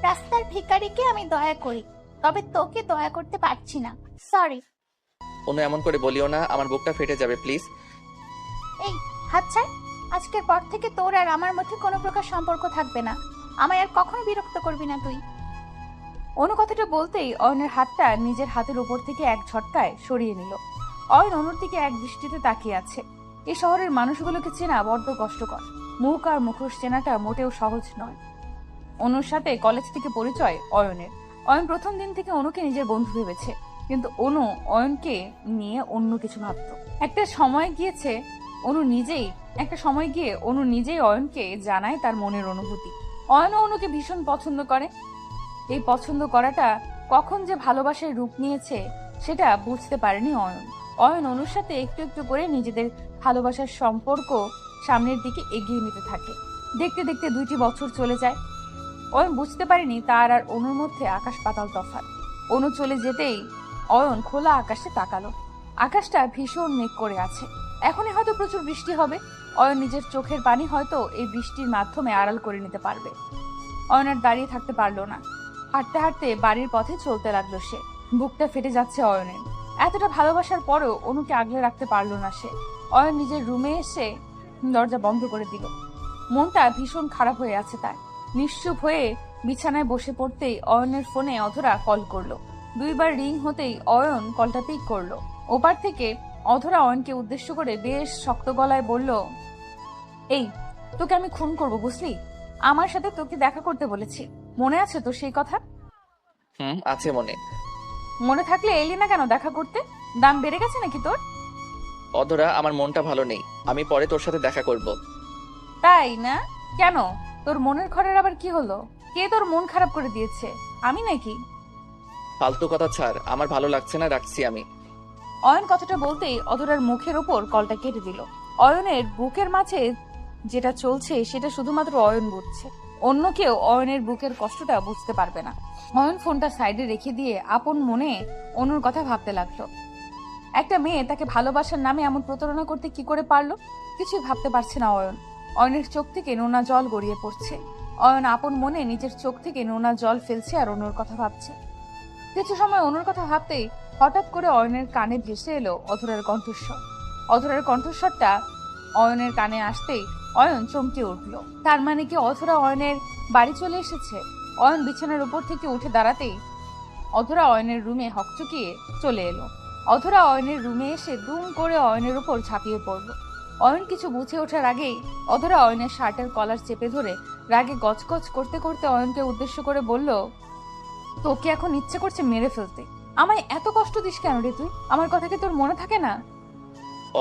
রাস্তার ভিখারিকে আমি দয়া করি, তবে তোকে দয়া করতে পারছি না, সরি। অনু, এমন করে বলিও না, আমার বুকটা ফেটে যাবে প্লিজ। এই হাত ছাড়। আজকের পর থেকে তোর আর আমার মধ্যে কোনো প্রকার সম্পর্ক থাকবে না। আমায় আর কখনো বিরক্ত করবি না তুই। অনু কথাটা বলতেই অয়নের হাতটা নিজের হাতের উপর থেকে এক ঝটকায় সরিয়ে নিল। অয়ন অনুর দিকে এক দৃষ্টিতে তাকিয়ে আছে। এই শহরের মানুষগুলোকে চেনা বড্ড কষ্টকর। মুখ আর মুখোশ চেনাটা মোটেও সহজ নয়। অনুর সাথে কলেজ থেকে পরিচয় অয়নের। অয়ন প্রথম দিন থেকে অনুকে নিজের বন্ধু ভেবেছে, কিন্তু অনু অয়নকে নিয়ে অন্য কিছু ভাবত। একটা সময় গিয়ে অনু নিজেই অয়নকে জানায় তার মনের অনুভূতি। অয়ন অনুকে ভীষণ পছন্দ করে। এই পছন্দ করাটা কখন যে ভালোবাসার রূপ নিয়েছে সেটা বুঝতে পারেনি অয়ন। অয়ন অনুর সাথে একটু একটু করে নিজেদের ভালোবাসার সম্পর্ক সামনের দিকে এগিয়ে নিতে থাকে। দেখতে দেখতে 2টি বছর চলে যায়। অয়ন বুঝতে পারেনি তার আর অনুর মধ্যে আকাশ পাতাল তফাৎ। অনু চলে যেতেই অয়ন খোলা আকাশে তাকালো। আকাশটা ভীষণ মেঘ করে আছে। এখনই হয়তো প্রচুর বৃষ্টি হবে। অয়ন নিজের চোখের পানি হয়তো এই বৃষ্টির মাধ্যমে আড়াল করে নিতে পারবে। অয়ন আর দাঁড়িয়ে থাকতে পারলো না। হাঁটতে হাঁটতে বাড়ির পথে চলতে লাগলো সে। বুকটা ফেটে যাচ্ছে অয়নের। এতটা ভালোবাসার পরেও অনুকে আগলে রাখতে পারলো না সে। অয়ন নিজের রুমে এসে দরজা বন্ধ করে দিল। মনটা ভীষণ খারাপ হয়ে আছে তার। নিশ্চুপ হয়ে বিছানায় বসে পড়তেই অয়নের ফোনে অধরা কল করলো। 2বার রিং হতেই অয়ন কলটা পিক করলো। ওপার থেকে অধরা অয়নকে উদ্দেশ্য করে বেশ শক্ত গলায় বলল, এই তোকে আমি খুন করব বুঝলি? আমার সাথে তোকে দেখা করতে বলেছি, মনে আছে তো সেই কথা? আছে মনে। মনে থাকলে এলি না কেন দেখা করতে? দাম বেড়ে গেছে নাকি তোর? অধরা, আমার মনটা ভালো নেই, আমি পরে তোর সাথে দেখা করব। তাই না? কেন, তোর মনের ঘরের আবার কি হলো? কে তোর মন খারাপ করে দিয়েছে, আমি নাকি? ফালতু কথা ছাড়, আমার ভালো লাগছে না, রাখছি আমি। অয়ন কথাটা বলতেই অধরার মুখের ওপর কলটা কেটে দিল। অয়নের বুকের মাঝে যেটা চলছে সেটা শুধুমাত্র অয়ন বুঝছে। অন্য কেউ অয়নের বুকের কষ্টটা বুঝতে পারবে না। অয়ন ফোনটা সাইডে রেখে দিয়ে আপন মনে অনুর কথা ভাবতে লাগলো। একটা মেয়ে তাকে ভালোবাসার নামে এমন প্রতারণা করতে কি করে পারলো? কিছুই ভাবতে পারছে না অয়ন। অয়নের চোখ থেকে নোনা জল গড়িয়ে পড়ছে। অয়ন আপন মনে নিজের চোখ থেকে নোনা জল ফেলছে আর অনুর কথা ভাবছে। কিছু সময় অনুর কথা ভাবতেই হঠাৎ করে অয়নের কানে ভেসে এলো অধরার কণ্ঠস্বর। অধরার কণ্ঠস্বরটা অয়নের কানে আসতেই অয়ন চমকে উঠল। তার মানে কি অধরা অয়নের বাড়ি চলে এসেছে? অয়ন বিছানার উপর থেকে উঠে দাঁড়াতেই অধরা অয়নের রুমে হকচকিয়ে চলে এলো। অধরা অয়নের রুমে এসে দুম করে অয়নের উপর ঝাঁপিয়ে পড়ল। অয়ন কিছু বুঝে ওঠার আগেই অধরা অয়নের শার্টের কলার চেপে ধরে রাগে গজগজ করতে করতে অয়নকে উদ্দেশ্য করে বলল, তোকে এখন ইচ্ছে করছে মেরে ফেলতে। আমায় এত কষ্ট দিস কেন রে তুই? আমার কথা কি তোর মনে থাকে না?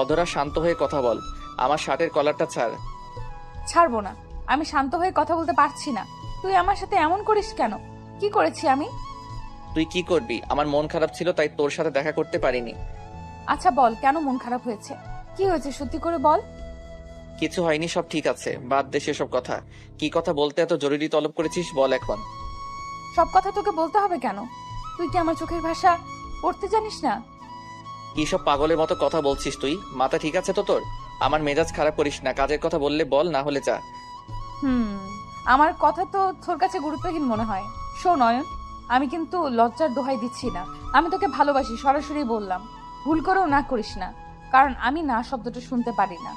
অধরা, শান্ত হয়ে কথা বল, আমার শার্টের কলারটা ছাড়। ছাড়বো না। আমি শান্ত হয়ে কথা বলতে পারছি না। তুই আমার সাথে এমন করিস কেন? কি করেছি আমি? তুই কি করবি? আমার মন খারাপ ছিল তাই তোর সাথে দেখা করতে পারিনি। আচ্ছা বল, কেন মন খারাপ হয়েছে? কি হয়েছে সত্যি করে বল। কিছু হয়নি, সব ঠিক আছে, বাদ দে সেসব কথা। কি কথা বলতে এত জরুরি তলব করেছিস বল এখন। সব কথা তোকে বলতে হবে কেন? তুই কি আমার চোখের ভাষা পড়তে জানিস না? কি সব পাগলের মতো কথা বলছিস তুই? মাথা ঠিক আছে তো তোর? আমার মেজাজ খারাপ করিস না, কাজের কথা বললে বল, না হলে যা। আমার কথা তো তোর কাছে গুরুত্বহীন মনে হয়। শোন অয়ন, আমি কিন্তু লজ্জার দোহাই দিচ্ছি না, আমি তোকে ভালোবাসি, সরাসরি বললাম। ভুল করেও না করিস না, কারণ আমি না শব্দটা শুনতে পারি না।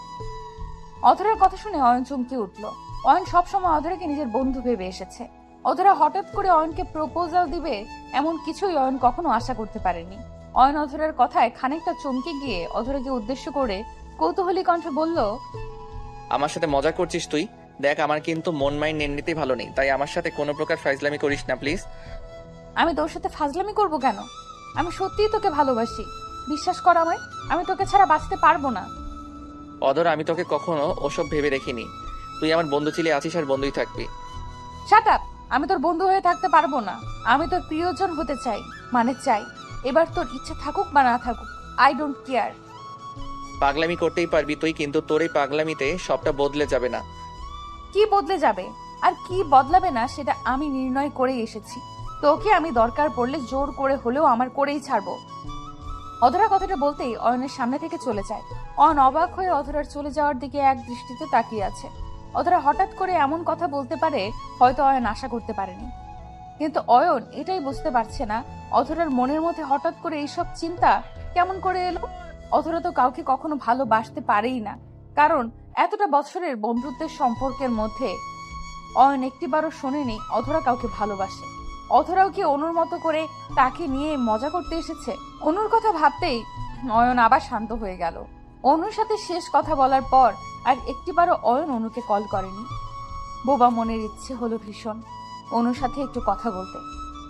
অধরার কথা শুনে অয়ন চমকে উঠল। অয়ন সবসময় অধরাকে নিজের বন্ধু ভেবে এসেছে। অধরা হঠাৎ করে অয়নকে প্রপোজাল দিবে এমন কিছুই অয়ন কখনো আশা করতে পারেনি। অয়ন অধরার কথায় খানিকটা চমকে গিয়ে অধরাকে উদ্দেশ্য করে কৌতূহলী কণ্ঠে বলল, আমার সাথে মজা করছিস তুই? দেখ, আমার কিন্তু মন মাইন্ড এমনিতেই ভালো নেই, তাই আমার সাথে কোনো প্রকার ফাইজলামি করিস না প্লিজ। আমি তোর সাথে ফাজলামি করব কেন? আমি সত্যিই তোকে ভালোবাসি, বিশ্বাস কর আমায়, আমি তোকে ছাড়া বাঁচতে পারবো না। অধরা, আমি তোকে কখনো ওসব ভেবে দেখিনি। তুই আমার বন্ধু ছিলি, আছিস আর বন্ধুই থাকবি। Shut up! আমি তোর বন্ধু হয়ে থাকতে পারবো না, আমি তোর প্রিয়জন হতে চাই, মানে চাই। এবার তোর ইচ্ছে থাকুক বা না থাকুক, আই ডোন্ট কেয়ার। পাগলামি করতেই পারবি তুই, কিন্তু তোর এই পাগলামিতে সবটা বদলে যাবে না। কি বদলে যাবে আর কি বদলাবে না সেটা আমি নির্ণয় করেই এসেছি। তোকে আমি দরকার পড়লে জোর করে হলেও আমার করেই ছাড়বো। অধরা কথাটা বলতেই অয়নের সামনে থেকে চলে যায়। অয়ন অবাক হয়ে অধরার চলে যাওয়ার দিকে এক দৃষ্টিতে তাকিয়ে আছে। অধরা হঠাৎ করে এমন কথা বলতে পারে হয়তো অয়ন আশা করতে পারেনি, কিন্তু অয়ন এটাই বুঝতে পারছে না অধরার মনের মধ্যে হঠাৎ করে এইসব চিন্তা কেমন করে এলো। অধরা তো কাউকে কখনো ভালোবাসতে পারেই না, কারণ এতটা বছরের বন্ধুত্বের সম্পর্কের মধ্যে অয়ন একটিবারও শোনেনি অধরা কাউকে ভালোবাসে। অধরাও কি অনুর মতো করে তাকে নিয়ে মজা করতে এসেছে? অনুর কথা ভাবতেই অয়ন আবার শান্ত হয়ে গেল। অনুর সাথে শেষ কথা বলার পর আর একটিবারও অয়ন অনুকে কল করেনি। বোবা মনের ইচ্ছে হলো ভীষণ অনুর সাথে একটু কথা বলতে।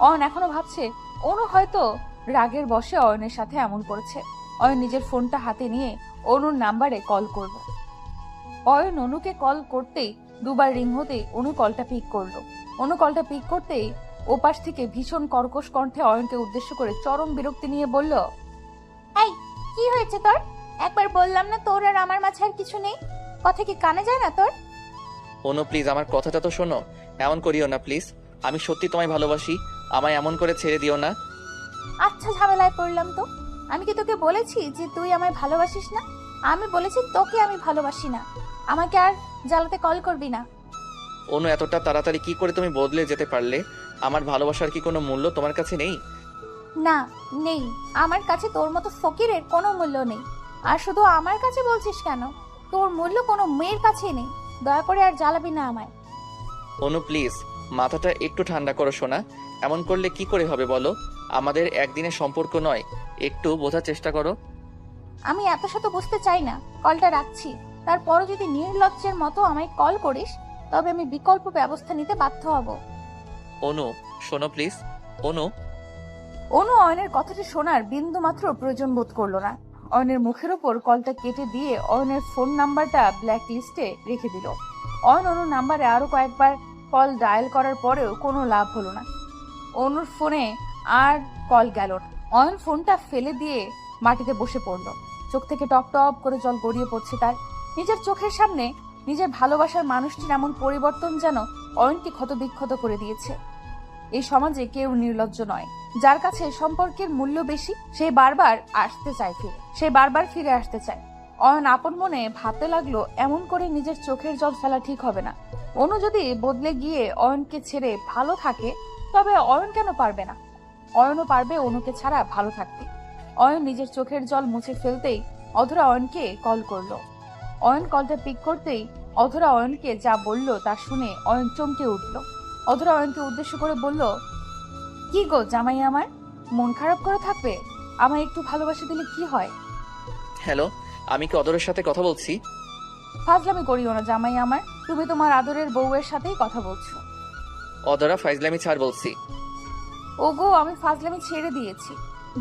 অয়ন এখনো ভাবছে অনু হয়তো রাগের বশে অয়নের সাথে এমন করেছে। অয়ন নিজের ফোনটা হাতে নিয়ে অনুর নাম্বারে কল করল। অয়ন অনুকে কল করতেই দুবার রিং হতেই অনু কলটা পিক করলো। অনু কলটা পিক করতেই ওপাশ থেকে ভীষণ কর্কশ কণ্ঠে অয়নকে উদ্দেশ্য করে চরম বিরক্তি নিয়ে বলল, এই কি হয়েছে তোর? একবার বললাম না তোর আর আমার মাঝে আর কিছু নেই? কথা কি কানে যায় না তোর? অনু প্লিজ, আমার কথাটা তো শোনো। এমন করিও না প্লিজ, আমি সত্যি তোমায় ভালোবাসি, আমায় এমন করে ছেড়ে দিও না। আচ্ছা, ঝামেলায় পড়লাম তো। আমি কি তোকে বলেছি যে তুই আমায় ভালোবাসিস না? আমি বলেছি তোকে আমি ভালোবাসি না। আমাকে আর জ্বালাতে কল করবি না। অনু, এতটা তাড়াতাড়ি কি করে তুমি বদলে যেতে পারলে? আমার ভালোবাসার কি কোনো মূল্য তোমার কাছে নেই? না, নেই। আমার কাছে তোর মতো ফকিরের কোনো মূল্য নেই। আর শুধু আমার কাছে বলছিস কেন? তোর মূল্য কোনো মেয়ের কাছে নেই। দয়া করে আর জ্বালাবি না আমায়। অনু প্লিজ, মাথাটা একটু ঠান্ডা করো সোনা। এমন করলে কি করে হবে বলো? আমাদের একদিনের সম্পর্ক নয়, একটু বোঝার চেষ্টা করো। আমি এত শত বুঝতে চাই না, কলটা রাখছি। তারপরও যদি নির্লজ্জের মতো আমায় কল করিস তবে আমি বিকল্প ব্যবস্থা নিতে বাধ্য হব। অনু শোনো প্লিজ। অনু অনু অয়নের কথাটি শোনার বিন্দু মাত্র প্রয়োজন বোধ করলো না। অয়নের মুখের ওপর কলটা কেটে দিয়ে অয়নের ফোন নাম্বারটা ব্ল্যাক লিস্টে রেখে দিল। অয়ন অনুর নাম্বারে আরো কয়েকবার কল ডায়াল করার পরেও কোনো লাভ হলো না। অনুর ফোনে আর কল গেল না। অয়ন ফোনটা ফেলে দিয়ে মাটিতে বসে পড়লো। চোখ থেকে টপ টপ করে জল গড়িয়ে পড়ছে তার। নিজের চোখের সামনে নিজের ভালোবাসার মানুষটির এমন পরিবর্তন যেন অয়নকে ক্ষতবিক্ষত করে দিয়েছে। এই সমাজে কেউ নির্লজ্জ নয়। যার কাছে সম্পর্কের মূল্য বেশি সে বারবার ফিরে আসতে চায়। অয়ন আপন মনে ভাবতে লাগলো এমন করে নিজের চোখের জল ফেলা ঠিক হবে না। অনু যদি বদলে গিয়ে অয়নকে ছেড়ে ভালো থাকে তবে অয়ন কেন পারবে না? অয়নও পারবে অনুকে ছাড়া ভালো থাকতে। অয়ন নিজের চোখের জল মুছে ফেলতেই অধরা অয়নকে কল করলো। অয়ন কলটা পিক করতেই অধরা অয়নকে যা বলল তা শুনে অয়ন চমকে উঠল। অধরা অয়নকে উদ্দেশ্য করে বলল, কি গো জামাই আমার, মন খারাপ করে থাকবে? আমায় একটু ভালোবাসা দিলে কি হয়? হ্যালো, আমি কি অদরের সাথে কথা বলছি? ফাজলামি করিও না জামাই আমার, তুমি তোমার আদরের বউয়ের সাথেই কথা বলছো। অদরা, ফাইজলামি ছাড় বলছি। ওগো, আমি ফাজলামি ছেড়ে দিয়েছি।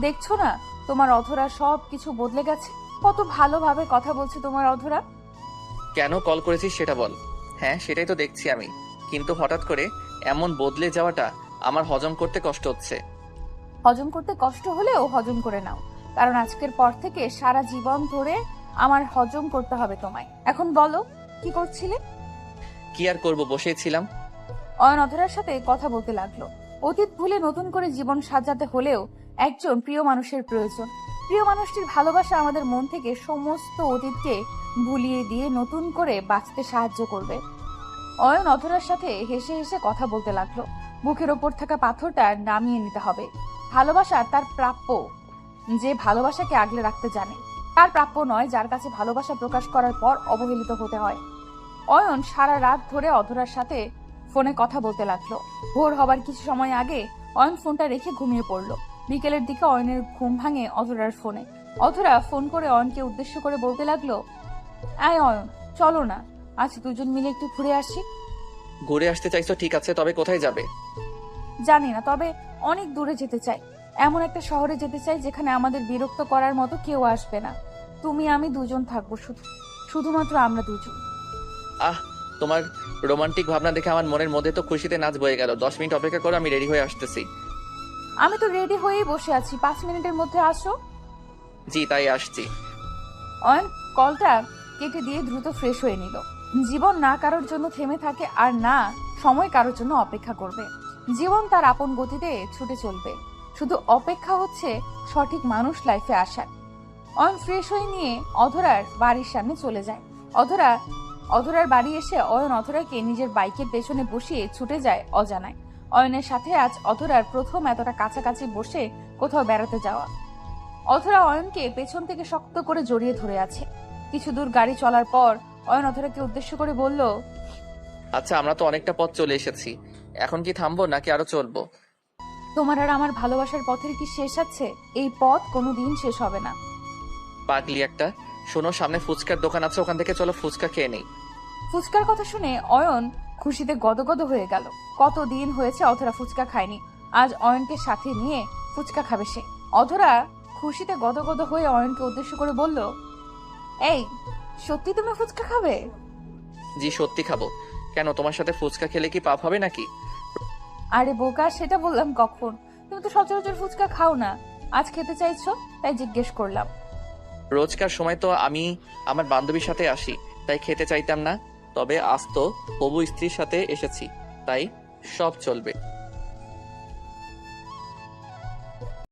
দেখছো না তোমার অধরা সব কিছু বদলে গেছে? কত ভালোভাবে কথা বলছে তোমার অধরা। কেন কল করেছিস সেটা বল। হ্যাঁ, সেটাই তো দেখছি আমি, কিন্তু হঠাৎ করে এমন বদলে যাওয়াটা আমার হজম করতে কষ্ট হচ্ছে। হজম করতে কষ্ট হলেও হজম করে নাও, কারণ আজকের পর থেকে সারা জীবন ধরে আমার হজম করতে হবে তোমায়। এখন বলো, কি করছিলে? কি আর করব, বসেছিলাম। অয়ন অধরার সাথে কথা বলতে লাগলো। অতীত ভুলে নতুন করে জীবন সাজাতে হলেও একজন প্রিয় মানুষের প্রয়োজন। প্রিয় মানুষটির ভালোবাসা আমাদের মন থেকে সমস্ত অতীতকে ভুলিয়ে দিয়ে নতুন করে বাঁচতে সাহায্য করবে। অয়ন অধরার সাথে হেসে হেসে কথা বলতে লাগলো। বুকের ওপর থাকা পাথরটা নামিয়ে নিতে হবে। ভালোবাসা তার প্রাপ্য, যে ভালোবাসাকে আগলে রাখতে জানে। তার প্রাপ্য নয় যার কাছে ভালোবাসা প্রকাশ করার পর অবহেলিত হতে হয়। অয়ন সারা রাত ধরে অধরার সাথে ফোনে কথা বলতে লাগলো। ভোর হবার কিছু সময় আগে অয়ন ফোনটা রেখে ঘুমিয়ে পড়লো। বিকেলের দিকে অয়নের ঘুম ভাঙে অধরার ফোনে। অধরা ফোন করে অয়নকে উদ্দেশ্য করে বলতে লাগলো, আয় অয়ন, চলো না, আজ দুজন মিলে একটু ঘুরে আসি। ঘুরে আসতে চাইছো ঠিক আছে, তবে কোথায় যাবে? জানি না, তবে অনেক দূরে যেতে চাই। এমন একটা শহরে যেতে চাই যেখানে আমাদের বিরক্ত করার মতো কেউ আসবে না। তুমি আমি দুজন থাকবো, শুধুমাত্র আমরা দুজন। আহ, তোমার রোমান্টিক ভাবনা দেখে আমার মনের মধ্যে তো খুশিতে নাচ বয়ে গেল। 10 মিনিট অপেক্ষা করো, আমি রেডি হয়ে আসতেছি। আমি তো রেডি হয়েই বসে আছি, 5 মিনিটের মধ্যে আসো। জি, তাই আসছি। অয়ন কলটা কেটে দিয়ে দ্রুত ফ্রেশ হয়ে নিল। জীবন না কারোর জন্য থেমে থাকে, আর না সময় কারোর জন্য অপেক্ষা করবে। জীবন তার আপন গতিতে ছুটে চলবে, শুধু অপেক্ষা হচ্ছে সঠিক মানুষ লাইফে আসার। অয়ন ফ্রেশ হয়ে নিয়ে অধরার বাড়ির সামনে চলে যায়। অধরার বাড়ি এসে অয়ন অধরাকে নিজের বাইকের পেছনে বসিয়ে ছুটে যায় অজানায়। অয়নের সাথে আজ অধরার প্রথম এতটা কাছাকাছি বসে কোথাও বেড়াতে যাওয়া। অধরা অয়নকে পেছন থেকে শক্ত করে জড়িয়ে ধরে আছে। কিছু দূর গাড়ি চলার পর অয়ন অধরাকে উদ্দেশ্য করে বলল, আচ্ছা, আমরা তো অনেকটা পথ চলে এসেছি, এখন কি থামবো নাকি আরো চলবো? তোমার আর আমার ভালোবাসার পথের কি শেষ আছে? এই পথ কোনোদিন শেষ হবে না। পাগলি একটা। শোনো, সামনে ফুচকার দোকান আছে, ওখান থেকে চলো ফুচকা খেয়ে নেই। ফুচকার কথা শুনে অয়ন খুশিতে গদগদ হয়ে গেল। কতদিন হয়েছে অধরা ফুচকা খায়নি, আজ অয়নকে সাথে নিয়ে ফুচকা খাবে সে। অধরা খুশিতে গদগদ হয়ে অয়নকে উদ্দেশ্য করে বলল, এই সত্যি তুমি ফুচকা খাবে? জি, সত্যি খাবো। কেন, তোমার সাথে ফুচকা খেলে কি পাপ হবে নাকি? আরে বোকা, সেটা বললাম কখন? তুমি তো সচরাচর ফুচকা খাও না, আজ খেতে চাইছো তাই জিজ্ঞেস করলাম। রোজকার সময় তো আমি আমার বান্ধবীর সাথে আসি, তাই খেতে চাইতাম না। তবে আজ তো হবু স্ত্রীর সাথে এসেছি, তাই সব চলবে।